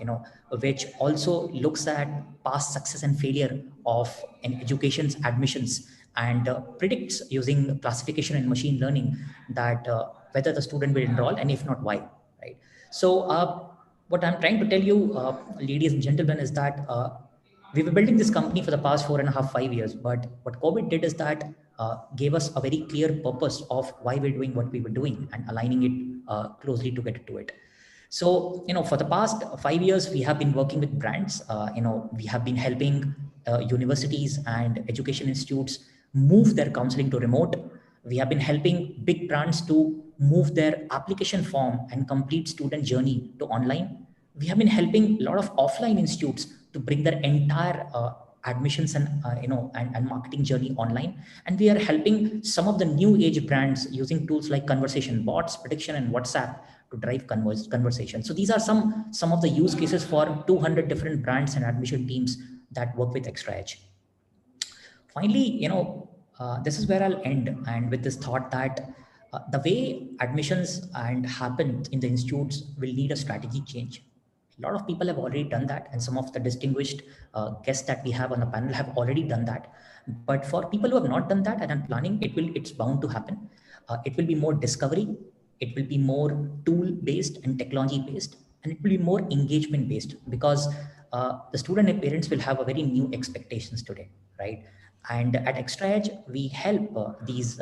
which also looks at past success and failure of an education's admissions and predicts using classification and machine learning that whether the student will enroll and if not, why, right? So what I'm trying to tell you, ladies and gentlemen, is that we were building this company for the past 4.5, 5 years, but what COVID did is that gave us a very clear purpose of why we're doing what we were doing and aligning it closely to get to it. So, for the past 5 years, we have been working with brands. We have been helping universities and education institutes move their counseling to remote. We have been helping big brands to move their application form and complete student journey to online. We have been helping a lot of offline institutes to bring their entire admissions and and marketing journey online. And we are helping some of the new age brands using tools like conversation bots, prediction, and WhatsApp to drive conversation. So these are some of the use cases for 200 different brands and admission teams that work with Extra Edge. Finally, this is where I'll end, and with this thought that the way admissions and happen in the institutes will need a strategy change. A lot of people have already done that, and some of the distinguished guests that we have on the panel have already done that. But for people who have not done that and are planning, it's bound to happen. It will be more discovery, it will be more tool-based and technology-based, and it will be more engagement-based, because the student and parents will have a very new expectations today, right? And at Extra Edge, we help these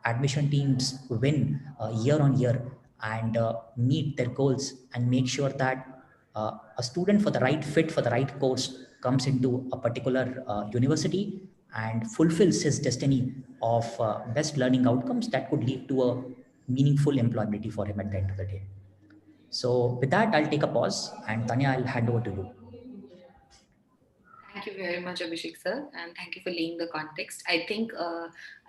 admission teams win year on year and meet their goals and make sure that a student for the right fit for the right course comes into a particular university and fulfills his destiny of best learning outcomes that could lead to a meaningful employability for him at the end of the day. So with that, I'll take a pause, and Tanya, I'll hand over to you. Thank you very much, Abhishek sir, and thank you for laying the context. I think,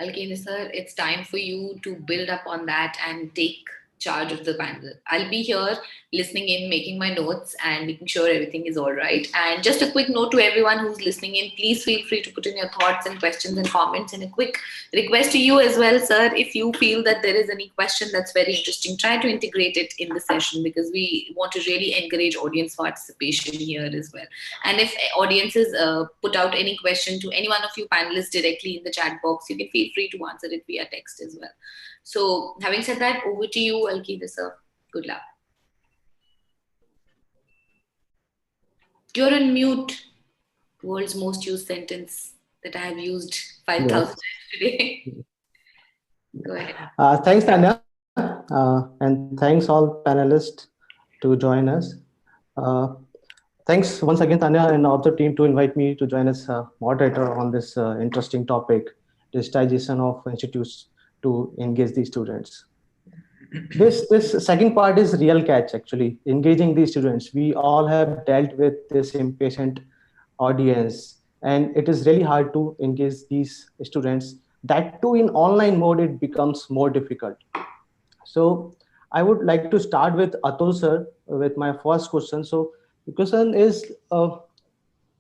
Alkeni sir, it's time for you to build up on that and take charge of the panel. I'll be here listening in, making my notes and making sure everything is all right. And just a quick note to everyone who's listening in, please feel free to put in your thoughts and questions and comments. And a quick request to you as well, sir, if you feel that there is any question that's very interesting, try to integrate it in the session, because we want to really encourage audience participation here as well. And if audiences put out any question to any one of you panelists directly in the chat box, you can feel free to answer it via text as well. So having said that, over to you, Alkeni sir. Good luck. You're on mute. World's most used sentence that I have used 5,000 times today. Go ahead. Thanks, Tanya. And thanks all panelists to join us. Thanks once again, Tanya and all the team, to invite me to join as moderator on this interesting topic, digitization of institutes to engage the students. This second part is real catch, actually, engaging the students. We all have dealt with this impatient audience, and it is really hard to engage these students. That too in online mode, it becomes more difficult. So I would like to start with Atul sir with my first question. So the question is,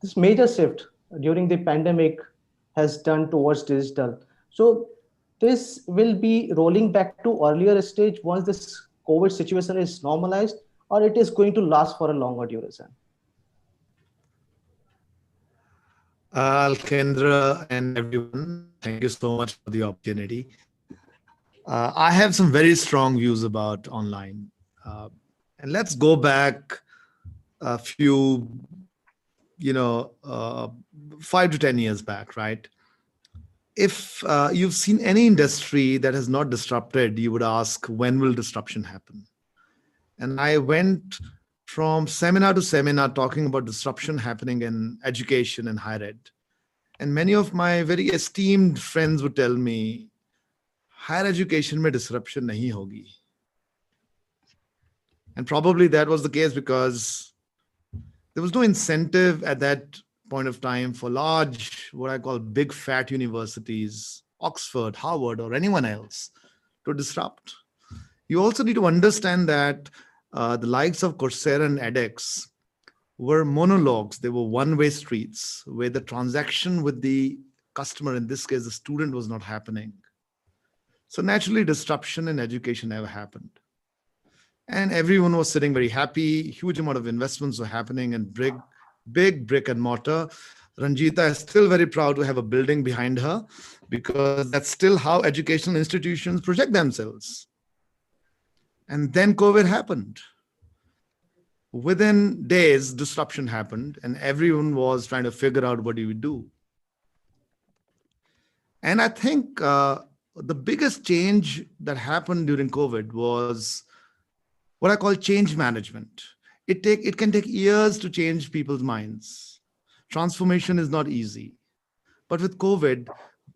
this major shift during the pandemic has done towards digital. So this will be rolling back to earlier stage once this COVID situation is normalized, or it is going to last for a longer duration? Kendra and everyone, thank you so much for the opportunity. I have some very strong views about online. And let's go back a few, 5 to 10 years back, right? If you've seen any industry that has not disrupted, you would ask, when will disruption happen? And I went from seminar to seminar talking about disruption happening in education and higher ed. And many of my very esteemed friends would tell me, higher education mein disruption nahi hogi. And probably that was the case because there was no incentive at that point of time for large, what I call big fat universities, Oxford, Harvard, or anyone else to disrupt. You also need to understand that the likes of Coursera and edX were monologues. They were one-way streets where the transaction with the customer, in this case, the student, was not happening. So naturally, disruption in education never happened. And everyone was sitting very happy. Huge amount of investments were happening and big brick and mortar. Ranjita is still very proud to have a building behind her because that's still how educational institutions project themselves. And then COVID happened. Within days, disruption happened and everyone was trying to figure out what do we do. And I think the biggest change that happened during COVID was what I call change management. It can take years to change people's minds. Transformation is not easy. But with COVID,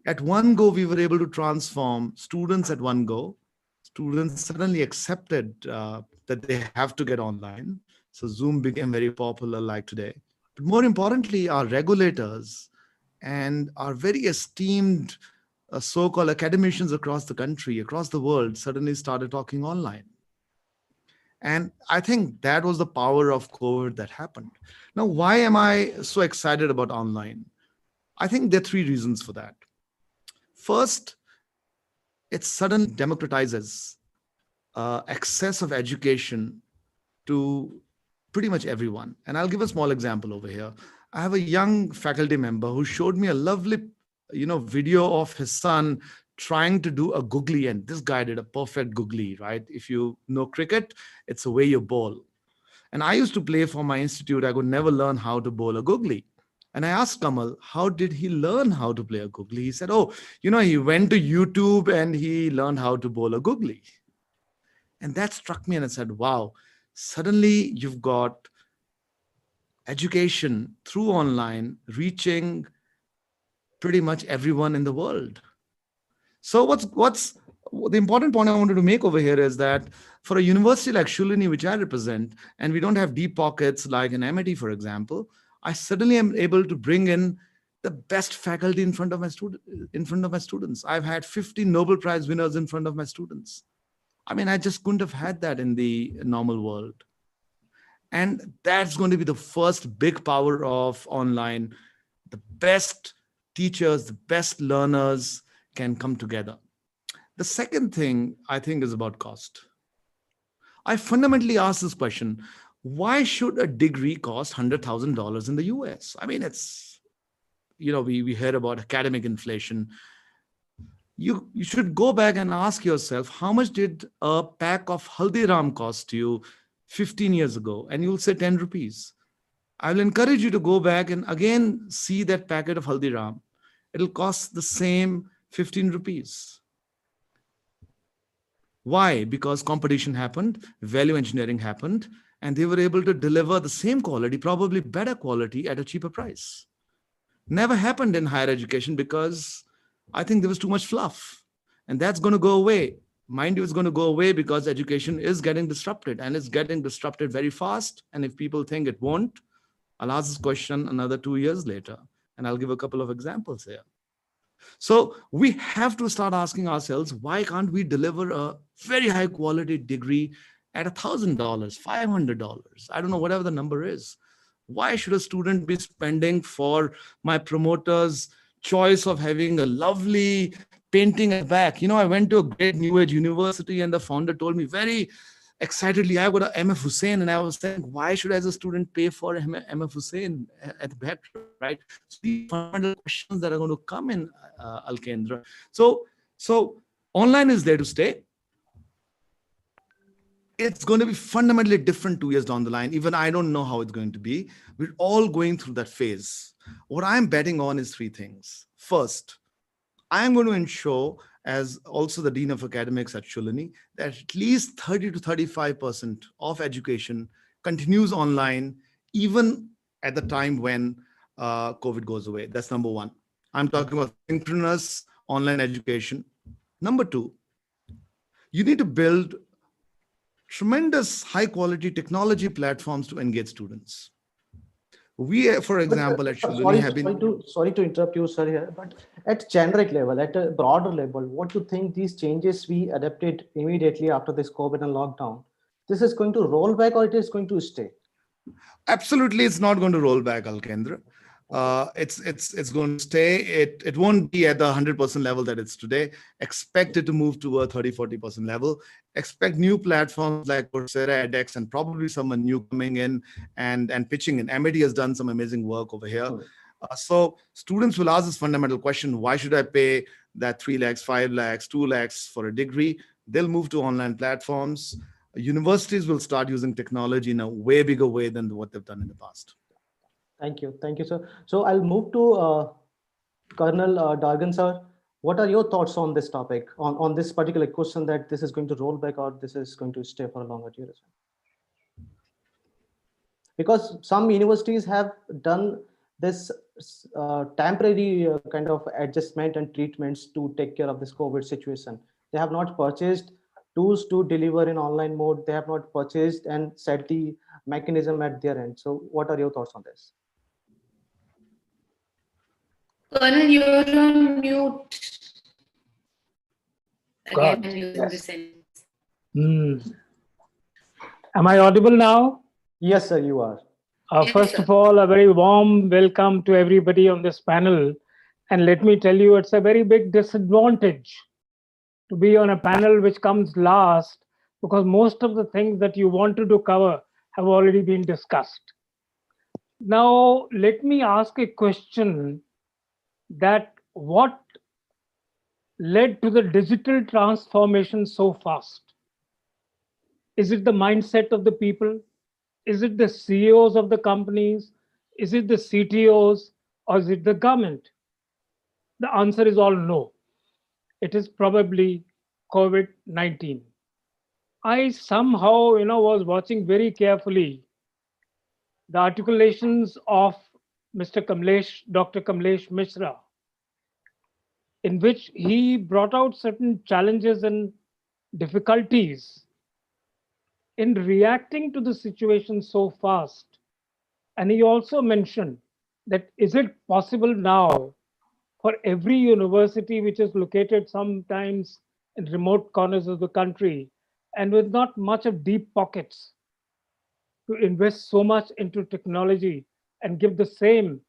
at one go, we were able to transform students at one go. Students suddenly accepted that they have to get online. So Zoom became very popular like today. But more importantly, our regulators and our very esteemed so-called academicians across the country, across the world, suddenly started talking online. And I think that was the power of COVID that happened. Now, why am I so excited about online? I think there are three reasons for that. First, it suddenly democratizes access of education to pretty much everyone. And I'll give a small example over here. I have a young faculty member who showed me a lovely, video of his son trying to do a googly, and this guy did a perfect googly, right? If you know cricket, it's the way you bowl. And I used to play for my institute. I could never learn how to bowl a googly. And I asked Kamal, how did he learn how to play a googly? He said, he went to YouTube and he learned how to bowl a googly. And that struck me and I said, wow, suddenly you've got education through online reaching pretty much everyone in the world. So what's the important point I wanted to make over here is that for a university like Shulini, which I represent, and we don't have deep pockets like an MIT, for example, I suddenly am able to bring in the best faculty in front of my students. I've had 50 Nobel Prize winners in front of my students. I mean, I just couldn't have had that in the normal world. And that's going to be the first big power of online. The best teachers, the best learners can come together. The second thing I think is about cost. I fundamentally ask this question, why should a degree cost $100,000 in the US? I mean, it's, we hear about academic inflation. You should go back and ask yourself, how much did a pack of Haldiram cost you 15 years ago? And you'll say 10 rupees. I will encourage you to go back and again see that packet of Haldiram. It'll cost the same 15 rupees. Why? Because competition happened, value engineering happened, and they were able to deliver the same quality, probably better quality at a cheaper price. Never happened in higher education because I think there was too much fluff. And that's going to go away. Mind you, it's going to go away because education is getting disrupted and it's getting disrupted very fast. And if people think it won't, I'll ask this question another 2 years later. And I'll give a couple of examples here. So we have to start asking ourselves, why can't we deliver a very high quality degree at $1,000, $500? I don't know, whatever the number is. Why should a student be spending for my promoter's choice of having a lovely painting at the back? I went to a great new age university and the founder told me very excitedly, I got a MF Hussain, and I was saying, why should I as a student pay for MF Hussain at the back, right? So these fundamental questions that are going to come in Al-Kendra. So online is there to stay. It's going to be fundamentally different 2 years down the line. Even I don't know how it's going to be. We're all going through that phase. What I'm betting on is three things. First, I am going to ensure, as also the Dean of Academics at Shulini, that at least 30 to 35% of education continues online, even at the time when COVID goes away. That's number one. I'm talking about synchronous online education. Number two, you need to build tremendous high quality technology platforms to engage students. We, for example, at Collegedunia have been... Sorry to interrupt you, sir, here, but at generic level, at a broader level, what do you think these changes we adapted immediately after this COVID and lockdown, this is going to roll back or it is going to stay? Absolutely, it's not going to roll back, Alkendra. It's going to stay. It won't be at the 100% level that it's today. Expect it to move to a 30-40% level. Expect new platforms like Coursera, edX, and probably someone new coming in and pitching in. MIT has done some amazing work over here. So students will ask this fundamental question: why should I pay that 3 lakhs, 5 lakhs, 2 lakhs for a degree? They'll move to online platforms. Universities will start using technology in a way bigger way than what they've done in the past. Thank you, sir. So I'll move to Colonel Dargan, sir. What are your thoughts on this topic, on this particular question, that this is going to roll back or this is going to stay for a longer duration? Because some universities have done this temporary kind of adjustment and treatments to take care of this COVID situation. They have not purchased tools to deliver in online mode. They have not purchased and set the mechanism at their end. So what are your thoughts on this? Colonel, you're on mute. Again, I'm using the sentence. Am I audible now? Yes, sir, you are. Yes, First sir. of all, a very warm welcome to everybody on this panel. And let me tell you, it's a very big disadvantage to be on a panel which comes last, because most of the things that you wanted to cover have already been discussed. Now, let me ask a question, that what led to the digital transformation so fast? Is it the mindset of the people? Is it the CEOs of the companies? Is it the CTOs? Or is it the government? The answer is all no. It is probably COVID-19. I somehow, was watching very carefully the articulations of Dr. Kamlesh Mishra, in which he brought out certain challenges and difficulties in reacting to the situation so fast. And he also mentioned that is it possible now for every university which is located sometimes in remote corners of the country and with not much of deep pockets to invest so much into technology and give the same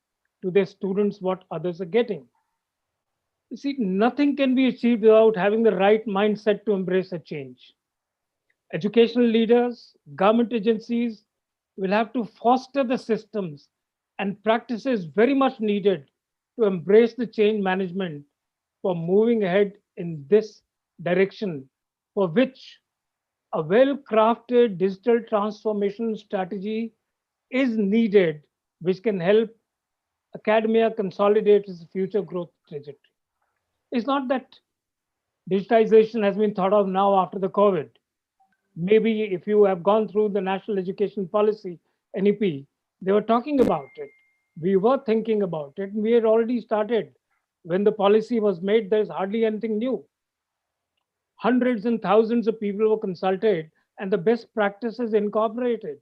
to their students what others are getting? You see, nothing can be achieved without having the right mindset to embrace a change. Educational leaders, government agencies will have to foster the systems and practices very much needed to embrace the change management for moving ahead in this direction, for which a well-crafted digital transformation strategy is needed, which can help academia consolidate its future growth trajectory. It's not that digitization has been thought of now after the COVID. Maybe if you have gone through the National Education Policy, NEP, they were talking about it. We were thinking about it, and we had already started. When the policy was made, there's hardly anything new. Hundreds and thousands of people were consulted, and the best practices incorporated.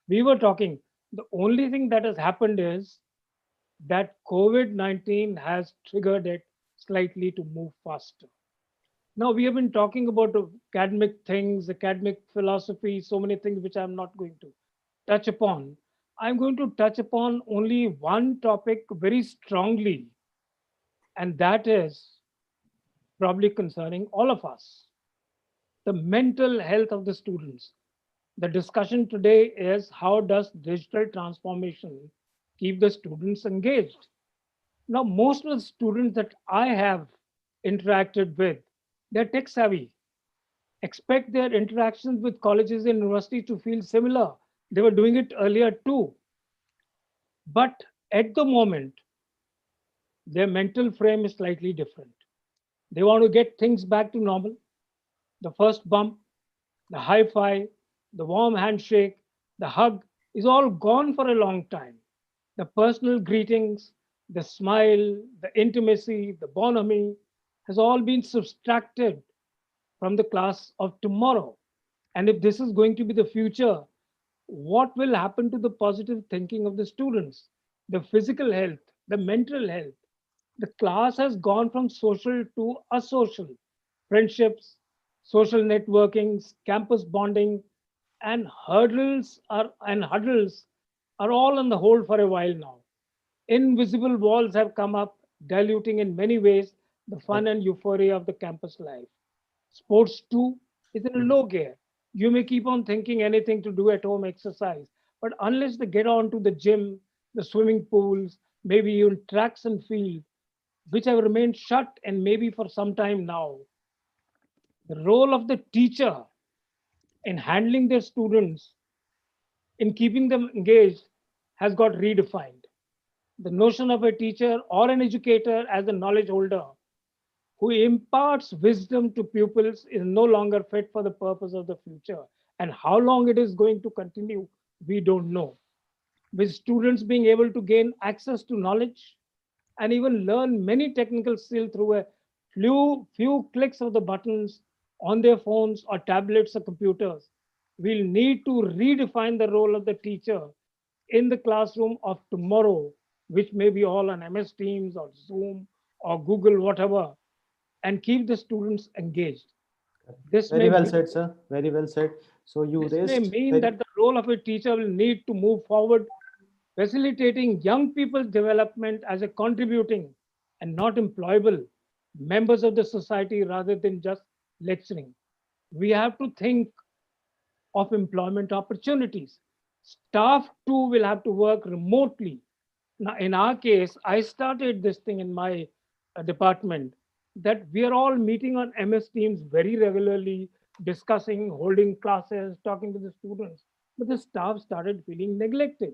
We were talking. The only thing that has happened is that COVID-19 has triggered it slightly to move faster. Now, we have been talking about academic things, academic philosophy, so many things which I'm not going to touch upon. I'm going to touch upon only one topic very strongly, and that is probably concerning all of us: the mental health of the students. The discussion today is, how does digital transformation keep the students engaged? Now, most of the students that I have interacted with, they're tech savvy. Expect their interactions with colleges and universities to feel similar. They were doing it earlier too. But at the moment, their mental frame is slightly different. They want to get things back to normal. The first bump, the high five, the warm handshake, the hug is all gone for a long time. The personal greetings, the smile, the intimacy, the bonhomie has all been subtracted from the class of tomorrow. And if this is going to be the future, what will happen to the positive thinking of the students? the physical health, the mental health. The class has gone from social to asocial. Friendships, social networkings, campus bonding, and huddles are all on the hold for a while now. Invisible walls have come up, diluting in many ways the fun and euphoria of the campus life. Sports too is in a low gear. You may keep on thinking anything to do at home exercise, but unless they get on to the gym, the swimming pools, maybe even tracks and field, which have remained shut and maybe for some time now, the role of the teacher in handling their students, in keeping them engaged, has got redefined. The notion of a teacher or an educator as a knowledge holder who imparts wisdom to pupils is no longer fit for the purpose of the future. And how long it is going to continue, we don't know. With students being able to gain access to knowledge and even learn many technical skills through a few clicks of the buttons on their phones or tablets or computers, we'll need to redefine the role of the teacher in the classroom of tomorrow, which may be all on MS Teams or Zoom or Google, whatever, and keep the students engaged. This Very may well be, said, sir. Very well said. So you this may raised mean very, that the role of a teacher will need to move forward, facilitating young people's development as a contributing and not employable members of the society rather than just lecturing. We have to think of employment opportunities. Staff too will have to work remotely. Now, in our case, I started this thing in my department that we are all meeting on MS Teams very regularly, discussing, holding classes, talking to the students. But the staff started feeling neglected.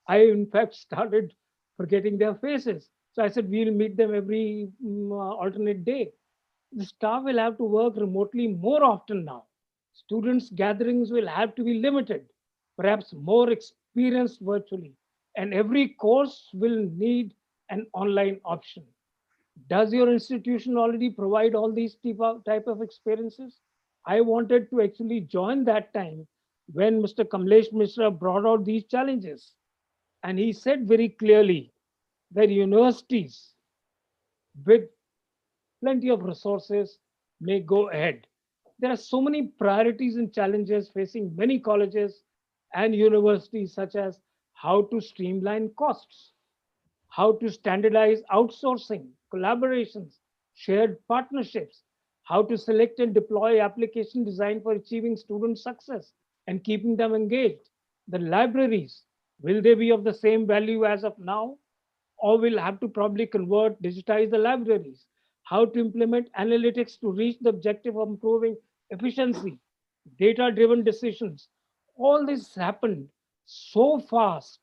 I, in fact, started forgetting their faces. So I said, we'll meet them every alternate day. The staff will have to work remotely more often now. Students' gatherings will have to be limited, perhaps more experienced virtually, and every course will need an online option. Does your institution already provide all these type of experiences? I wanted to actually join that time when Mr. Kamlesh Mishra brought out these challenges. And he said very clearly that universities with plenty of resources may go ahead. There are so many priorities and challenges facing many colleges and universities, such as how to streamline costs, how to standardize outsourcing, collaborations, shared partnerships, how to select and deploy application design for achieving student success and keeping them engaged. The libraries, will they be of the same value as of now? Or will have to probably convert, digitize the libraries? How to implement analytics to reach the objective of improving efficiency, data-driven decisions. All this happened so fast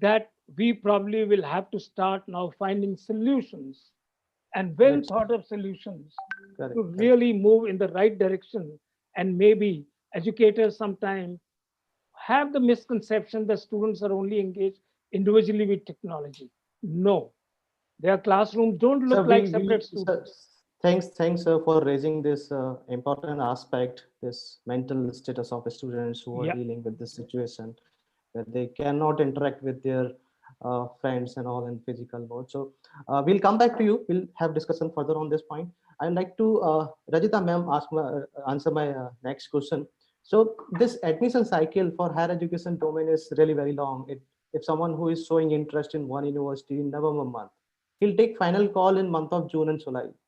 that we probably will have to start now finding solutions and well that's thought of solutions correct. to really move in the right direction. And maybe educators sometime have the misconception that students are only engaged individually with technology. No, their classrooms don't So look like separate sir, students. thanks for raising this important aspect, this mental status of students who are Yeah. dealing with this situation, where they cannot interact with their friends and all in physical mode. So we'll come back to you. We'll have discussion further on this point. I'd like to Rajita ma'am answer my next question. So this admission cycle for higher education domain is really very long. If someone who is showing interest in one university in November month, he'll take final call in month of June and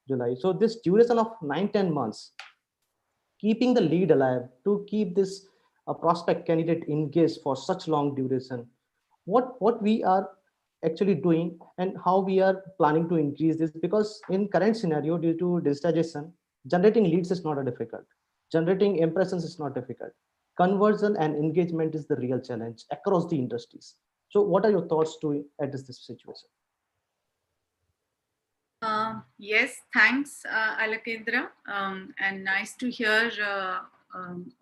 July. So this duration of 9-10 months, keeping the lead alive to keep this prospect candidate engaged for such long duration, what we are actually doing and how we are planning to increase this, because in current scenario due to digitization, generating leads is not a difficult, generating impressions is not difficult, conversion and engagement is the real challenge across the industries. So what are your thoughts to address this situation? Yes, thanks, Alakendra. And nice to hear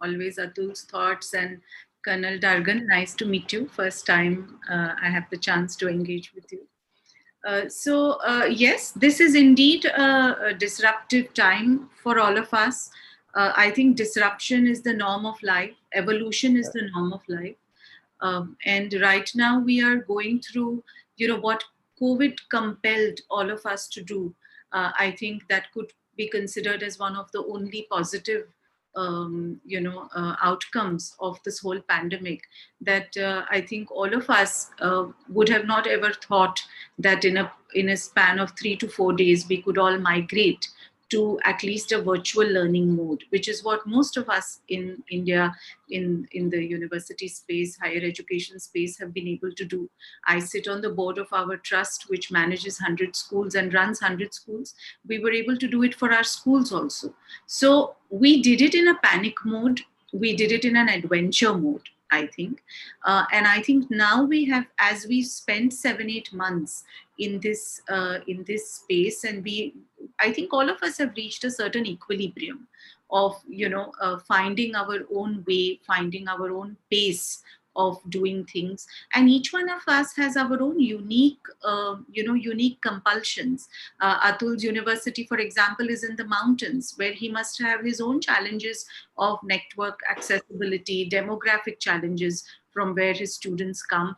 always Atul's thoughts and Colonel Dargan. Nice to meet you. First time I have the chance to engage with you. Yes, this is indeed a disruptive time for all of us. I think disruption is the norm of life. Evolution is the norm of life. And right now we are going through, what COVID compelled all of us to do. I think that could be considered as one of the only positive outcomes of this whole pandemic, that I think all of us would have not ever thought that in a span of 3 to 4 days we could all migrate to at least a virtual learning mode, which is what most of us in India, in the university space, higher education space, have been able to do. I sit on the board of our trust, which manages 100 schools and runs 100 schools. We were able to do it for our schools also. So we did it in a panic mode. We did it in an adventure mode, I think. And I think now we have, as we spent 7-8 months in this space, and I think all of us have reached a certain equilibrium of, finding our own way, finding our own pace of doing things, and each one of us has our own unique compulsions. Atul's university, for example, is in the mountains, where he must have his own challenges of network accessibility, demographic challenges from where his students come.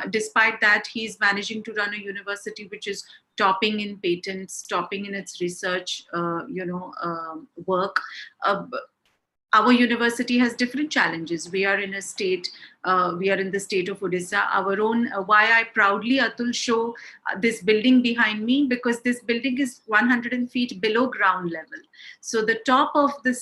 Despite that, he's managing to run a university which is topping in patents, topping in its research, work. Our university has different challenges. We are in a state, we are in the state of Odisha. Our own, why I proudly, Atul, show this building behind me, because this building is 100 feet below ground level. So the top of the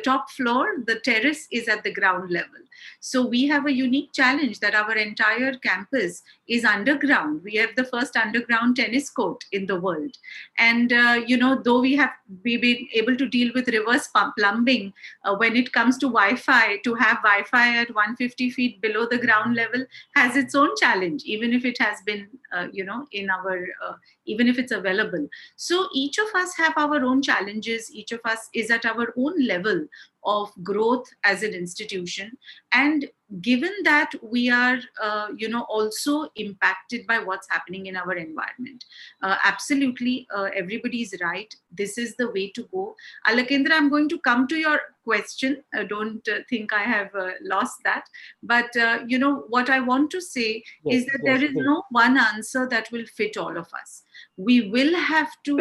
top floor, the terrace is at the ground level. So we have a unique challenge that our entire campus is underground. We have the first underground tennis court in the world. And, though we've been able to deal with reverse plumbing, when it comes to Wi-Fi, to have Wi-Fi at 150 feet below the ground level has its own challenge, even if it has been, even if it's available. So each of us have our own challenges. Each of us is at our own level of growth as an institution. And given that we are, also impacted by what's happening in our environment, absolutely, everybody is right. This is the way to go. Alakendra, I'm going to come to your question. Don't think I have lost that. But, what I want to say is that there is no one answer that will fit all of us. We will have to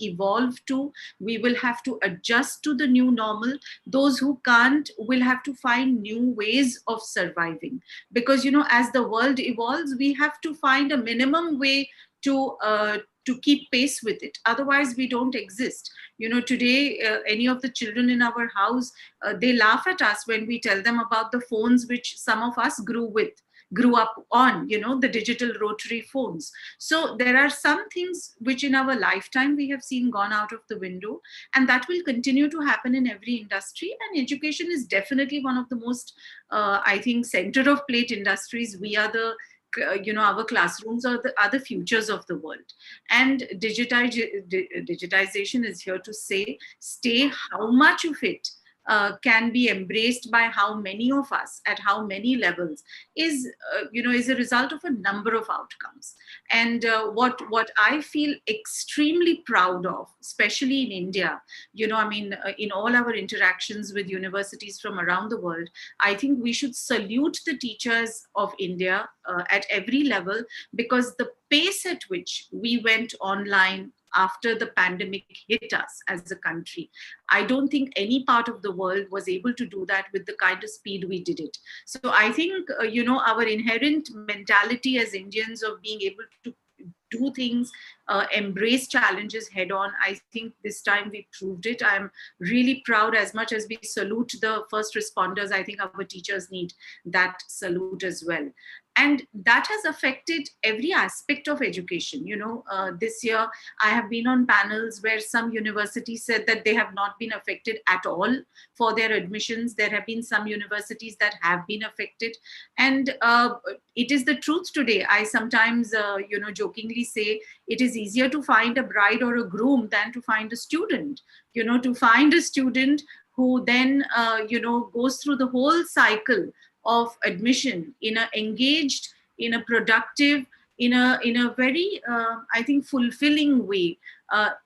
evolve to, we will have to adjust to the new normal. Those who can't will have to find new ways of surviving, because, as the world evolves, we have to find a minimum way to keep pace with it. Otherwise, we don't exist. Today, any of the children in our house, they laugh at us when we tell them about the phones which some of us grew up on, the digital rotary phones. So there are some things which in our lifetime we have seen gone out of the window, and that will continue to happen in every industry. And education is definitely one of the most, I think, center of plate industries. We are the our classrooms are the futures of the world, and digitization is here to stay. How much of it can be embraced by how many of us at how many levels is a result of a number of outcomes. And what I feel extremely proud of, especially in India, in all our interactions with universities from around the world, I think we should salute the teachers of India at every level, because the pace at which we went online after the pandemic hit us as a country, I don't think any part of the world was able to do that with the kind of speed we did it. So I think, our inherent mentality as Indians of being able to do things, embrace challenges head on, I think this time we proved it. I'm really proud. As much as we salute the first responders, I think our teachers need that salute as well. And that has affected every aspect of education. This year I have been on panels where some universities said that they have not been affected at all for their admissions. There have been some universities that have been affected. And it is the truth today. I sometimes, jokingly say it is easier to find a bride or a groom than to find a student. To find a student who then, goes through the whole cycle of admission in a engaged, in a productive, in a very I think fulfilling way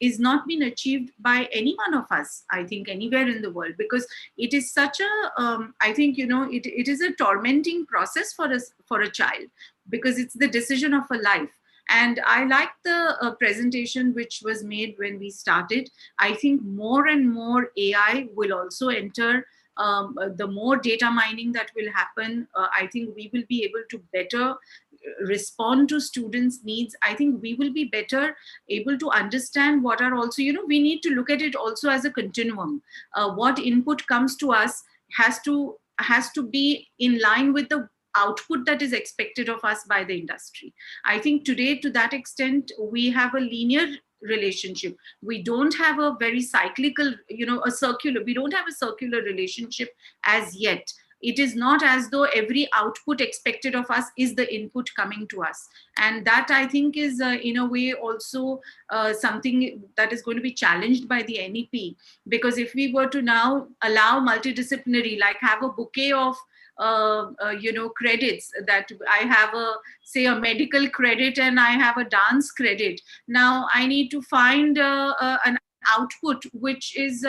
is not been achieved by any one of us, I think, anywhere in the world, because it is such a I think, it is a tormenting process for a child, because it's the decision of a life. And I like the presentation which was made when we started. I think more and more AI will also enter. The more data mining that will happen, I think we will be able to better respond to students' needs. I think we will be better able to understand what are also, we need to look at it also as a continuum. What input comes to us has to be in line with the output that is expected of us by the industry. I think today, to that extent, we have a linear relationship. We don't have a very cyclical, we don't have a circular relationship as yet. It is not as though every output expected of us is the input coming to us. And that, I think, is in a way also something that is going to be challenged by the NEP. Because if we were to now allow multidisciplinary, like have a bouquet of credits, that I have a medical credit and I have a dance credit. Now I need to find an output which is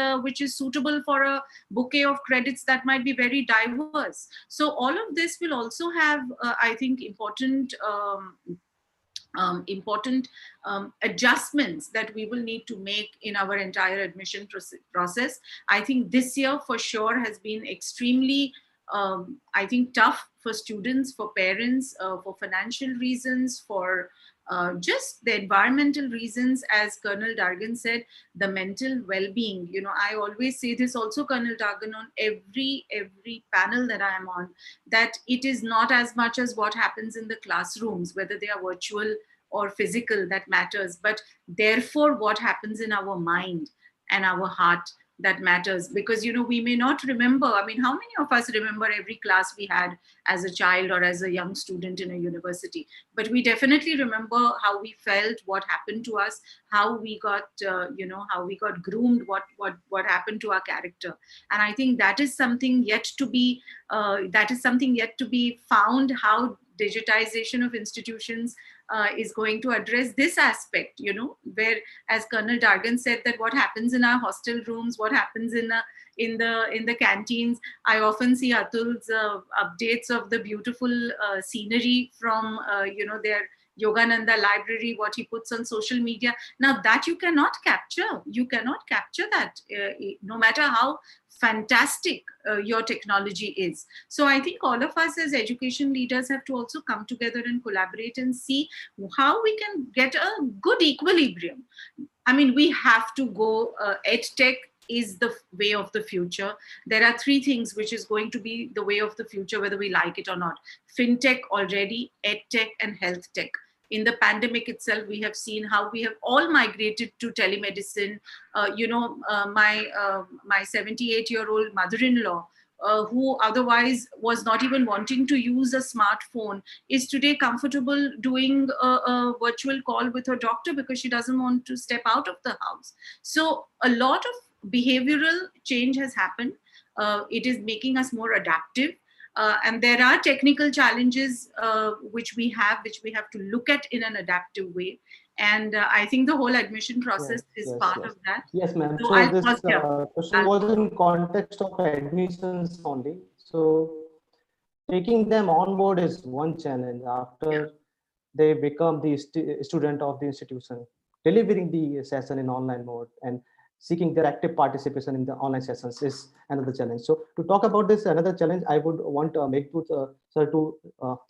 suitable for a bouquet of credits that might be very diverse. So all of this will also have I think important adjustments that we will need to make in our entire admission process. I think this year for sure has been extremely I think tough for students, for parents, for financial reasons, for just the environmental reasons, as Colonel Dargan said, the mental well-being. I always say this also, Colonel Dargan, on every panel that I am on, that it is not as much as what happens in the classrooms, whether they are virtual or physical, that matters, but therefore what happens in our mind and our heart that matters. Because we may not remember, I mean, how many of us remember every class we had as a child or as a young student in a university? But we definitely remember how we felt, what happened to us, how we got how we got groomed, what happened to our character. And I think that is something yet to be found, how digitization of institutions is going to address this aspect, where, as Colonel Dargan said, that what happens in our hostel rooms, what happens in the canteens. I often see Atul's updates of the beautiful scenery from their Yogananda library, what he puts on social media. Now that you cannot capture that, no matter how fantastic your technology is. So I think all of us as education leaders have to also come together and collaborate and see how we can get a good equilibrium. I mean, we have to go, EdTech is the way of the future. There are three things which is going to be the way of the future, whether we like it or not. FinTech already, EdTech, and health tech. In the pandemic itself, we have seen how we have all migrated to telemedicine. My 78-year-old mother-in-law, who otherwise was not even wanting to use a smartphone, is today comfortable doing a virtual call with her doctor because she doesn't want to step out of the house. So a lot of behavioral change has happened. It is making us more adaptive. And there are technical challenges which we have to look at in an adaptive way. And I think the whole admission process is part of that. Yes, ma'am. So So this question was in context of admissions only. So taking them on board is one challenge after they become the student of the institution. Delivering the session in online mode and seeking their active participation in the online sessions is another challenge. So to talk about this, another challenge, I would want Meghdoot sir to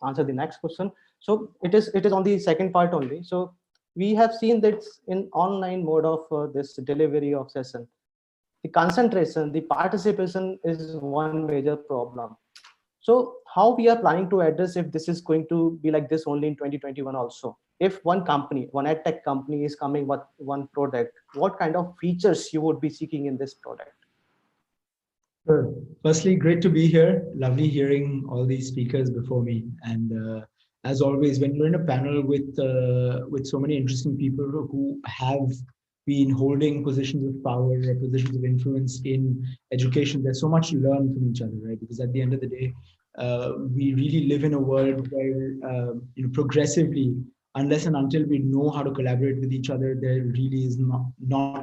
answer the next question. So it is on the second part only. So we have seen that in online mode of this delivery of session, the concentration, the participation is one major problem. So how we are planning to address if this is going to be like this only in 2021 also? If one edtech company is coming with one product, what kind of features you would be seeking in this product? Sure. Firstly, great to be here. Lovely hearing all these speakers before me. And as always, when you're in a panel with so many interesting people who have been holding positions of power or positions of influence in education, there's so much to learn from each other, right? Because at the end of the day, we really live in a world where progressively unless and until we know how to collaborate with each other, there really is not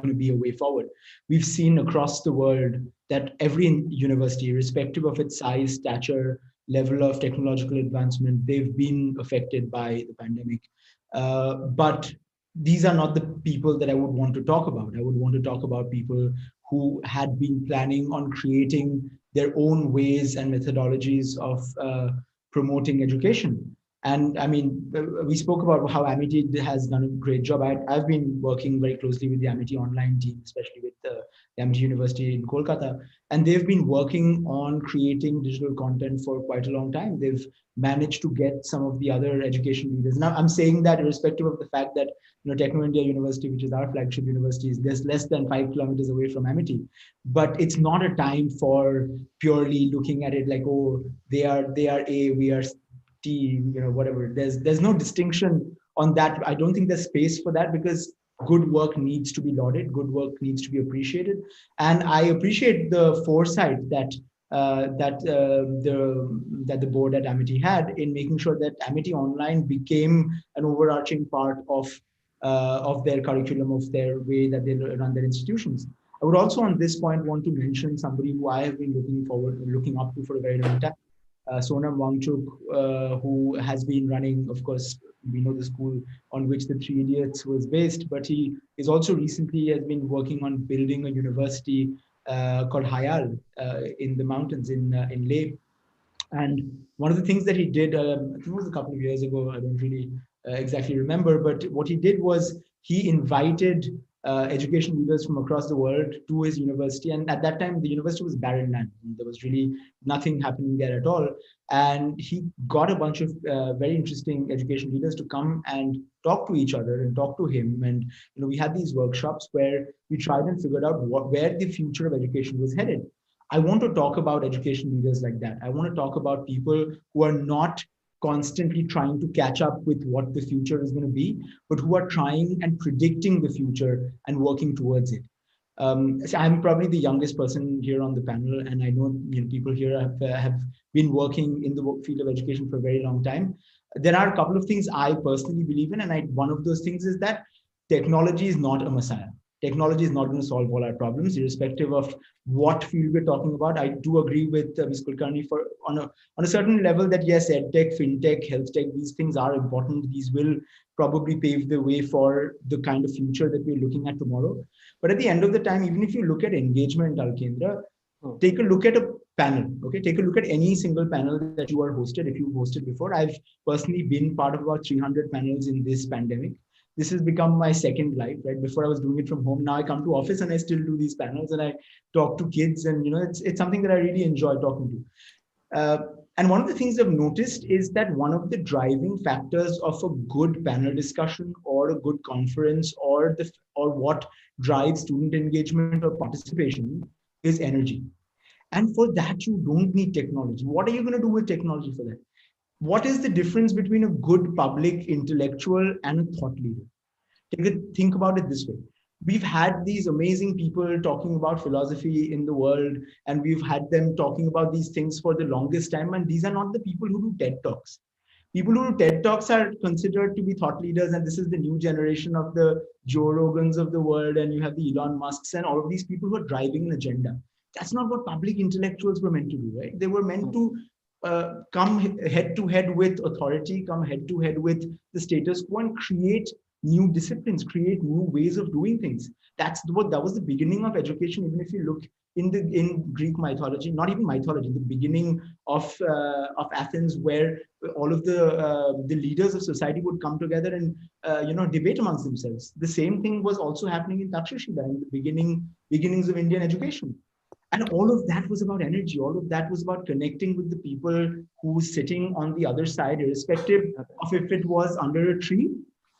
going to be a way forward. We've seen across the world that every university, irrespective of its size, stature, level of technological advancement, they've been affected by the pandemic. But these are not the people that I would want to talk about. I would want to talk about people who had been planning on creating their own ways and methodologies of promoting education. And I mean, we spoke about how Amity has done a great job. I've been working very closely with the Amity online team, especially with the Amity University in Kolkata. And they've been working on creating digital content for quite a long time. They've managed to get some of the other education leaders. Now, I'm saying that irrespective of the fact that Techno India University, which is our flagship university, is less than 5 kilometers away from Amity. But it's not a time for purely looking at it like, oh, they are A, we are T, whatever. There's no distinction on that. I don't think there's space for that, because good work needs to be lauded, good work needs to be appreciated. And I appreciate the foresight that the board at Amity had in making sure that Amity Online became an overarching part of their curriculum, of their way that they run their institutions. I would also on this point want to mention somebody who I have been looking up to for a very long time. Sonam Wangchuk, who has been running, of course, we know the school on which the Three Idiots was based, but he is also recently has been working on building a university called Hayal in the mountains in Leh. And one of the things that he did, I think it was a couple of years ago, I don't really exactly remember, but what he did was he invited education leaders from across the world to his university. And at that time, the university was barren land. There was really nothing happening there at all. And he got a bunch of very interesting education leaders to come and talk to each other and talk to him. And we had these workshops where we tried and figured out where the future of education was headed. I want to talk about education leaders like that. I want to talk about people who are not constantly trying to catch up with what the future is going to be, but who are trying and predicting the future and working towards it. So I'm probably the youngest person here on the panel, and I know people here have been working in the field of education for a very long time. There are a couple of things I personally believe in, and one of those things is that technology is not a messiah. Technology is not going to solve all our problems, irrespective of what field we're talking about. I do agree with Ms. Kulkarni on a certain level that yes, edtech, fintech, health tech, these things are important. These will probably pave the way for the kind of future that we're looking at tomorrow. But at the end of the time, even if you look at engagement, Alkendra, take a look at a panel, okay? Take a look at any single panel that you are hosted, if you've hosted before. I've personally been part of about 300 panels in this pandemic. This has become my second life, right? Before I was doing it from home. Now I come to office and I still do these panels and I talk to kids, and it's something that I really enjoy talking to. And one of the things I've noticed is that one of the driving factors of a good panel discussion or a good conference or what drives student engagement or participation is energy. And for that, you don't need technology. What are you going to do with technology for that? What is the difference between a good public intellectual and a thought leader? Think about it this way. We've had these amazing people talking about philosophy in the world, and we've had them talking about these things for the longest time. And these are not the people who do TED Talks. People who do TED Talks are considered to be thought leaders, and this is the new generation of the Joe Rogans of the world, and you have the Elon Musks and all of these people who are driving an agenda. That's not what public intellectuals were meant to do, right? They were meant to come head to head with authority, come head to head with the status quo, and create new disciplines, create new ways of doing things. That was the beginning of education. Even if you look in Greek mythology, not even mythology, the beginning of Athens, where all of the leaders of society would come together and debate amongst themselves. The same thing was also happening in Takshashila in the beginnings of Indian education. And all of that was about energy. All of that was about connecting with the people who were sitting on the other side, irrespective of if it was under a tree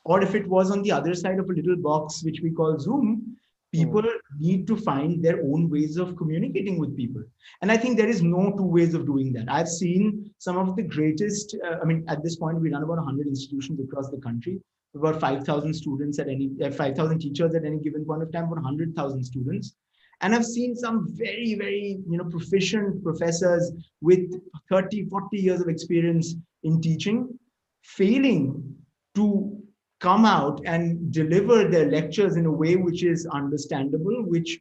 or if it was on the other side of a little box, which we call Zoom. People need to find their own ways of communicating with people. And I think there is no two ways of doing that. I've seen some of the greatest, at this point, we run about 100 institutions across the country, about 5,000 students 5,000 teachers at any given point of time, about 100,000 students. And I've seen some very, very, proficient professors with 30, 40 years of experience in teaching, failing to come out and deliver their lectures in a way which is understandable, which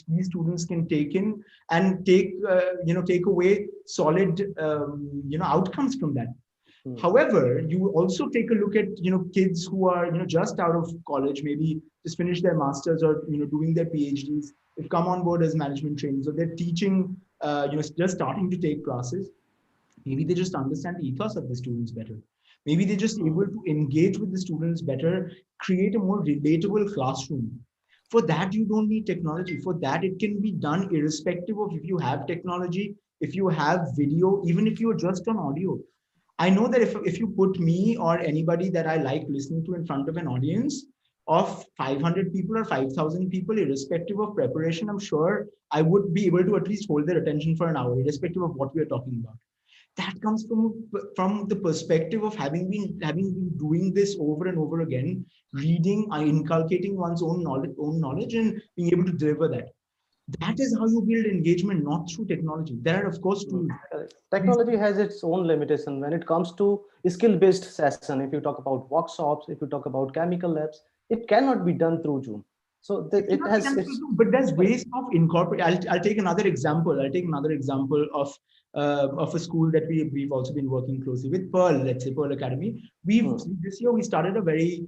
these students can take in and take away solid outcomes from that. However, you also take a look at kids who are just out of college, maybe just finished their masters or doing their PhDs. They've come on board as management trainees, so they're teaching, just starting to take classes. Maybe they just understand the ethos of the students better. Maybe they're just able to engage with the students better, create a more relatable classroom. For that, you don't need technology. For that, it can be done irrespective of if you have technology, if you have video, even if you're just on audio. I know that if you put me or anybody that I like listening to in front of an audience of 500 people or 5,000 people, irrespective of preparation, I'm sure I would be able to at least hold their attention for an hour, irrespective of what we are talking about. That comes from the perspective of having been doing this over and over again, reading, inculcating one's own knowledge and being able to deliver that. That is how you build engagement, not through technology. There are, of course, tools. Technology has its own limitation when it comes to skill-based session. If you talk about workshops, if you talk about chemical labs, it cannot be done through Zoom. So it has its. But there's ways of incorporating. I'll take another example. Of a school that we've also been working closely with, Pearl. Let's say Pearl Academy. This year we started a very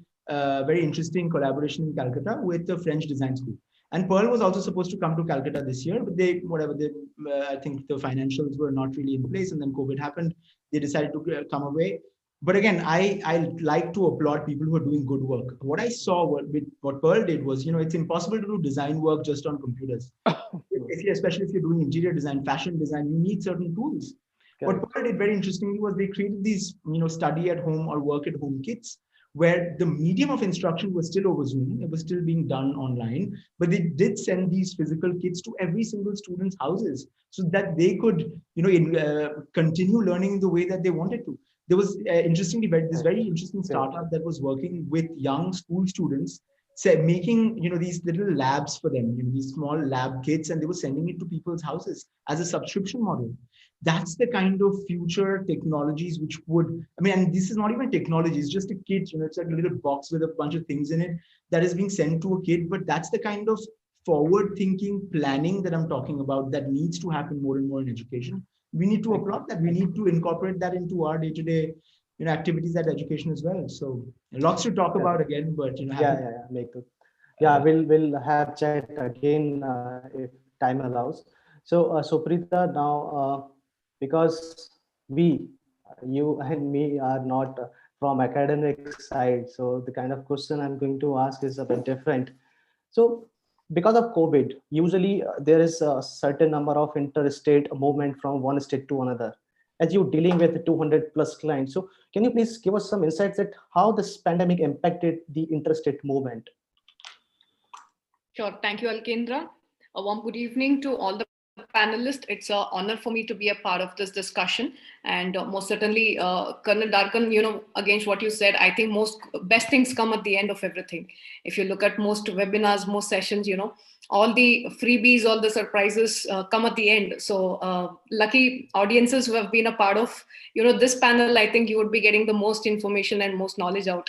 interesting collaboration in Calcutta with the French design school. And Pearl was also supposed to come to Calcutta this year, but I think the financials were not really in place, and then COVID happened. They decided to come away. But again, I like to applaud people who are doing good work. What I saw with what Pearl did was, it's impossible to do design work just on computers. Especially if you're doing interior design, fashion design, you need certain tools. What Pearl did very interestingly was they created these, study at home or work at home kits, where the medium of instruction was still over Zoom. It was still being done online, but they did send these physical kits to every single student's houses so that they could, continue learning the way that they wanted to. There was this very interesting startup that was working with young school students, making these little labs for them, these small lab kits, and they were sending it to people's houses as a subscription model. That's the kind of future technologies which would, and this is not even technology, it's just a kit, it's like a little box with a bunch of things in it that is being sent to a kid. But that's the kind of forward thinking planning that I'm talking about that needs to happen more and more in education. We need to applaud that. We need to incorporate that into our day-to-day activities at education as well. So lots to talk about again, but we'll have chat again if time allows. So Preeta, now because you and me are not from academic side, so the kind of question I'm going to ask is a bit different. So because of COVID, usually there is a certain number of interstate movement from one state to another. As you're dealing with 200 plus clients, so can you please give us some insights at how this pandemic impacted the interstate movement? Sure. Thank you, Alkendra. A warm good evening to all the panelists. It's an honor for me to be a part of this discussion. And most certainly, Colonel Dargan, against what you said, I think most best things come at the end of everything. If you look at most webinars, most sessions, all the freebies, all the surprises come at the end. So lucky audiences who have been a part of, this panel, I think you would be getting the most information and most knowledge out.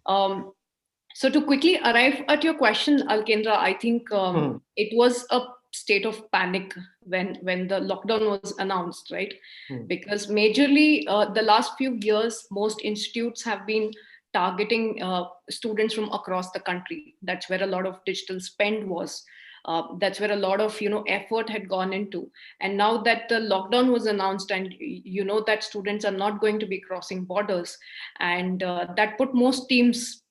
So to quickly arrive at your question, Alkendra, I think it was a state of panic when the lockdown was announced, right? Because majorly the last few years, most institutes have been targeting students from across the country. That's where a lot of digital spend was. That's where a lot of effort had gone into. And now that the lockdown was announced, and that students are not going to be crossing borders, and that put most teams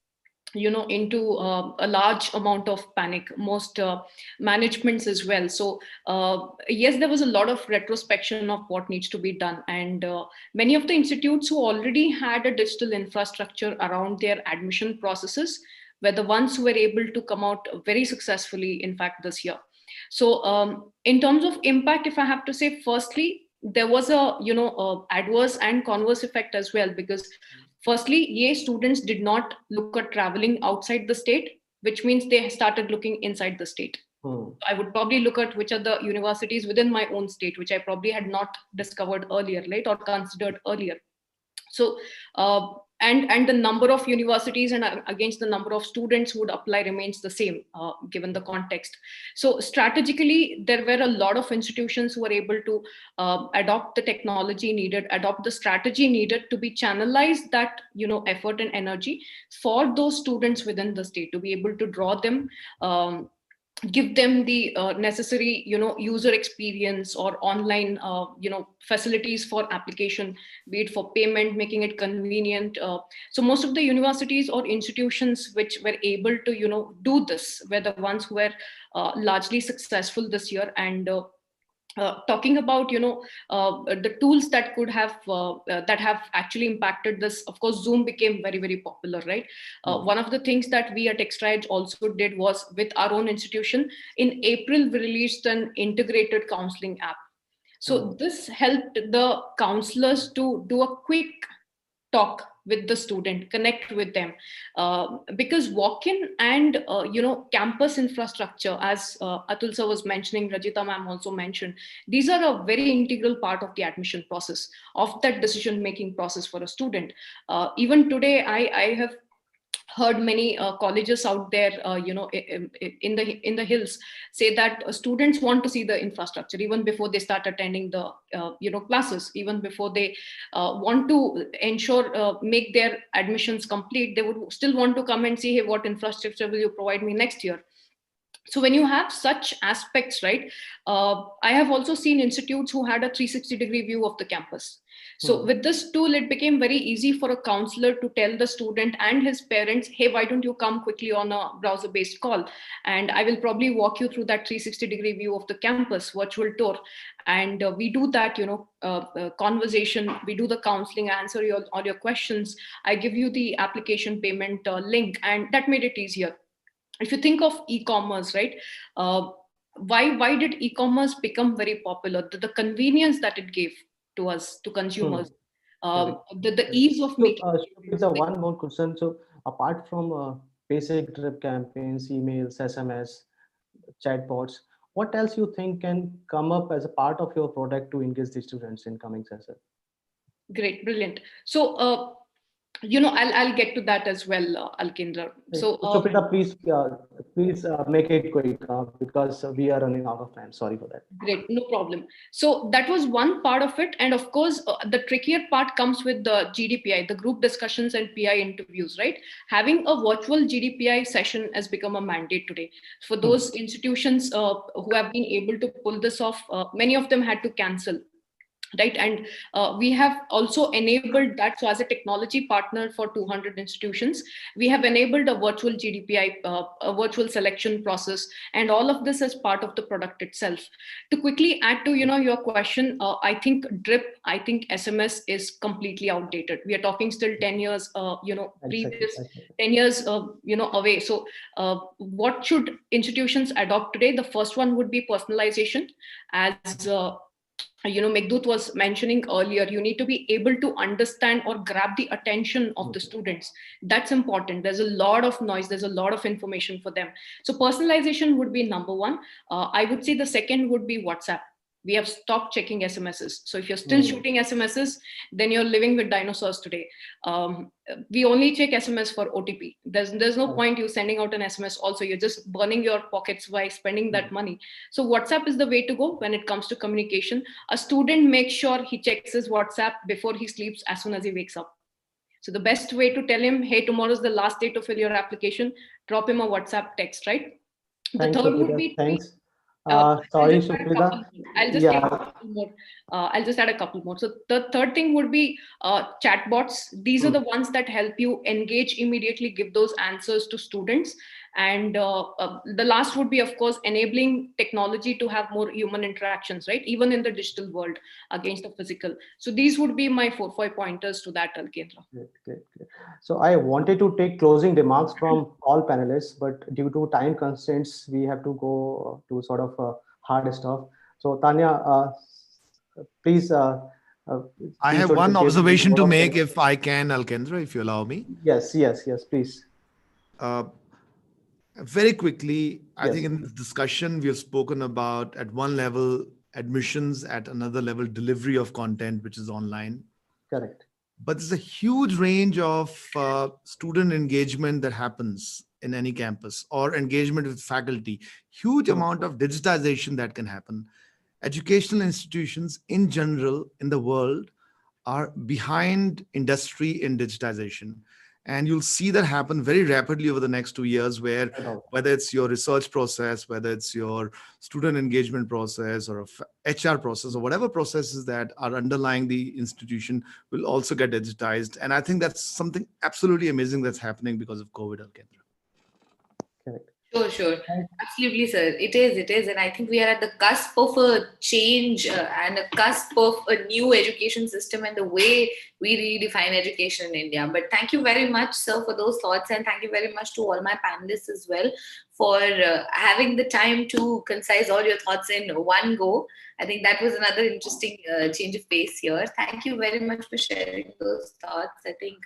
into a large amount of panic, most managements as well. So yes, there was a lot of retrospection of what needs to be done, and many of the institutes who already had a digital infrastructure around their admission processes were the ones who were able to come out very successfully, in fact, this year. So in terms of impact, if I have to say, firstly, there was a adverse and converse effect as well, because firstly, students did not look at traveling outside the state, which means they started looking inside the state. I would probably look at which are the universities within my own state, which I probably had not discovered earlier, right, or considered earlier. So and the number of universities and against the number of students who would apply remains the same given the context. So strategically, there were a lot of institutions who were able to adopt the technology needed, adopt the strategy needed to be channelized that effort and energy for those students within the state, to be able to draw them, give them the necessary user experience or online facilities for application, be it for payment, making it convenient. So most of the universities or institutions which were able to do this were the ones who were largely successful this year. And talking about the tools that could have that have actually impacted this, of course Zoom became very, very popular, right? One of the things that we at Extra Edge also did was, with our own institution, in April we released an integrated counseling app. So this helped the counselors to do a quick talk with the student, connect with them, because walk-in and campus infrastructure, as Atul sir was mentioning, Rajita ma'am also mentioned, these are a very integral part of the admission process, of that decision-making process for a student. Even today, I have heard many colleges out there, in the hills, say that students want to see the infrastructure even before they start attending the classes, even before they want to ensure make their admissions complete. They would still want to come and see, hey, what infrastructure will you provide me next year? So when you have such aspects, right, I have also seen institutes who had a 360-degree view of the campus. So with this tool, it became very easy for a counselor to tell the student and his parents, hey, why don't you come quickly on a browser-based call? And I will probably walk you through that 360-degree view of the campus, virtual tour. And we do that, conversation, we do the counseling, answer all your questions. I give you the application payment link, and that made it easier. If you think of e-commerce, right? Why did e-commerce become very popular? The convenience that it gave to us, to consumers, the ease of making. So, one more question. So, apart from basic drip campaigns, emails, SMS, chatbots, what else you think can come up as a part of your product to engage the students in coming session? Great, brilliant. So, I'll get to that as well, Alkendra. So, Prita, please make it quick because we are running out of time. Sorry for that. Great, no problem. So that was one part of it. And of course, the trickier part comes with the GDPI, the group discussions and PI interviews, right? Having a virtual GDPI session has become a mandate today. For those institutions who have been able to pull this off, many of them had to cancel. Right. And we have also enabled that. So as a technology partner for 200 institutions, we have enabled a virtual GDPI, a virtual selection process, and all of this as part of the product itself. To quickly add to, your question, I think DRIP, I think SMS is completely outdated. We are talking still 10 years, previous 10 years, away. So what should institutions adopt today? The first one would be personalization. As Meghdut was mentioning earlier, you need to be able to understand or grab the attention of the students. That's important. There's a lot of noise. There's a lot of information for them. So personalization would be number one. I would say the second would be WhatsApp. We have stopped checking SMSs. So if you're still shooting SMSs, then you're living with dinosaurs today. We only check SMS for OTP. There's no point you sending out an SMS. Also, you're just burning your pockets by spending that money. So WhatsApp is the way to go when it comes to communication. A student makes sure he checks his WhatsApp before he sleeps, as soon as he wakes up. So the best way to tell him, hey, tomorrow's the last day to fill your application, drop him a WhatsApp text, right? The third would be sorry, Suprita. I'll just take a couple more. I'll just add a couple more. So the third thing would be chatbots. These are the ones that help you engage immediately, give those answers to students. And the last would be, of course, enabling technology to have more human interactions, right? Even in the digital world against the physical. So these would be my 4 pointers to that, Alkendra. Great. So I wanted to take closing remarks from all panelists, but due to time constraints, we have to go to sort of hard stuff. So Tanya, please. I have one observation to make, if I can, Alkendra, if you allow me. Yes, please. Very quickly, I think in this discussion, we have spoken about, at one level, admissions, at another level, delivery of content, which is online. Correct. but there's a huge range of student engagement that happens in any campus, or engagement with faculty, huge amount of digitization that can happen. Educational institutions in general in the world are behind industry in digitization. And you'll see that happen very rapidly over the next 2 years, where whether it's your research process, whether it's your student engagement process or a HR process, or whatever processes that are underlying the institution will also get digitized. And I think that's something absolutely amazing that's happening because of COVID, Alkendra. Correct. Sure. Absolutely, sir. It is. And I think we are at the cusp of a change and a cusp of a new education system and the way we redefine education in India. But thank you very much, sir, for those thoughts. And thank you very much to all my panelists as well for having the time to concise all your thoughts in one go. I think that was another interesting change of pace here. Thank you very much for sharing those thoughts. I think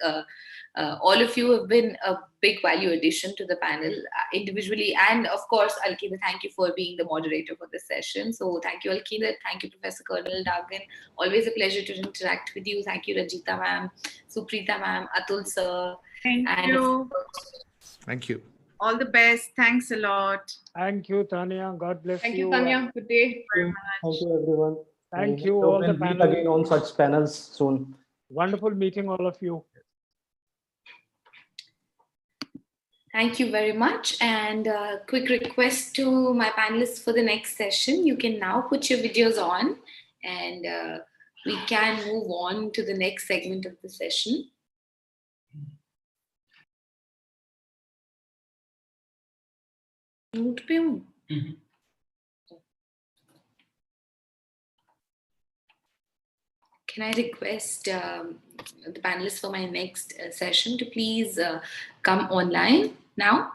all of you have been a big value addition to the panel individually. And of course, Alkindra, thank you for being the moderator for this session. So thank you, Alkindra. Thank you, Professor Colonel Dargan. Always a pleasure to interact with you. Thank you, Rajita ma'am, Suprita ma'am, Atul sir. Thank you. Thank you. All the best. Thanks a lot. Thank you, Tanya. God bless you. Thank you, Tanya. Good day. Thank you, everyone. Thank you, all the We'll meet panel. again on such panels soon. Wonderful meeting all of you. Thank you very much. And quick request to my panelists for the next session. You can now put your videos on and we can move on to the next segment of the session. Mute पे हूँ. Can I request the panelists for my next session to please come online now?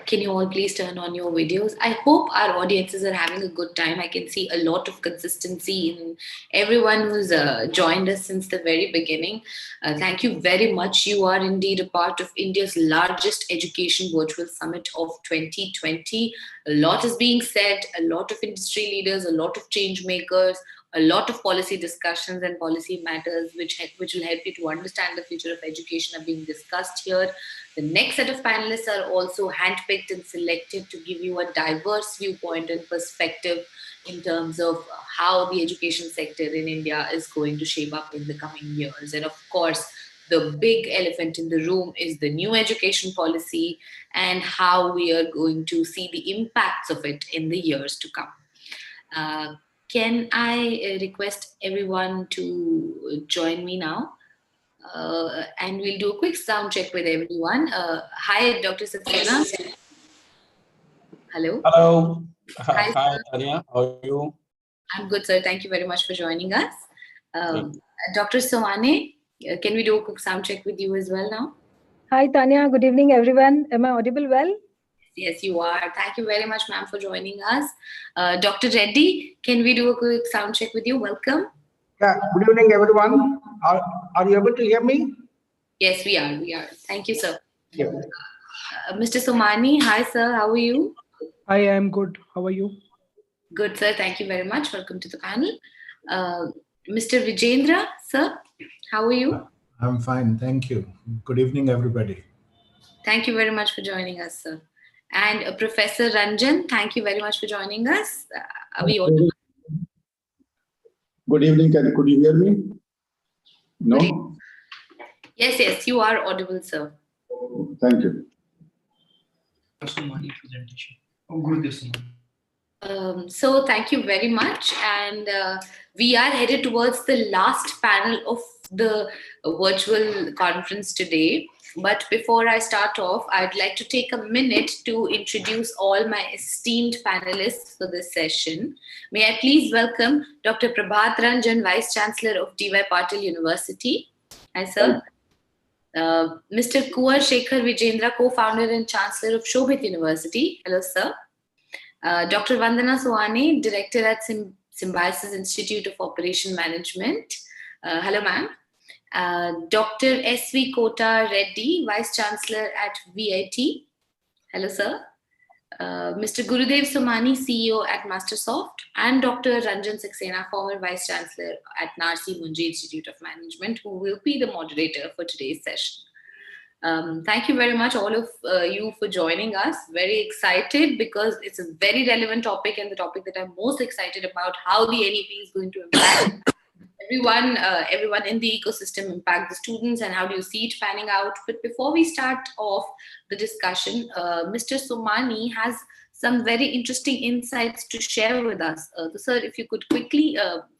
Can you all please turn on your videos? I hope our audiences are having a good time. I can see a lot of consistency in everyone who's joined us since the very beginning. Thank you very much. You are indeed a part of India's largest education virtual summit of 2020. A lot is being said, a lot of industry leaders, a lot of change makers, a lot of policy discussions and policy matters which will help you to understand the future of education are being discussed here. The next set of panelists are also handpicked and selected to give you a diverse viewpoint and perspective in terms of how the education sector in India is going to shape up in the coming years. And of course, the big elephant in the room is the new education policy and how we are going to see the impacts of it in the years to come. Can I request everyone to join me now? And we'll do a quick sound check with everyone. Hi, Dr. Saxena. Hello. Hello. Hi, Hi, Tanya. How are you? I'm good, sir. Thank you very much for joining us. Dr. Soane, can we do a quick sound check with you as well now? Hi, Tanya. Good evening, everyone. Am I audible well? Yes, you are. Thank you very much, ma'am, for joining us. Dr. Reddy, can we do a quick sound check with you? Welcome. Yeah, good evening, everyone. Are you able to hear me? Yes, we are. We are. Thank you, sir. Yeah. Mr. Somani, hi, sir. How are you? I am good. How are you? Good, sir. Thank you very much. Welcome to the panel. Mr. Vijendra, sir, how are you? I'm fine. Thank you. Good evening, everybody. Thank you very much for joining us, sir. And Professor Ranjan, thank you very much for joining us. Are we audible? Good evening. Could you hear me? No? Yes, yes, you are audible, sir. Thank you. So thank you very much. And we are headed towards the last panel of the virtual conference today. But before I start off, I'd like to take a minute to introduce all my esteemed panelists for this session. May I please welcome Dr. Prabhat Ranjan, Vice Chancellor of D.Y. Patil University. Hi, sir. Mr. Kuwar Shekhar Vijendra, Co-founder and Chancellor of Shobhit University. Hello, sir. Dr. Vandana Soane, Director at Symbiosis Institute of Operation Management. Hello, ma'am. Dr. S.V. Kota Reddy, Vice Chancellor at VIT. Hello, sir. Mr. Gurudev Somani, CEO at Mastersoft, and Dr. Ranjan Saxena, former Vice Chancellor at Narsi Munji Institute of Management, who will be the moderator for today's session. Thank you very much, all of you, for joining us. Very excited because it's a very relevant topic, and the topic that I'm most excited about, how the NEP is going to impact everyone in the ecosystem, impact the students, and how do you see it panning out. But before we start off the discussion, Mr. Somani has some very interesting insights to share with us. Sir, if you could quickly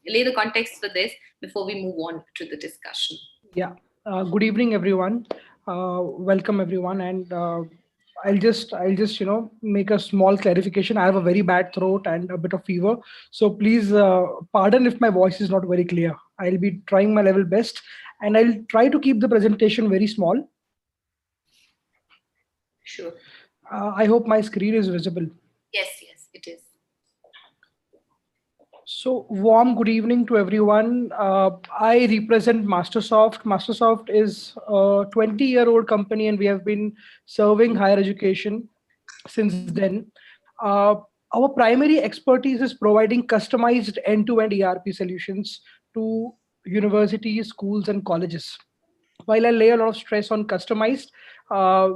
lay the context for this before we move on to the discussion. Yeah. Good evening, everyone. Welcome, everyone. And I'll just make a small clarification. I have a very bad throat and a bit of fever, so please pardon if my voice is not very clear. I'll be trying my level best, and I'll try to keep the presentation very small. Sure. I hope my screen is visible. Yes, it is. So, warm good evening to everyone. I represent Mastersoft. Mastersoft is a 20-year-old company, and we have been serving higher education since then. Our primary expertise is providing customized end-to-end ERP solutions to universities, schools, and colleges. While I lay a lot of stress on customized,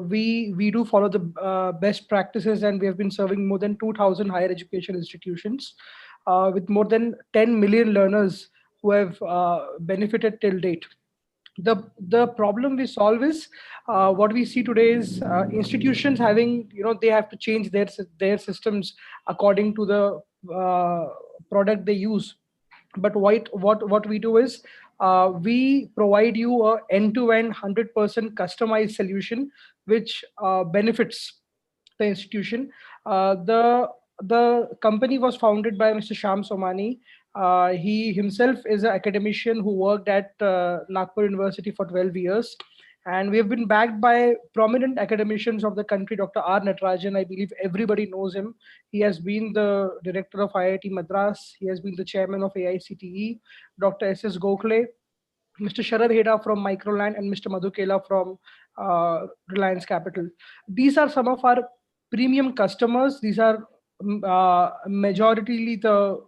we do follow the best practices, and we have been serving more than 2,000 higher education institutions with more than 10 million learners who have benefited till date. The problem we solve is what we see today is institutions having, they have to change their systems according to the product they use. But what we do is we provide you a end-to-end 100% customized solution which benefits the institution. The company was founded by Mr. Sham Somani. He himself is an academician who worked at Nagpur University for 12 years. And we have been backed by prominent academicians of the country, Dr. R. Natarajan. I believe everybody knows him. He has been the director of IIT Madras. He has been the chairman of AICTE. Dr. S.S. Gokhale, Mr. Sharad Heda from Microland, and Mr. Madhu Kela from Reliance Capital. These are some of our premium customers. These are majority the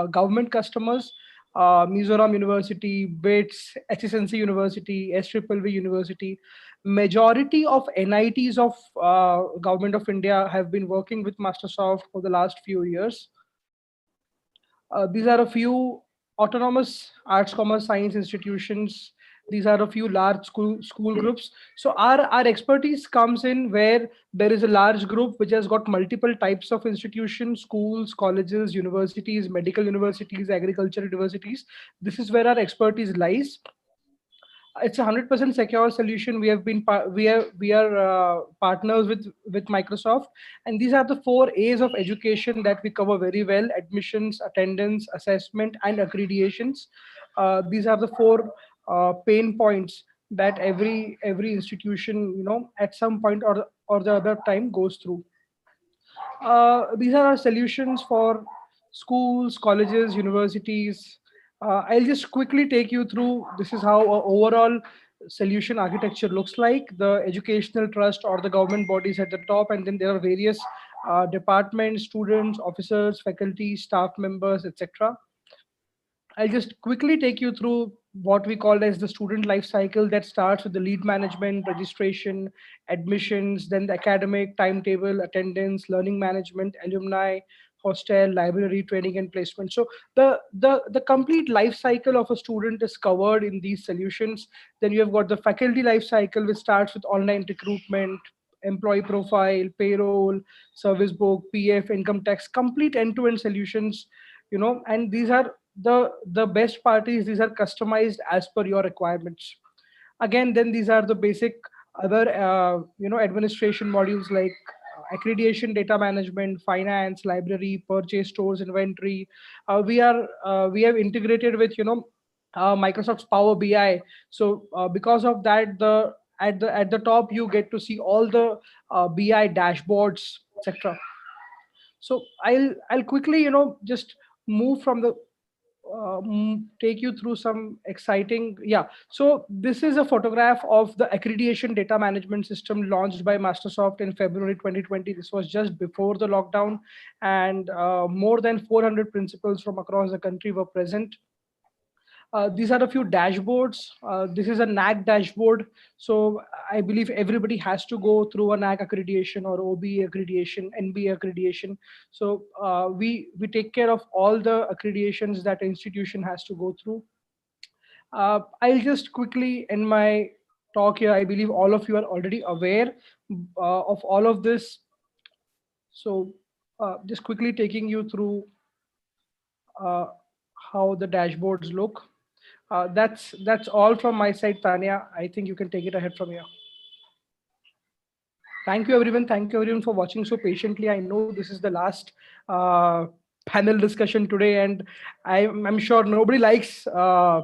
government customers. Mizoram University, BITS, HSNC University, SSSV University. Majority of NITs of Government of India have been working with Mastersoft for the last few years. These are a few autonomous arts, commerce, science institutions. These are a few large school groups. So our expertise comes in where there is a large group which has got multiple types of institutions, schools, colleges, universities, medical universities, agriculture universities. This is where our expertise lies. It's a 100% secure solution. We are partners with Microsoft, and these are the 4 A's of education that we cover very well: admissions, attendance, assessment, and accreditations. These are the 4 pain points that every institution, at some point or the other time goes through. These are our solutions for schools, colleges, universities. I'll just quickly take you through. This is how our overall solution architecture looks like. The educational trust or the government bodies at the top, and then there are various departments, students, officers, faculty, staff members, etc. I'll just quickly take you through what we call as the student life cycle that starts with the lead management, registration, admissions, then the academic, timetable, attendance, learning management, alumni, hostel, library, training, and placement. So the complete life cycle of a student is covered in these solutions. Then you have got the faculty life cycle, which starts with online recruitment, employee profile, payroll, service book, PF, income tax, complete end-to-end solutions, and these are the best part is these are customized as per your requirements. Again, then these are the basic other administration modules like accreditation, data management, finance, library, purchase, stores, inventory. We have integrated with Microsoft's Power BI. So because of that, at the top you get to see all the BI dashboards, etc. So I'll quickly just move from the take you through some exciting. Yeah. So this is a photograph of the accreditation data management system launched by Microsoft in February 2020. This was just before the lockdown, and more than 400 principals from across the country were present. These are a few dashboards. This is a NAC dashboard. So I believe everybody has to go through a NAC accreditation or OBE accreditation, NBA accreditation. So we take care of all the accreditations that institution has to go through. I'll just quickly end my talk here. I believe all of you are already aware of all of this. So just quickly taking you through uh, how the dashboards look. That's all from my side, Tanya. I think you can take it ahead from here. Thank you, everyone. Thank you, everyone, for watching so patiently. I know this is the last panel discussion today, and I'm sure nobody likes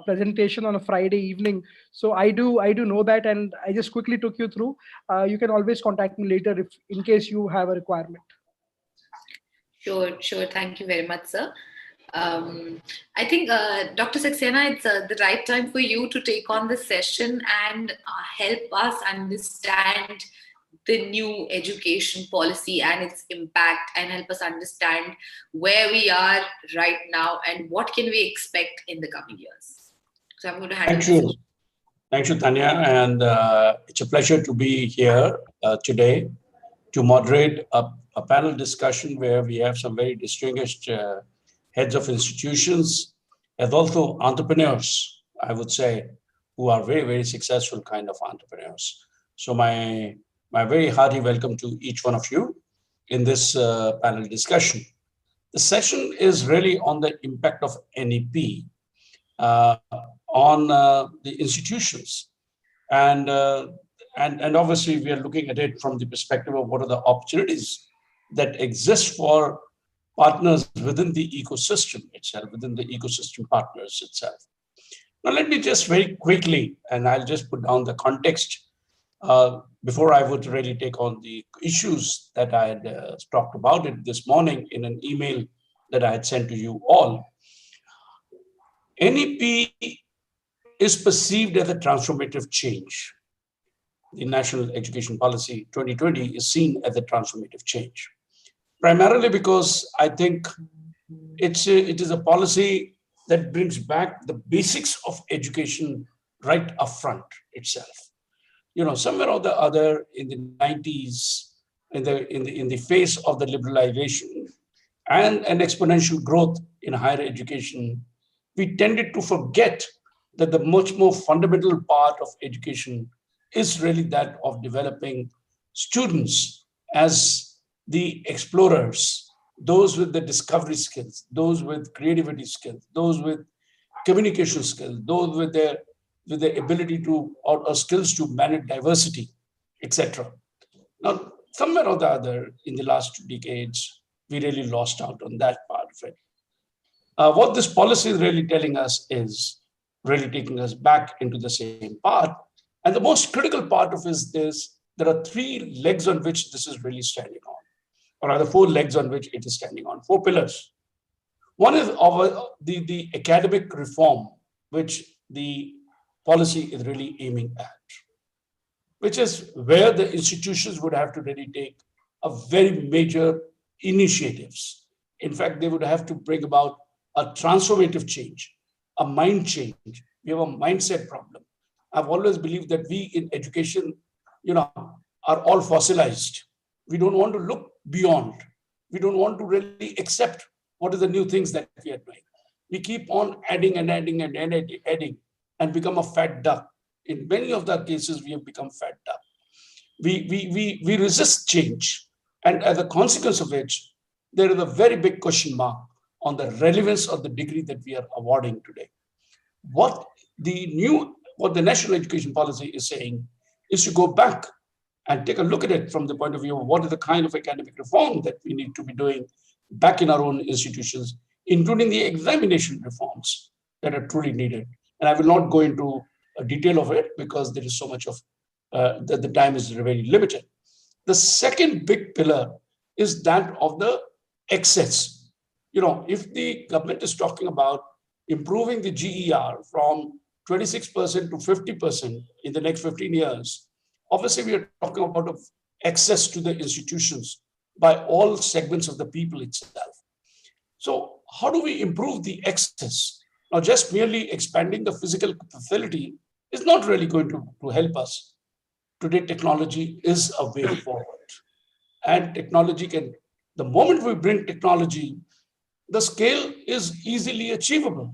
presentation on a Friday evening. So I do know that, and I just quickly took you through. You can always contact me later if, in case you have a requirement. Sure. Thank you very much, sir. I think, Dr. Saxena, it's the right time for you to take on this session and help us understand the new education policy and its impact, and help us understand where we are right now and what can we expect in the coming years. So I'm going to hand it over. Thank you, Tanya. And it's a pleasure to be here today to moderate a panel discussion where we have some very distinguished heads of institutions and also entrepreneurs, I would say, who are very, very successful kind of entrepreneurs. So my very hearty welcome to each one of you in this panel discussion. The session is really on the impact of NEP on the institutions. And obviously we are looking at it from the perspective of what are the opportunities that exist for partners within the ecosystem itself, within the ecosystem partners itself. Now, let me just very quickly, and I'll just put down the context before I would really take on the issues that I had talked about it this morning in an email that I had sent to you all. NEP is perceived as a transformative change. The National Education Policy 2020 is seen as a transformative change, primarily because I think it is a policy that brings back the basics of education right up front itself. You know, somewhere or the other in the 90s, in the face of the liberalization and an exponential growth in higher education, we tended to forget that the much more fundamental part of education is really that of developing students as the explorers, those with the discovery skills, those with creativity skills, those with communication skills, those with the ability to, or skills to manage diversity, etc. Now, somewhere or the other in the last 2 decades, we really lost out on that part of it. What this policy is really telling us is really taking us back into the same path. And the most critical part of is this: there are 3 legs on which this is really standing on, or rather 4 legs on which it is standing on, 4 pillars. One is the academic reform, which the policy is really aiming at, which is where the institutions would have to really take a very major initiatives. In fact, they would have to bring about a transformative change, a mind change. We have a mindset problem. I've always believed that we in education, are all fossilized. We don't want to look beyond. We don't want to really accept what are the new things that we are doing. We keep on adding and adding and adding and become a fat duck. In many of the cases, we have become fat duck. We resist change. And as a consequence of which, there is a very big question mark on the relevance of the degree that we are awarding today. What the National Education Policy is saying is to go back and take a look at it from the point of view of what is the kind of academic reform that we need to be doing back in our own institutions, including the examination reforms that are truly needed. And I will not go into a detail of it because there is so much of the time is very limited. The second big pillar is that of the excess. If the government is talking about improving the GER from 26% to 50% in the next 15 years, obviously we are talking about access to the institutions by all segments of the people itself. So how do we improve the access? Now, just merely expanding the physical facility is not really going to help us. Today, technology is a way forward. And technology can, the moment we bring technology, the scale is easily achievable.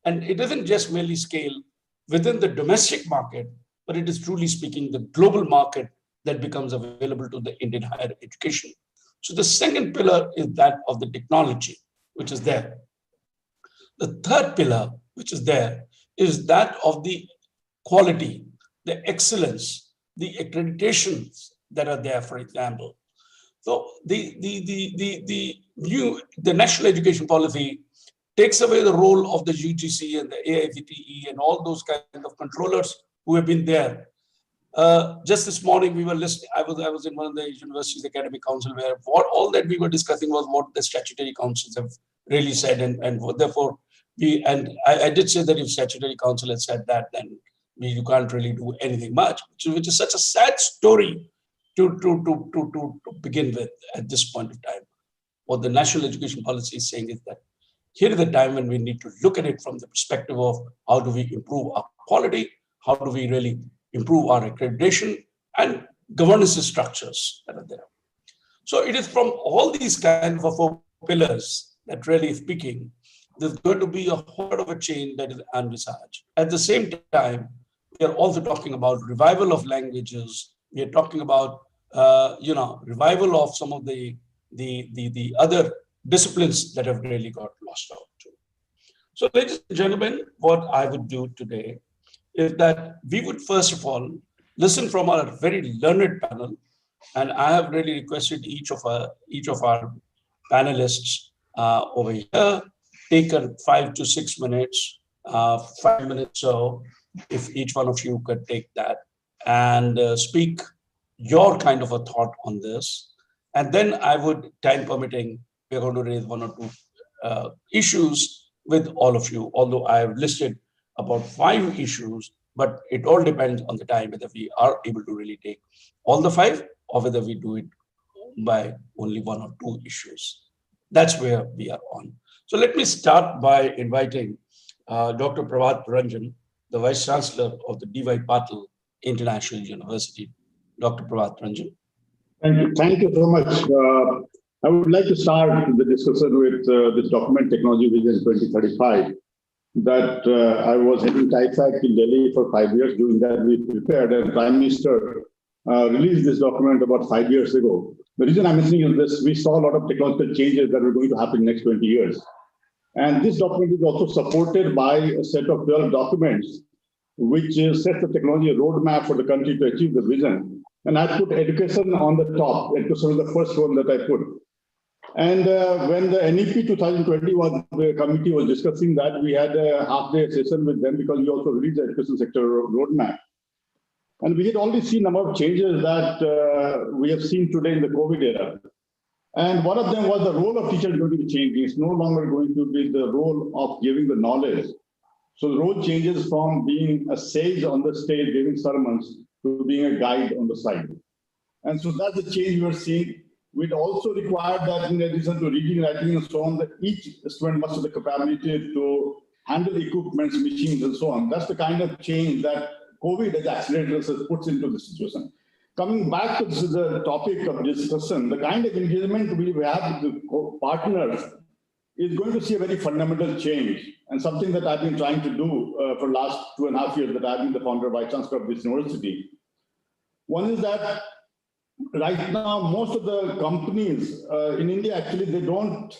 And it isn't just merely scale within the domestic market, but it is truly speaking the global market that becomes available to the Indian higher education. So the second pillar is that of the technology, which is there. The third pillar, which is there, is that of the quality, the excellence, the accreditations that are there, for example. So the national education policy takes away the role of the UGC and the AICTE and all those kind of controllers who have been there. Just this morning we were listening. I was in one of the universities academic council where all that we were discussing was what the statutory councils have really said, and therefore I did say that if statutory council had said that, then you can't really do anything much, which is such a sad story to begin with at this point of time. What the national education policy is saying is that here is the time when we need to look at it from the perspective of how do we improve our quality, how do we really improve our accreditation and governance structures that are there. So it is from all these kinds of 4 pillars that really speaking, there's going to be a whole lot of a change that is envisaged. At the same time, we are also talking about revival of languages. We are talking about revival of some of the other disciplines that have really got lost out to. So, ladies and gentlemen, what I would do today is that we would first of all listen from our very learned panel, and I have really requested each of our panelists over here take 5 to 6 minutes, 5 minutes so, if each one of you could take that and speak your kind of a thought on this. And then I would, time permitting, we're going to raise 1 or 2 issues with all of you, although I have listed about 5 issues, but it all depends on the time whether we are able to really take all the 5 or whether we do it by only 1 or 2 issues. That's where we are on. So let me start by inviting Dr. Prabhat Ranjan, the Vice Chancellor of the D.Y. Patil International University. Dr. Prabhat Ranjan. Thank you so much. I would like to start the discussion with this document, Technology Vision 2035, that I was heading TIFAC in Delhi for 5 years. During that, we prepared, and Prime Minister released this document about 5 years ago. The reason I'm mentioning is this: we saw a lot of technological changes that were going to happen in the next 20 years. And this document is also supported by a set of 12 documents, which sets the technology roadmap for the country to achieve the vision. And I put education on the top. Education was the first one that I put. And when the NEP 2021 the committee was discussing that, we had a half-day session with them because we also released the education sector roadmap. And we had already seen a number of changes that we have seen today in the COVID era. And one of them was the role of teacher is going to be changing. It's no longer going to be the role of giving the knowledge. So the role changes from being a sage on the stage giving sermons to being a guide on the side. And so that's the change we are seeing. We'd also require that in addition to reading, writing, and so on, that each student must have the capability to handle equipments, machines, and so on. That's the kind of change that COVID as accelerators has puts into the situation. Coming back to the topic of discussion, the kind of engagement we have with the partners is going to see a very fundamental change, and something that I've been trying to do for the last 2.5 years that I've been the founder Vice Chancellor of this university. One is that right now, most of the companies in India, actually, they don't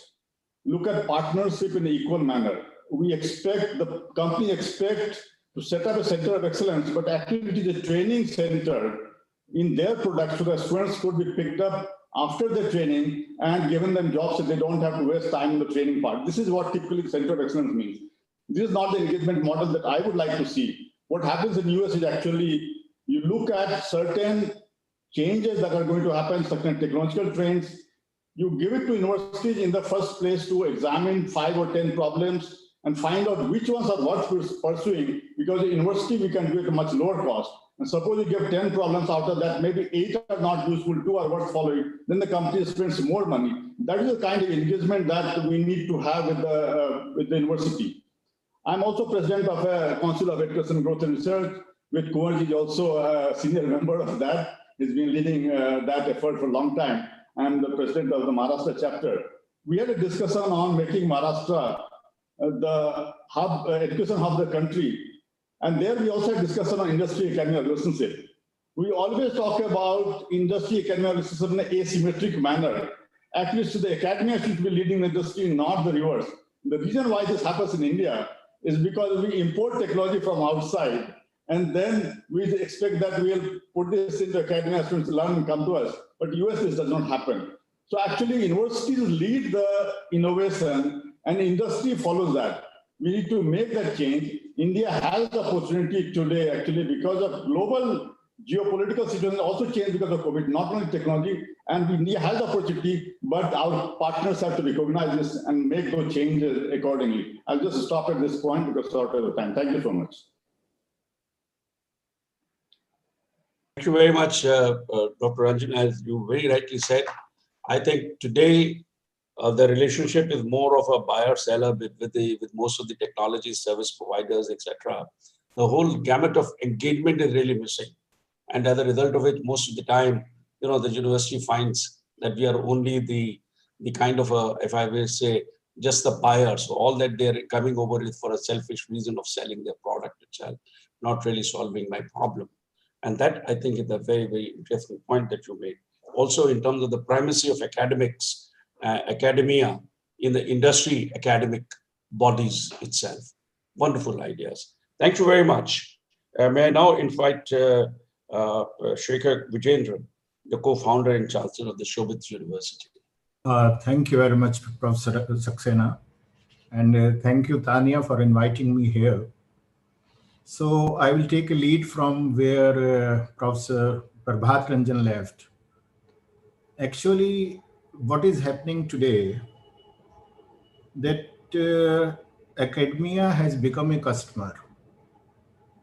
look at partnership in an equal manner. The company expect to set up a center of excellence, but actually it is a training center in their products so that students could be picked up after their training and given them jobs so they don't have to waste time in the training part. This is what typically center of excellence means. This is not the engagement model that I would like to see. What happens in the US is actually you look at certain changes that are going to happen, certain technological trends. You give it to universities in the first place to examine 5 or 10 problems, and find out which ones are worth pursuing, because the university we can do it at a much lower cost. And suppose you give 10 problems, out of that, maybe 8 are not useful, 2 are worth following, then the company spends more money. That is the kind of engagement that we need to have with the university. I'm also president of a Council of Education Growth and Research, with Kumarji is also a senior member of that. He's been leading that effort for a long time. I'm the president of the Maharashtra chapter. We had a discussion on making Maharashtra the hub, education hub of the country. And there we also had discussion on industry-academia relationship. We always talk about industry-academia relationship in an asymmetric manner. At least the academia should be leading the industry, not the reverse. The reason why this happens in India is because we import technology from outside, and then we expect that we'll put this into academia, students learn and come to us. But US, this does not happen. So actually, universities lead the innovation, and industry follows that. We need to make that change. India has the opportunity today, actually, because of global geopolitical situation, also changed because of COVID, not only technology, and India has the opportunity, but our partners have to recognize this and make those changes accordingly. I'll just stop at this point because short of the time. Thank you so much. Thank you very much, Dr. Ranjan. As you very rightly said, I think today the relationship is more of a buyer-seller with most of the technology service providers, etc. The whole gamut of engagement is really missing. And as a result of it, most of the time, the university finds that we are only the kind of if I will say, just the buyer. So all that they're coming over is for a selfish reason of selling their product itself, not really solving my problem. And that, I think, is a very, very interesting point that you made. Also, in terms of the primacy of academics, academia in the industry academic bodies itself. Wonderful ideas. Thank you very much. May I now invite Shekhar Vijendran, the co-founder and chancellor of the Shobit University. Thank you very much, Professor Saxena. And thank you, Tanya, for inviting me here. So I will take a lead from where Professor Prabhat Ranjan left. Actually, what is happening today, that academia has become a customer.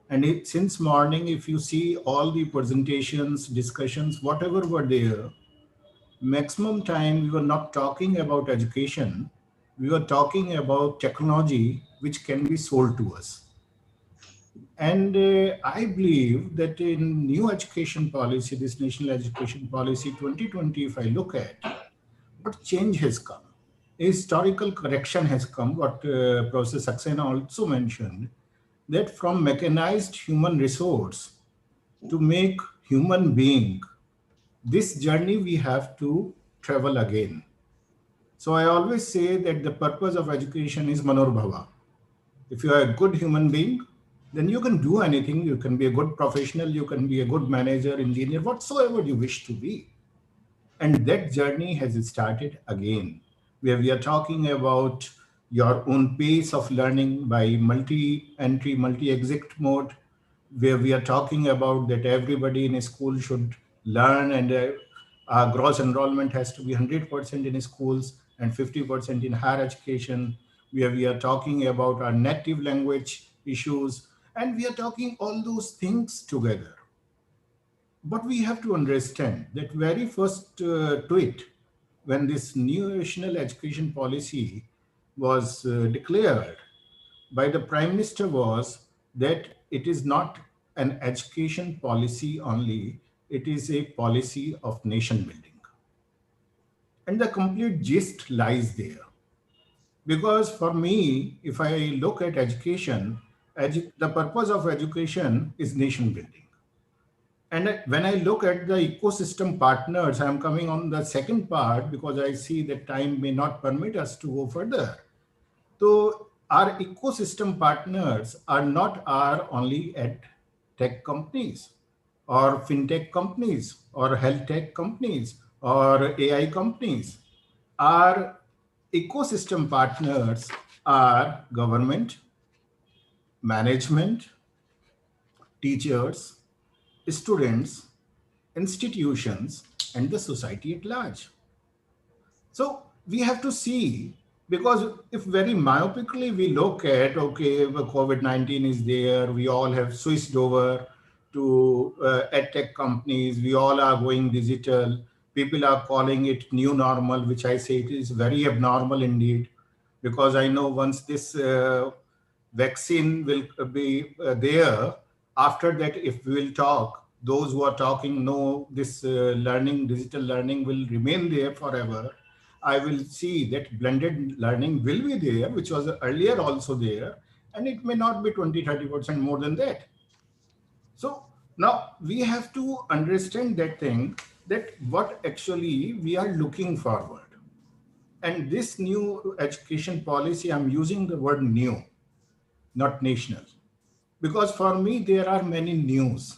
And since morning, if you see all the presentations, discussions, whatever were there, maximum time we were not talking about education, we were talking about technology which can be sold to us. And I believe that in new education policy, this National Education Policy 2020, if I look at, what change has come? A historical correction has come, what Professor Saxena also mentioned, that from mechanized human resource to make human being, this journey we have to travel again. So I always say that the purpose of education is Manorbhava. If you are a good human being, then you can do anything. You can be a good professional, you can be a good manager, engineer, whatsoever you wish to be. And that journey has started again, where we are talking about your own pace of learning by multi-entry, multi-exit mode, where we are talking about that everybody in a school should learn, and gross enrollment has to be 100% in schools and 50% in higher education, where we are talking about our native language issues, and we are talking all those things together. But we have to understand that very first tweet, when this new national education policy was declared by the Prime Minister, was that it is not an education policy only, it is a policy of nation building. And the complete gist lies there. Because for me, if I look at education, the purpose of education is nation building. And when I look at the ecosystem partners, I'm coming on the second part because I see that time may not permit us to go further. So our ecosystem partners are not only at tech companies or fintech companies or health tech companies or AI companies. Our ecosystem partners are government, management, teachers, students, institutions, and the society at large. So we have to see Because if very myopically we look at, okay, COVID-19 is there, we all have switched over to edtech companies, we all are going digital, people are calling it new normal, which I say it is very abnormal indeed, because I know once this vaccine will be there, after that, if we will talk, those who are talking know this learning, digital learning will remain there forever. I will see that blended learning will be there, which was earlier also there, and it may not be 20-30% more than that. So now we have to understand that thing, that what actually we are looking forward. And this new education policy, I'm using the word new, not national, because for me, there are many news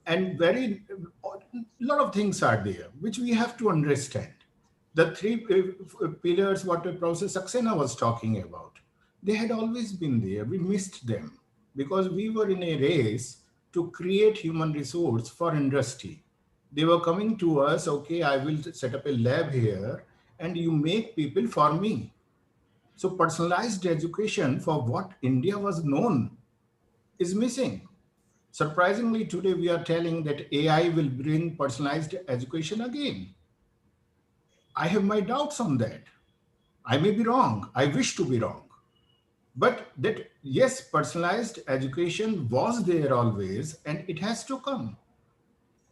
and very lot of things are there, which we have to understand. The three pillars, what Professor Saxena was talking about, they had always been there. We missed them because we were in a race to create human resource for industry. They were coming to us, okay, I will set up a lab here and you make people for me. So personalized education for what India was known is missing. Surprisingly, today we are telling that AI will bring personalized education again. I have my doubts on that. I may be wrong. I wish to be wrong. But that, yes, personalized education was there always, and it has to come.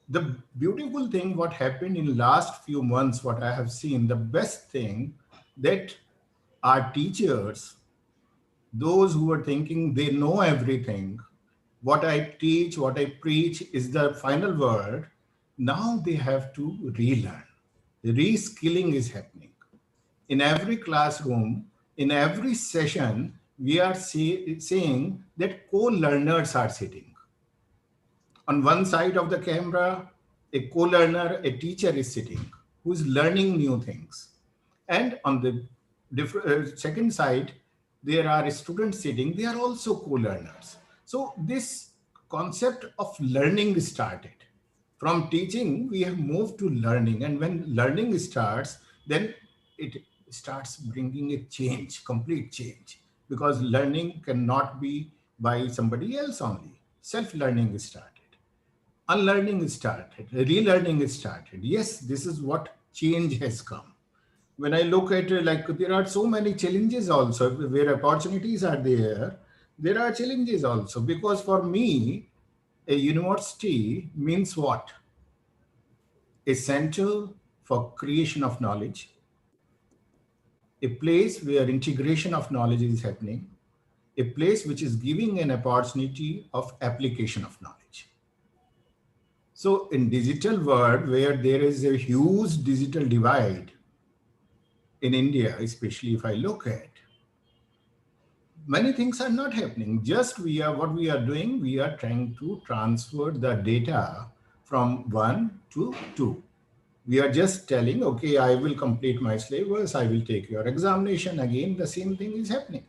The beautiful thing, what happened in last few months, what I have seen, the best thing that our teachers, those who are thinking they know everything, what I teach, what I preach is the final word. Now they have to relearn. Reskilling is happening. In every classroom, in every session, we are saying that co-learners are sitting. On one side of the camera, a co-learner, a teacher is sitting who is learning new things. And on the second side, there are students sitting, they are also co-learners. So this concept of learning started. From teaching, we have moved to learning. And when learning starts, then it starts bringing a change, complete change. Because learning cannot be by somebody else only. Self-learning is started. Unlearning is started. Relearning is started. Yes, this is what change has come. When I look at like there are so many challenges also where opportunities are there are challenges also, because for me, a university means what? A center for creation of knowledge, a place where integration of knowledge is happening, a place which is giving an opportunity of application of knowledge. So in digital world where there is a huge digital divide in India, especially if I look at, many things are not happening. Just what we are doing, we are trying to transfer the data from 1 to 2. We are just telling, okay, I will complete my syllabus, I will take your examination. Again, the same thing is happening.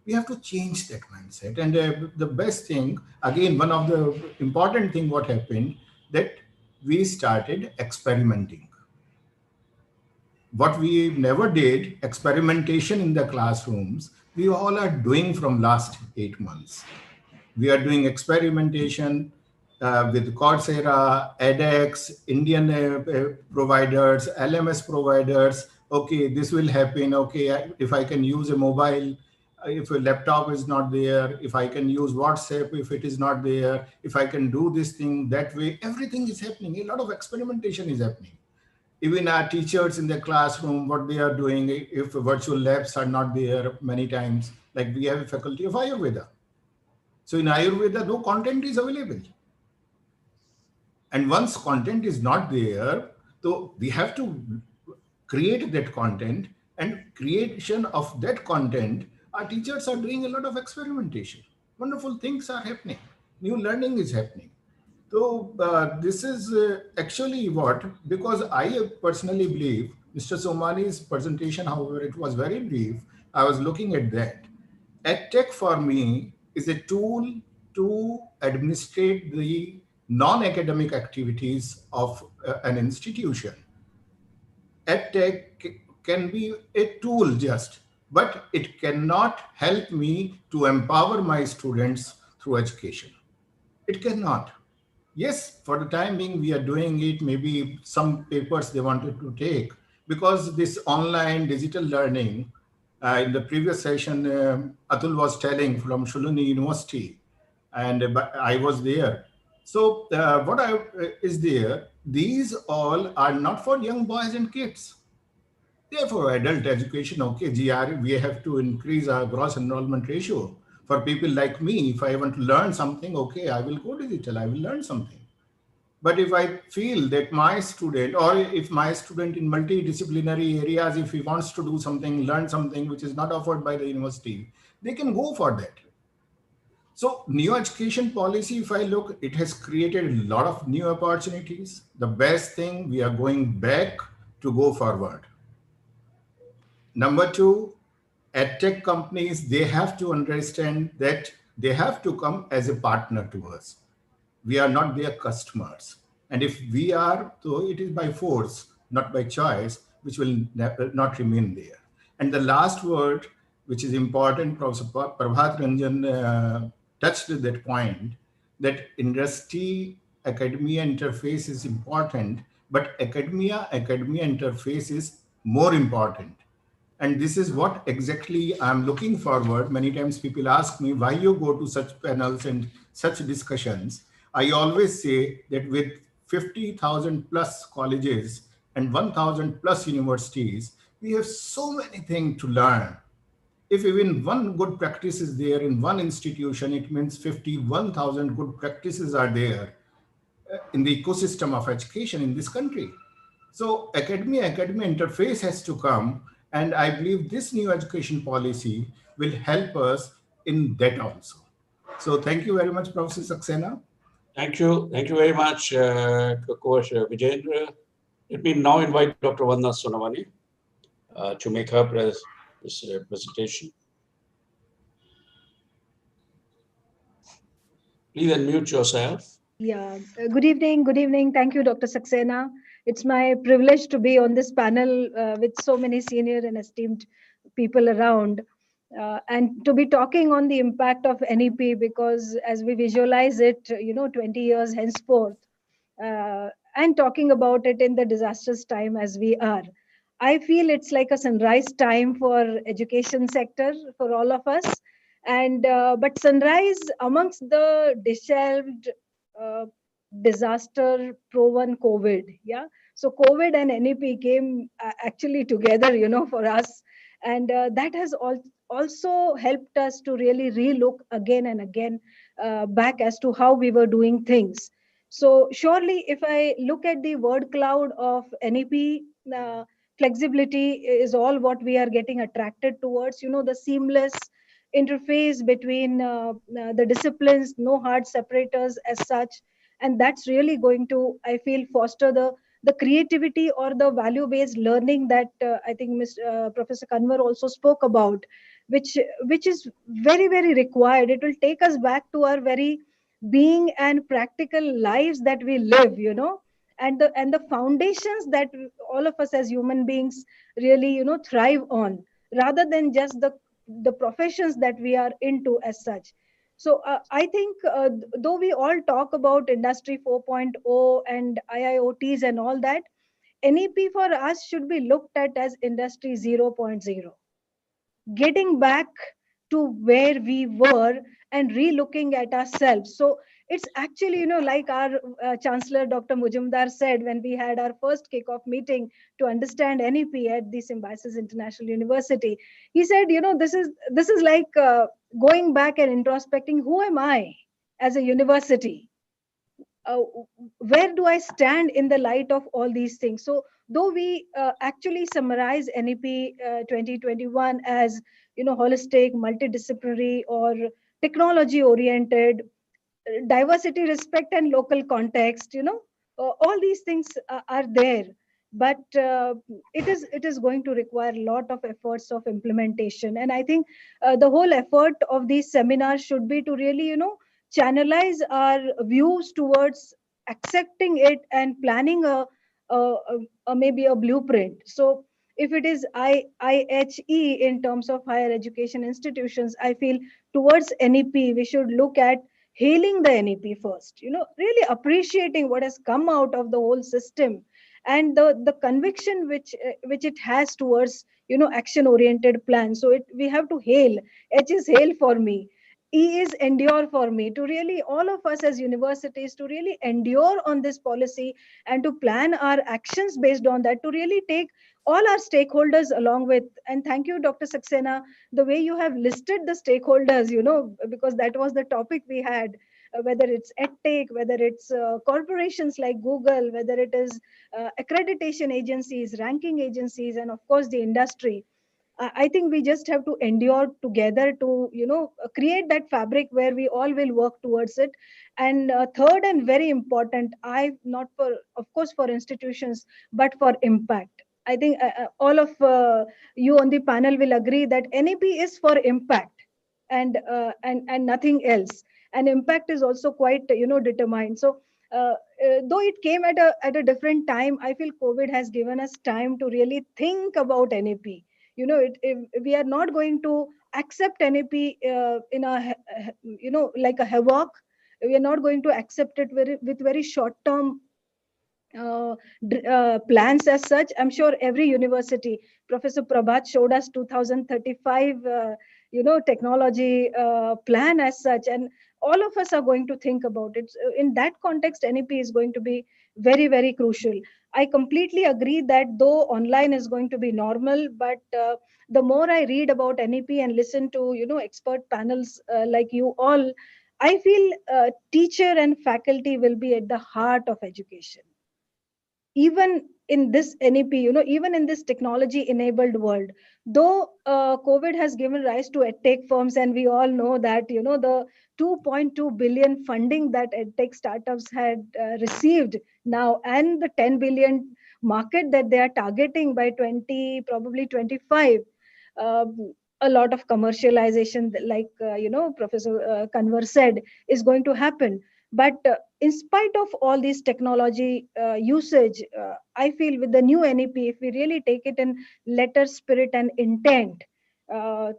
We have to change that mindset. And the best thing, again, one of the important thing what happened, that we started experimenting. What we never did, experimentation in the classrooms, we all are doing from last 8 months. We are doing experimentation with Coursera, edX, Indian providers, LMS providers. Okay, this will happen. Okay, if I can use a mobile, if a laptop is not there, if I can use WhatsApp, if it is not there, if I can do this thing that way, everything is happening. A lot of experimentation is happening. Even our teachers in the classroom, what they are doing, if virtual labs are not there many times, like we have a faculty of Ayurveda. So in Ayurveda, no content is available. And once content is not there, so we have to create that content, and creation of that content, our teachers are doing a lot of experimentation. Wonderful things are happening. New learning is happening. So this is actually what, because I personally believe, Mr. Somani's presentation, however, it was very brief. I was looking at that. EdTech for me is a tool to administrate the non-academic activities of an institution. EdTech can be a tool just, but it cannot help me to empower my students through education. It cannot. Yes, for the time being, we are doing it. Maybe some papers they wanted to take because this online digital learning. In the previous session, Atul was telling from Shuluni University, and I was there. So what is there? These all are not for young boys and kids. They are for adult education. Okay, GR, we have to increase our gross enrollment ratio. For people like me, if I want to learn something, okay, I will go digital. I will learn something. But if I feel that my student, or if my student in multidisciplinary areas, if he wants to do something, learn something which is not offered by the university, they can go for that. So new education policy, if I look, it has created a lot of new opportunities. The best thing, we are going back to go forward. Number two, edtech companies, they have to understand that they have to come as a partner to us. We are not their customers. And if we are, so it is by force, not by choice, which will not remain there. And the last word, which is important, Professor Prabhat Ranjan touched that point, that industry academia interface is important, but academia interface is more important. And this is what exactly I'm looking forward. Many times people ask me why you go to such panels and such discussions. I always say that with 50,000 plus colleges and 1,000 plus universities, we have so many things to learn. If even one good practice is there in one institution, it means 51,000 good practices are there in the ecosystem of education in this country. So academia interface has to come, and I believe this new education policy will help us in that also. So thank you very much, Professor Saxena. Thank you. Thank you very much, Coach Vijayendra. Let me now invite Dr. Vandana Sonawani to make her presentation. Please unmute yourself. Yeah, good evening. Good evening. Thank you, Dr. Saxena. It's my privilege to be on this panel with so many senior and esteemed people around. And to be talking on the impact of NEP, because as we visualize it, 20 years henceforth, and talking about it in the disastrous time as we are, I feel it's like a sunrise time for education sector for all of us. And but sunrise amongst the disheveled, uh, disaster proven COVID. Yeah. So COVID and NEP came actually together, for us. And that has also helped us to really relook again and again back as to how we were doing things. So surely if I look at the word cloud of NEP, flexibility is all what we are getting attracted towards, the seamless interface between the disciplines, no hard separators as such. And that's really going to, I feel, foster the creativity or the value based learning that I think Professor Kanwar also spoke about, which is very very required. It will take us back to our very being and practical lives that we live, and the foundations that all of us as human beings really thrive on, rather than just the professions that we are into as such. So I think though we all talk about industry 4.0 and IIoTs and all that, NEP for us should be looked at as industry 0.0, getting back to where we were and relooking at ourselves. So it's actually, like our Chancellor Dr. Mujumdar said when we had our first kickoff meeting to understand NEP at the Symbiosis International University. He said, this is like going back and introspecting. Who am I as a university? uh, where do I stand in the light of all these things? So though we actually summarize NEP 2021 as holistic, multidisciplinary, or technology oriented, diversity, respect, and local context, all these things are there. But it is going to require a lot of efforts of implementation. And I think the whole effort of these seminars should be to really channelize our views towards accepting it and planning a maybe a blueprint. So If it is IHE in terms of higher education institutions, I feel towards NEP, we should look at hailing the NEP first, really appreciating what has come out of the whole system and the conviction which it has towards, action oriented plan. So we have to hail. H is hail for me. E is endure for me, to really all of us as universities to really endure on this policy and to plan our actions based on that, to really take all our stakeholders along with. And thank you, Dr. Saxena, the way you have listed the stakeholders, because that was the topic we had, whether it's edtech, whether it's corporations like Google, whether it is accreditation agencies, ranking agencies, and of course the industry. I think we just have to endure together to, create that fabric where we all will work towards it. And third and very important, not for, of course, for institutions, but for impact. I think all of you on the panel will agree that NEP is for impact and nothing else. And impact is also quite, determined. So though it came at a different time, I feel COVID has given us time to really think about NEP. We are not going to accept NEP in a, like a havoc. We are not going to accept it with very short term plans as such. I'm sure every university, Professor Prabhat showed us 2035, technology plan as such, and all of us are going to think about it. So in that context, NEP is going to be very, very crucial. I completely agree that though online is going to be normal, but the more I read about NEP and listen to, expert panels like you all, I feel teacher and faculty will be at the heart of education. Even in this NEP, even in this technology enabled world, though COVID has given rise to edtech firms, and we all know that, the 2.2 billion funding that edtech startups had received now, and the 10 billion market that they are targeting by probably 25. A lot of commercialization, like, Professor Kanwar said, is going to happen. But in spite of all these technology usage, I feel with the new NEP, if we really take it in letter, spirit, and intent,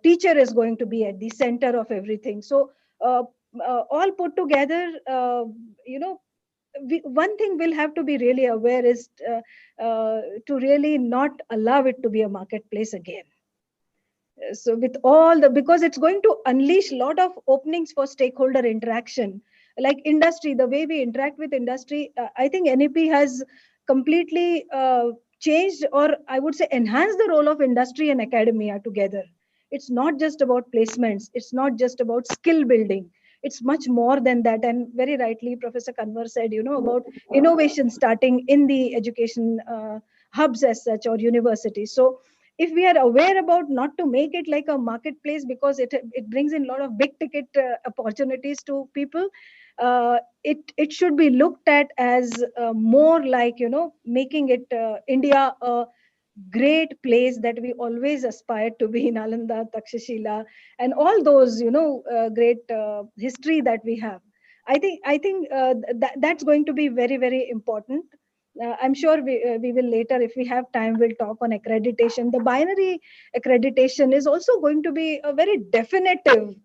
teacher is going to be at the center of everything. So all put together, one thing we'll have to be really aware is to really not allow it to be a marketplace again. So with all because it's going to unleash a lot of openings for stakeholder interaction, like industry, the way we interact with industry. I think NEP has completely changed, or I would say enhanced, the role of industry and academia together. It's not just about placements, it's not just about skill building, it's much more than that. And very rightly Professor Kanwar said, about innovation starting in the education hubs as such, or universities. So if we are aware about not to make it like a marketplace, because it brings in a lot of big ticket opportunities to people, it should be looked at as more like, making it India a great place that we always aspired to be, in Nalanda, Takshashila, and all those, great history that we have. I think that's going to be very, very important. I'm sure we will later, if we have time, we'll talk on accreditation. The binary accreditation is also going to be a very definitive,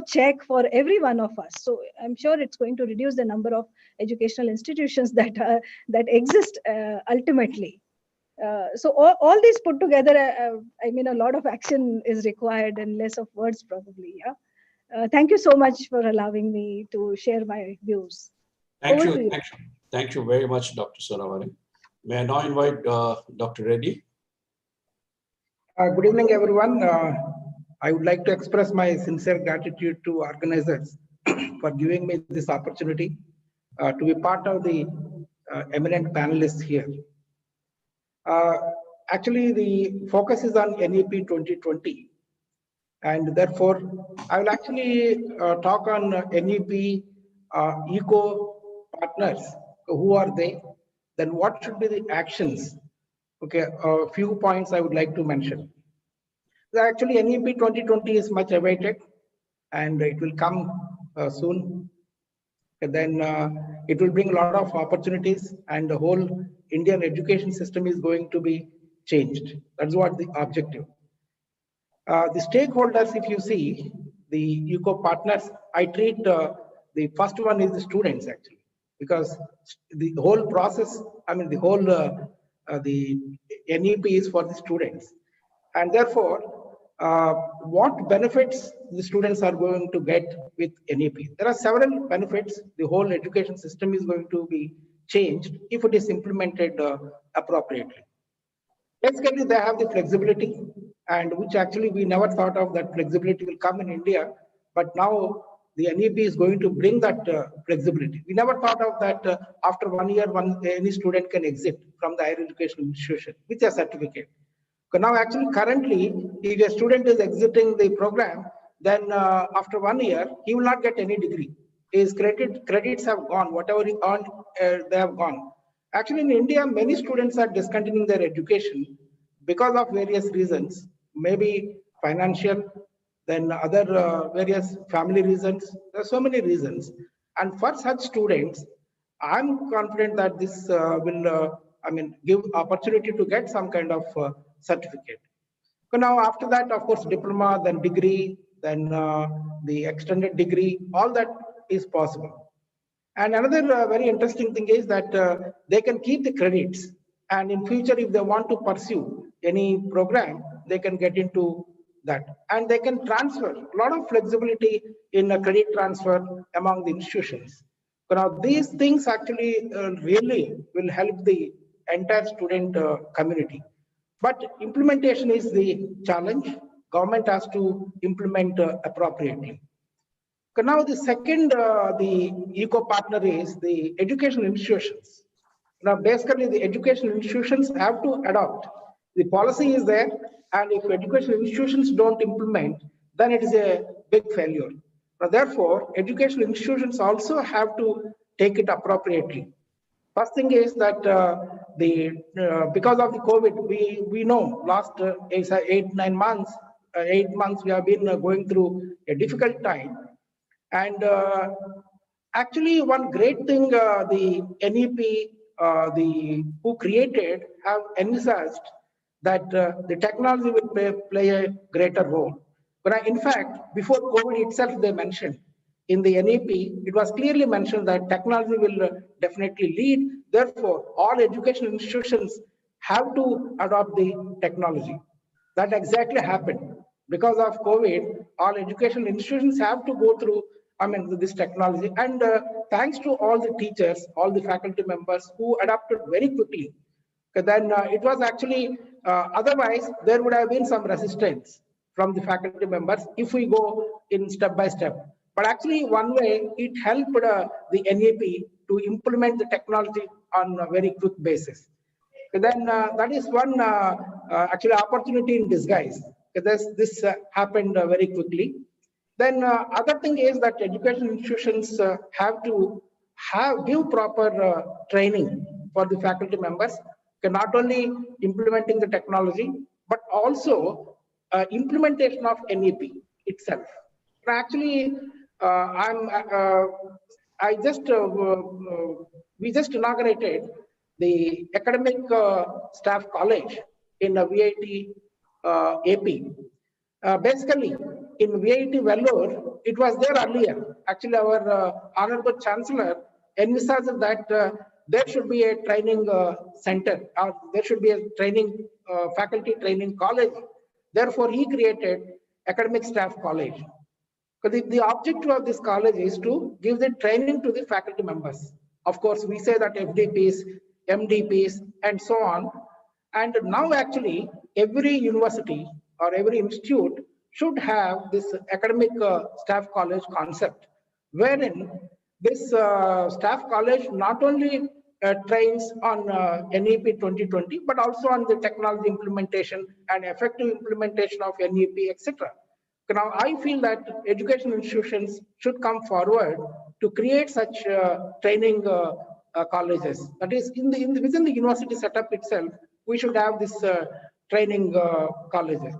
check for every one of us. So I'm sure it's going to reduce the number of educational institutions that exist ultimately. So all these put together, I mean, a lot of action is required and less of words probably. Yeah. Thank you so much for allowing me to share my views. Thank you. Thank you very much, Dr. Soravali. May I now invite Dr. Reddy? Good evening, everyone. I would like to express my sincere gratitude to organizers for giving me this opportunity to be part of the eminent panelists here. Actually, the focus is on NEP 2020, and therefore I will actually talk on NEP eco partners. Who are they? Then what should be the actions? Okay, a few points I would like to mention. Actually, NEP 2020 is much awaited, and it will come soon. And then it will bring a lot of opportunities, and the whole Indian education system is going to be changed. That's what the objective. The stakeholders, if you see, the eco partners, I treat the first one is the students actually, because the whole process, I mean the whole the NEP is for the students, and therefore what benefits the students are going to get with NEP? There are several benefits. The whole education system is going to be changed if it is implemented appropriately. Basically, they have the flexibility, and which actually we never thought of that flexibility will come in India, but now the NEP is going to bring that flexibility. We never thought of that after 1 year, any student can exit from the higher education institution with a certificate. So now actually currently, if a student is exiting the program, then after 1 year, he will not get any degree. His credits have gone, whatever he earned, they have gone. Actually, in India, many students are discontinuing their education because of various reasons, maybe financial, then other various family reasons. There are so many reasons. And for such students, I'm confident that this will, give opportunity to get some kind of certificate. So now after that, of course, diploma, then degree, then the extended degree, all that is possible. And another very interesting thing is that they can keep the credits, and in future, if they want to pursue any program, they can get into that, and they can transfer. A lot of flexibility in a credit transfer among the institutions. So now these things actually really will help the entire student community. But implementation is the challenge. Government has to implement appropriately. So now the second, the eco partner is the educational institutions. Now basically the educational institutions have to adopt. The policy is there, and if educational institutions don't implement, then it is a big failure. Now therefore, educational institutions also have to take it appropriately. First thing is that because of the COVID, we know last 8 months we have been going through a difficult time. And actually, one great thing the NEP, who created, have envisaged that the technology will play a greater role. But in fact, before COVID itself, they mentioned in the NEP, it was clearly mentioned that technology will definitely lead. Therefore, all educational institutions have to adopt the technology. That exactly happened. Because of COVID, all educational institutions have to go through this technology. And thanks to all the teachers, all the faculty members who adapted very quickly. Then it was actually, otherwise, there would have been some resistance from the faculty members if we go in step by step. But actually, one way, it helped the NEP to implement the technology on a very quick basis. Then that is one actually opportunity in disguise. This happened very quickly. Then other thing is that education institutions have to give proper training for the faculty members, not only implementing the technology, but also implementation of NEP itself. Actually, we just inaugurated the academic staff college in VIT AP. Basically, in VIT Vellore, it was there earlier. Actually, our Honorable Chancellor envisaged that there should be a training center, or there should be a training faculty training college. Therefore, he created Academic Staff College. So the objective of this college is to give the training to the faculty members. Of course, we say that FDPs, MDPs, and so on. And now actually, every university or every institute should have this academic staff college concept, wherein this staff college not only trains on NEP 2020, but also on the technology implementation and effective implementation of NEP, etc. Now, I feel that education institutions should come forward to create such training colleges. That is, within the university setup itself, we should have this training colleges.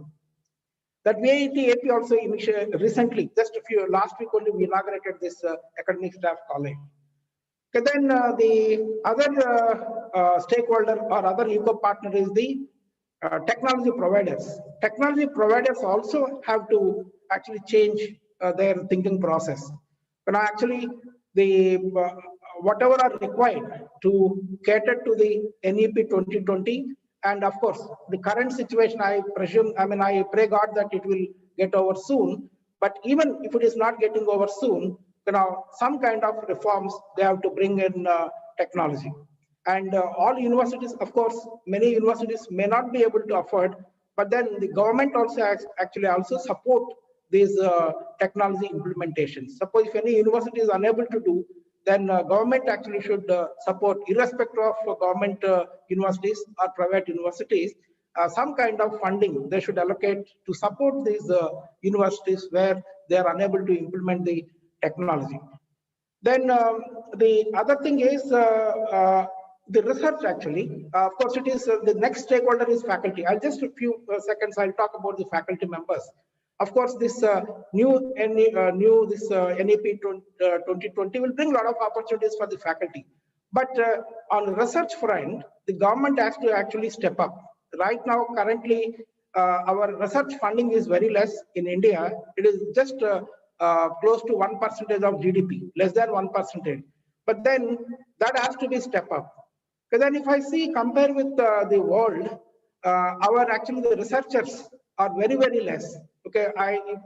That VIT AP also recently, just last week only, we inaugurated this academic staff college. Okay, then the other stakeholder or other eco partner is the technology providers. Technology providers also have to actually change their thinking process. Actually, the whatever are required to cater to the NEP 2020, and of course, the current situation, I presume, I pray God that it will get over soon. But even if it is not getting over soon, some kind of reforms they have to bring in technology. And all universities, of course, many universities may not be able to afford, but then the government also has actually also support these technology implementations. Suppose if any university is unable to do, then government actually should support, irrespective of government universities or private universities, some kind of funding they should allocate to support these universities where they are unable to implement the technology. Then the other thing is the research actually. Of course, it is the next stakeholder is faculty. I'll just a few seconds, I'll talk about the faculty members. Of course, this new NEP 2020 will bring a lot of opportunities for the faculty. But on the research front, the government has to actually step up. Right now, currently, our research funding is very less in India. It is just close to 1% of GDP, less than 1%. But then that has to be step up. Because then if I see, compare with the world, actually the researchers are very, very less. Okay,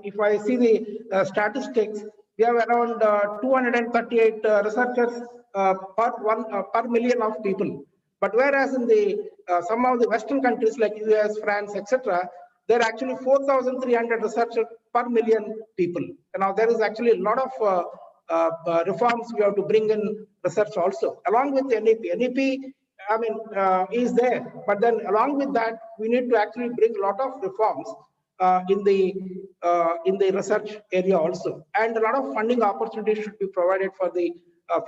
if I see the statistics, we have around 238 researchers per million of people. But whereas in the some of the Western countries like US, France, etc., there are actually 4,300 researchers per million people. Now there is actually a lot of reforms we have to bring in research also, along with the NEP. NEP, is there, but then along with that, we need to actually bring a lot of reforms in the research area also, and a lot of funding opportunities should be provided for the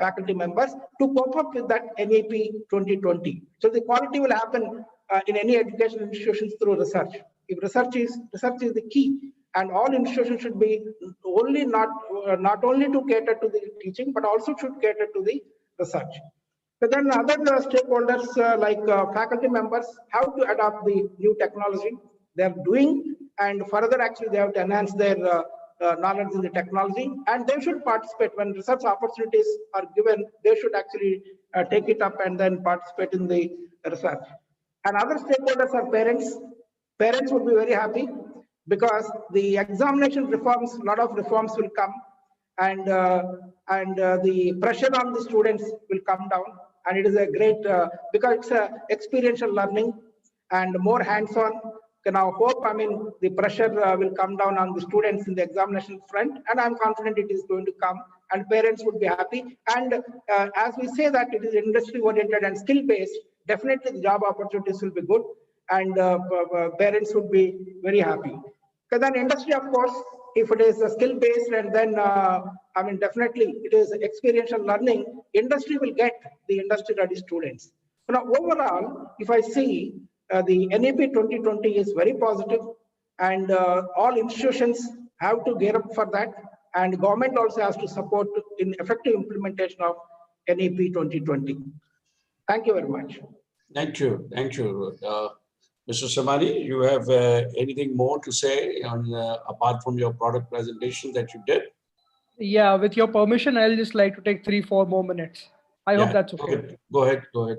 faculty members to cope up with that NEP 2020. So the quality will happen in any education institutions through research. If research is the key, and all institutions should be only not only to cater to the teaching, but also should cater to the research. But then other stakeholders like faculty members have to adopt the new technology they are doing, and further actually they have to enhance their knowledge in the technology, and they should participate when research opportunities are given. They should actually take it up and then participate in the research. And other stakeholders are parents. Parents would be very happy because the examination reforms, a lot of reforms will come, and the pressure on the students will come down, and it is a great because it's a experiential learning and more hands-on. Can I hope, the pressure will come down on the students in the examination front, and I'm confident it is going to come, and parents would be happy. And as we say that it is industry-oriented and skill-based, definitely the job opportunities will be good, and parents would be very happy. Because then industry, of course, if it is skill-based, and then definitely it is experiential learning, industry will get the industry-ready students. Now, overall, if I see the NEP 2020 is very positive, and all institutions have to gear up for that, and government also has to support in effective implementation of NEP 2020. Thank you very much. Thank you. Mr. Samani, you have anything more to say on apart from your product presentation that you did? Yeah, with your permission, I'll just like to take 3-4 more minutes. I hope that's okay. Go ahead. So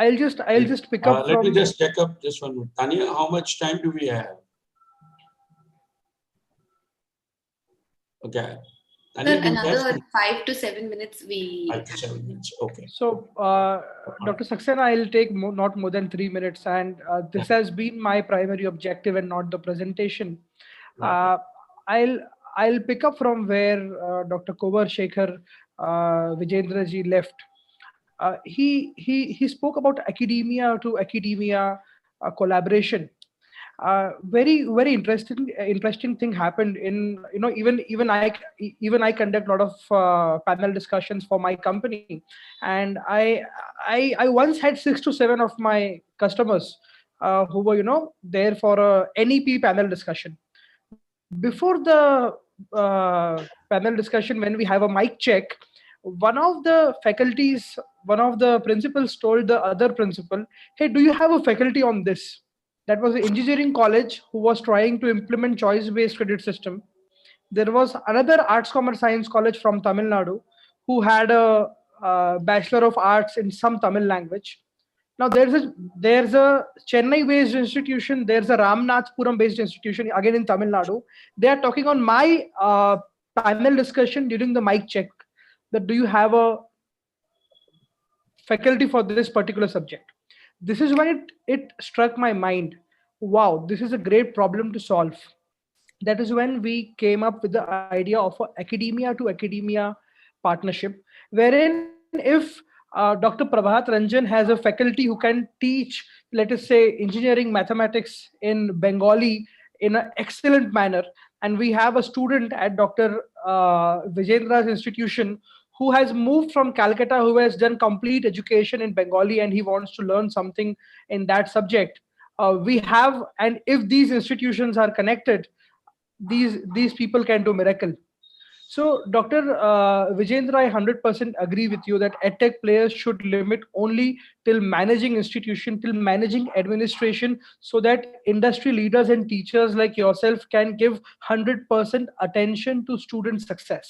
I'll just pick up. Let me just check up this one. Tanya, how much time do we have? Okay. Sir, another 5 to 7 minutes. 5 to 7 minutes. Okay. So, Dr. Saxena, I'll take not more than 3 minutes, and this has been my primary objective and not the presentation. I'll pick up from where Dr. Kovar Shekhar Vijendra ji left. He spoke about academia to academia collaboration. Very interesting thing happened in even I conduct a lot of panel discussions for my company, and I once had 6 to 7 of my customers who were there for a NEP panel discussion. Before the panel discussion, when we have a mic check, one of the principals told the other principal, "Hey, do you have a faculty on this?" That was an engineering college who was trying to implement choice-based credit system. There was another arts, commerce, science college from Tamil Nadu who had a, Bachelor of Arts in some Tamil language. Now there's a Chennai-based institution. There's a Ramnathpuram-based institution again in Tamil Nadu. They are talking on my panel discussion during the mic check. That do you have a faculty for this particular subject? This is when it struck my mind. Wow, this is a great problem to solve. That is when we came up with the idea of a academia to academia partnership, wherein if Dr. Prabhat Ranjan has a faculty who can teach, let us say, engineering mathematics in Bengali in an excellent manner, and we have a student at Dr. Vijendra's institution who has moved from Calcutta, who has done complete education in Bengali, and he wants to learn something in that subject. We have, and if these institutions are connected, these people can do miracle. So, Dr. Vijendra, I 100% agree with you that edtech players should limit only till managing institution, till managing administration, so that industry leaders and teachers like yourself can give 100% attention to student success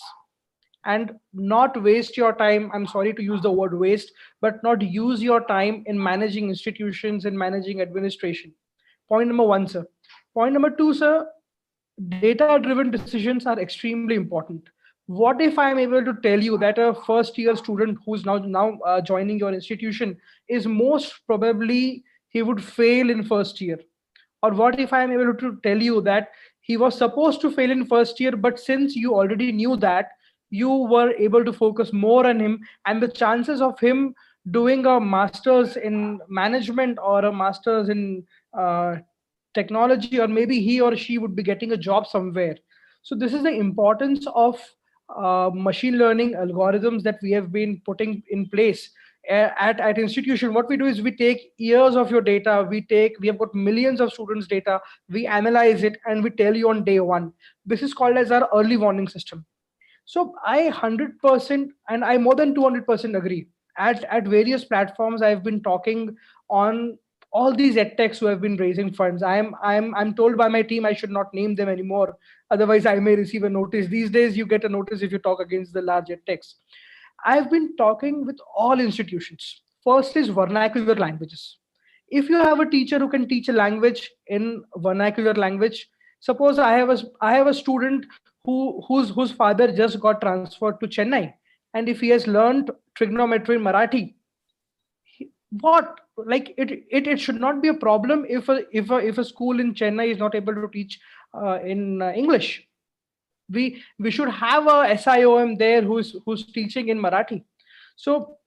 and not waste your time. I'm sorry to use the word waste, but not use your time in managing institutions and managing administration. Point number one, sir. Point number two, sir, data driven decisions are extremely important. What if I'm able to tell you that a first year student who's now joining your institution is most probably he would fail in first year? Or what if I am able to tell you that he was supposed to fail in first year, but since you already knew that, you were able to focus more on him, and the chances of him doing a master's in management or a master's in technology, or maybe he or she would be getting a job somewhere. So this is the importance of machine learning algorithms that we have been putting in place at institution. What we do is we take years of your data, we have got millions of students data, we analyze it, and we tell you on day one. This is called as our early warning system. So I 100% and I more than 200% agree. At various platforms, I've been talking on all these edtechs who have been raising funds. I'm told by my team I should not name them anymore. Otherwise, I may receive a notice. These days, you get a notice if you talk against the large edtechs. I've been talking with all institutions. First is vernacular languages. If you have a teacher who can teach a language in vernacular language, suppose I have a student whose father just got transferred to Chennai, and if he has learned trigonometry in Marathi, what, like, it should not be a problem if a school in Chennai is not able to teach in English. We should have a SIOM there who's teaching in Marathi. So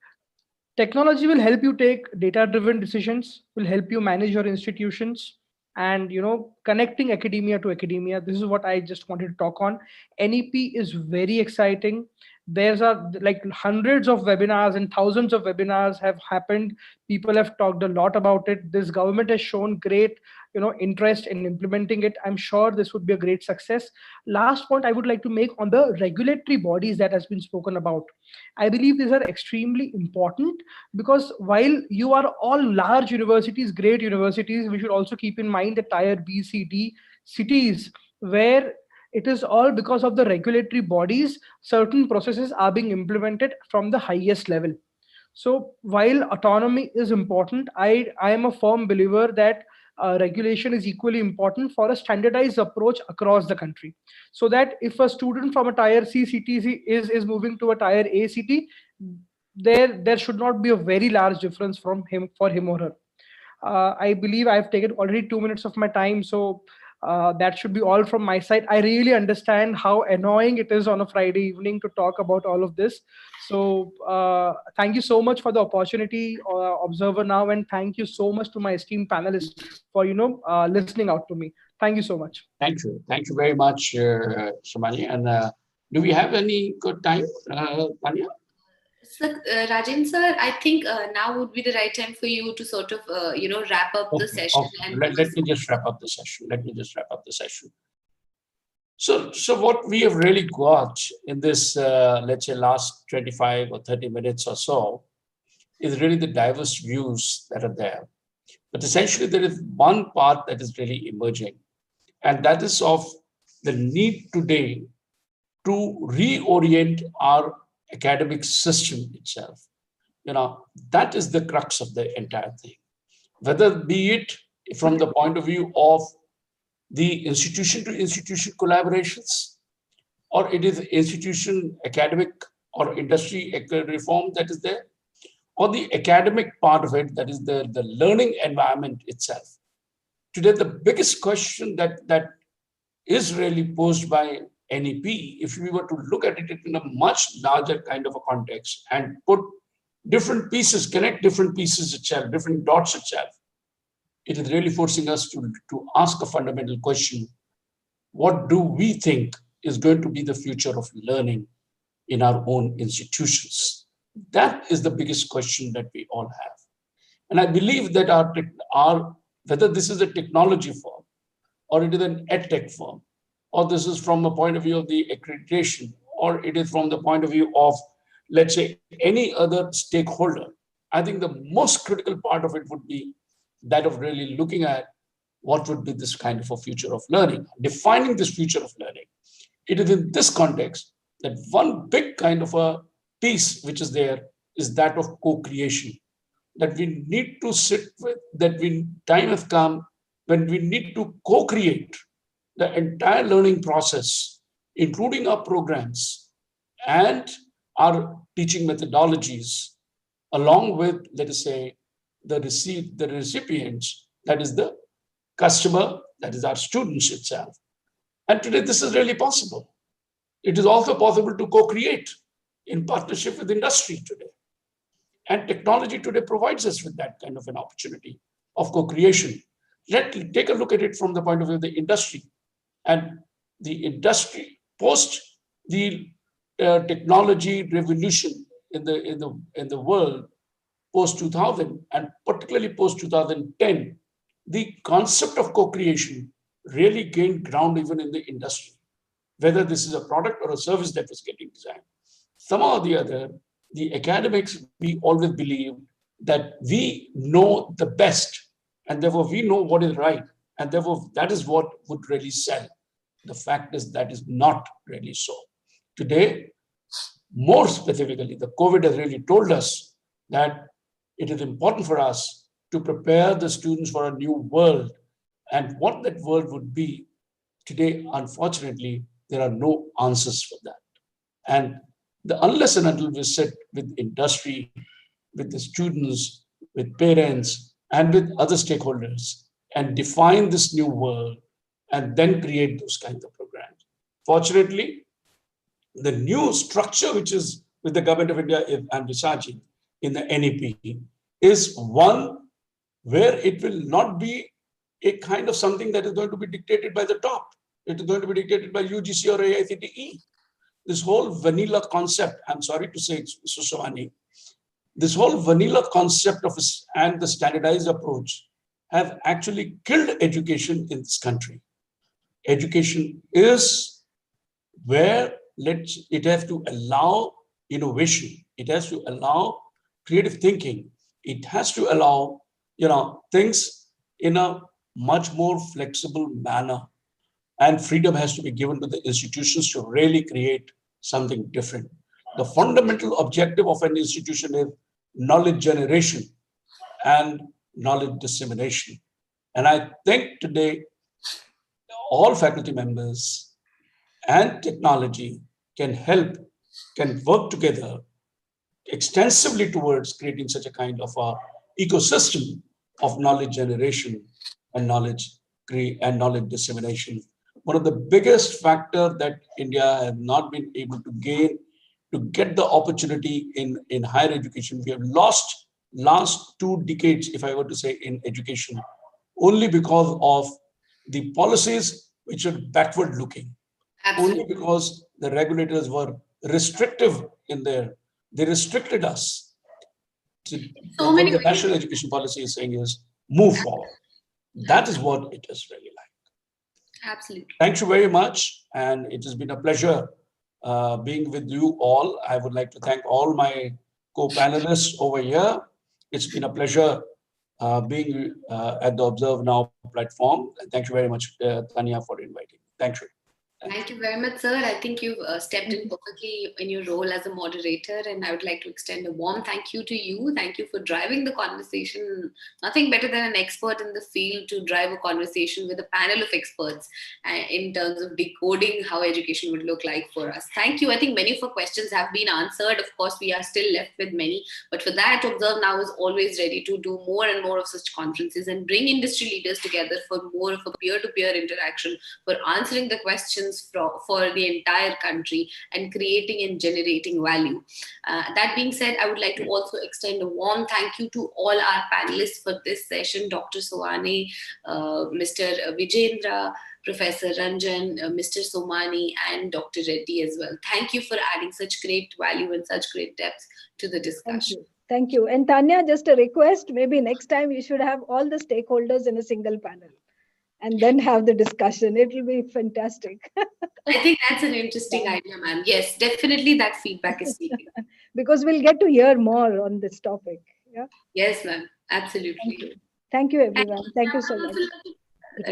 technology will help you take data driven decisions, will help you manage your institutions, and connecting academia to academia. This is what I just wanted to talk on. NEP is very exciting. There's like hundreds of webinars and thousands of webinars have happened. People have talked a lot about it. This government has shown great interest in implementing it. I'm sure this would be a great success. Last point I would like to make on the regulatory bodies that has been spoken about. I believe these are extremely important, because while you are all large universities, great universities, we should also keep in mind the tier B, C, D cities where it is all because of the regulatory bodies. Certain processes are being implemented from the highest level. So while autonomy is important, I am a firm believer that regulation is equally important for a standardized approach across the country. So that if a student from a tier C city is moving to a tier A city, there should not be a very large difference for him or her. I believe I've taken already 2 minutes of my time, so that should be all from my side. I really understand how annoying it is on a Friday evening to talk about all of this. So thank you so much for the opportunity, Observer Now, and thank you so much to my esteemed panelists for listening out to me. Thank you so much. Thank you very much, Samani. And do we have any good time, Tanya? So, Rajan sir, I think now would be the right time for you to sort of, wrap up the session. Okay. Let me just wrap up the session. So what we have really got in this, let's say, last 25 or 30 minutes or so, is really the diverse views that are there. But essentially, there is one part that is really emerging, and that is of the need today to reorient our academic system itself. That is the crux of the entire thing. Whether be it from the point of view of the institution to institution collaborations, or it is institution academic or industry reform that is there, or the academic part of it, that is the learning environment itself. Today, the biggest question that is really posed by NEP, if we were to look at it in a much larger kind of a context and put different pieces, connect different pieces itself, different dots itself, it is really forcing us to ask a fundamental question. What do we think is going to be the future of learning in our own institutions? That is the biggest question that we all have. And I believe that our whether this is a technology firm, or it is an edtech firm, or this is from a point of view of the accreditation, or it is from the point of view of, let's say, any other stakeholder, I think the most critical part of it would be that of really looking at what would be this kind of a future of learning, defining this future of learning. It is in this context that one big kind of a piece which is there is that of co-creation, that we need to sit with, time has come when we need to co-create the entire learning process, including our programs and our teaching methodologies, along with, let us say, the recipients, that is the customer, that is our students itself. And today this is really possible. It is also possible to co-create in partnership with industry today. And technology today provides us with that kind of an opportunity of co-creation. Let's take a look at it from the point of view of the industry. And the industry post the technology revolution in the world post 2000, and particularly post 2010, the concept of co-creation really gained ground even in the industry. Whether this is a product or a service that was getting designed, somehow or the other, the academics, we always believe that we know the best, and therefore we know what is right, and therefore that is what would really sell. The fact is that is not really so. Today, more specifically, the COVID has really told us that it is important for us to prepare the students for a new world. And what that world would be, today, unfortunately, there are no answers for that. And unless and until we sit with industry, with the students, with parents, and with other stakeholders, and define this new world, and then create those kinds of programs. Fortunately, the new structure which is with the government of India and researching in the NEP is one where it will not be a kind of something that is going to be dictated by the top. It is going to be dictated by UGC or AICTE. This whole vanilla concept, I'm sorry to say, Mr. Sohani, this whole vanilla concept of and the standardized approach have actually killed education in this country. Education is where it has to allow innovation. It has to allow creative thinking. It has to allow, things in a much more flexible manner. And freedom has to be given to the institutions to really create something different. The fundamental objective of an institution is knowledge generation and knowledge dissemination. And I think today, all faculty members and technology can work together extensively towards creating such a kind of a ecosystem of knowledge generation and knowledge dissemination. One of the biggest factors that India has not been able to gain to get the opportunity in higher education, we have lost last 2 decades, if I were to say, in education, only because of the policies which are backward looking. Absolutely. Only because the regulators were restrictive in there. They restricted us. What the national education policy is saying is move forward. That is what it is really like. Absolutely. Thank you very much. And it has been a pleasure being with you all. I would like to thank all my co-panelists over here. It's been a pleasure being at the Observe Now platform. Thank you very much, Tanya, for inviting. Thank you. Thank you very much, sir. I think you've stepped in perfectly in your role as a moderator, and I would like to extend a warm thank you to you. Thank you for driving the conversation. Nothing better than an expert in the field to drive a conversation with a panel of experts in terms of decoding how education would look like for us. Thank you. I think many of our questions have been answered. Of course, we are still left with many, but for that, Observe Now is always ready to do more and more of such conferences and bring industry leaders together for more of a peer-to-peer interaction, for answering the questions for the entire country and creating and generating value. That being said, I would like to also extend a warm thank you to all our panelists for this session, Dr. Soane, Mr. Vijendra, Professor Ranjan, Mr. Somani, and Dr. Reddy as well. Thank you for adding such great value and such great depth to the discussion. Thank you. And Tanya, just a request, maybe next time you should have all the stakeholders in a single panel and then have the discussion. It will be fantastic. I think that's an interesting idea, ma'am. Yes, definitely that feedback is taken. Because we'll get to hear more on this topic. Yeah. Yes, ma'am. Absolutely. Thank you. Thank you, everyone. Thank you so much.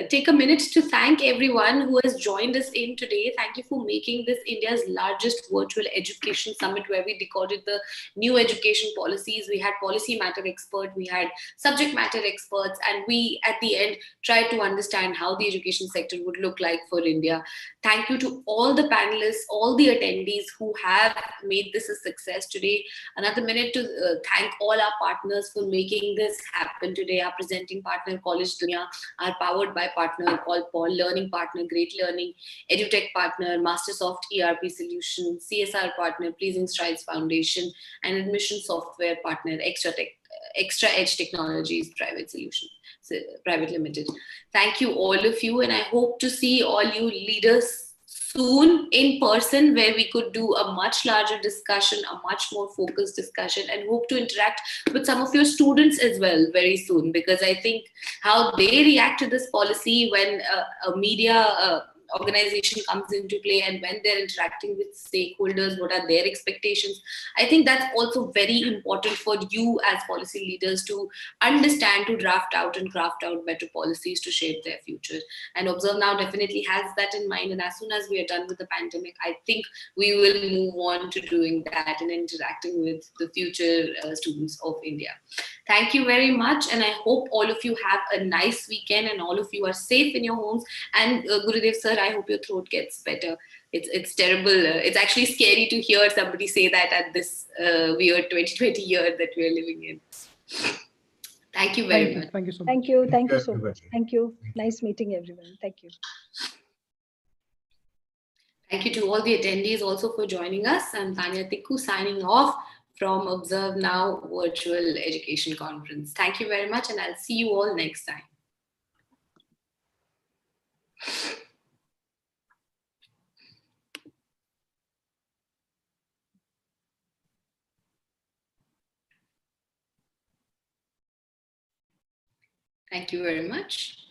Take a minute to thank everyone who has joined us in today. Thank you for making this India's largest virtual education summit, where we decoded the new education policies. We had policy matter experts, we had subject matter experts, and we at the end tried to understand how the education sector would look like for India. Thank you to all the panelists, all the attendees who have made this a success today. Another minute to thank all our partners for making this happen today. Our presenting partner, Collegedunia, our powered by partner, CollPoll, learning partner, Great Learning, EduTech partner, Mastersoft ERP solution, CSR partner, Pleasing Strides Foundation, and admission software partner, Extra Edge Technologies Private Limited. Thank you, all of you, and I hope to see all you leaders soon in person, where we could do a much larger discussion, a much more focused discussion, and hope to interact with some of your students as well very soon, because I think how they react to this policy when a media organization comes into play and when they're interacting with stakeholders, what are their expectations. I think that's also very important for you as policy leaders to understand, to draft out and craft out better policies to shape their future. And Observe Now definitely has that in mind. And as soon as we are done with the pandemic, I think we will move on to doing that and interacting with the future students of India. Thank you very much. And I hope all of you have a nice weekend and all of you are safe in your homes. And Gurudev sir, I hope your throat gets better. It's terrible. It's actually scary to hear somebody say that at this weird 2020 year that we're living in. Thank you very much. Thank you so much. Thank you. Thank you so much. Thank you. Nice meeting everyone. Thank you. Thank you to all the attendees also for joining us. I'm Tanya Tikku signing off from Observe Now Virtual Education Conference. Thank you very much, and I'll see you all next time. Thank you very much.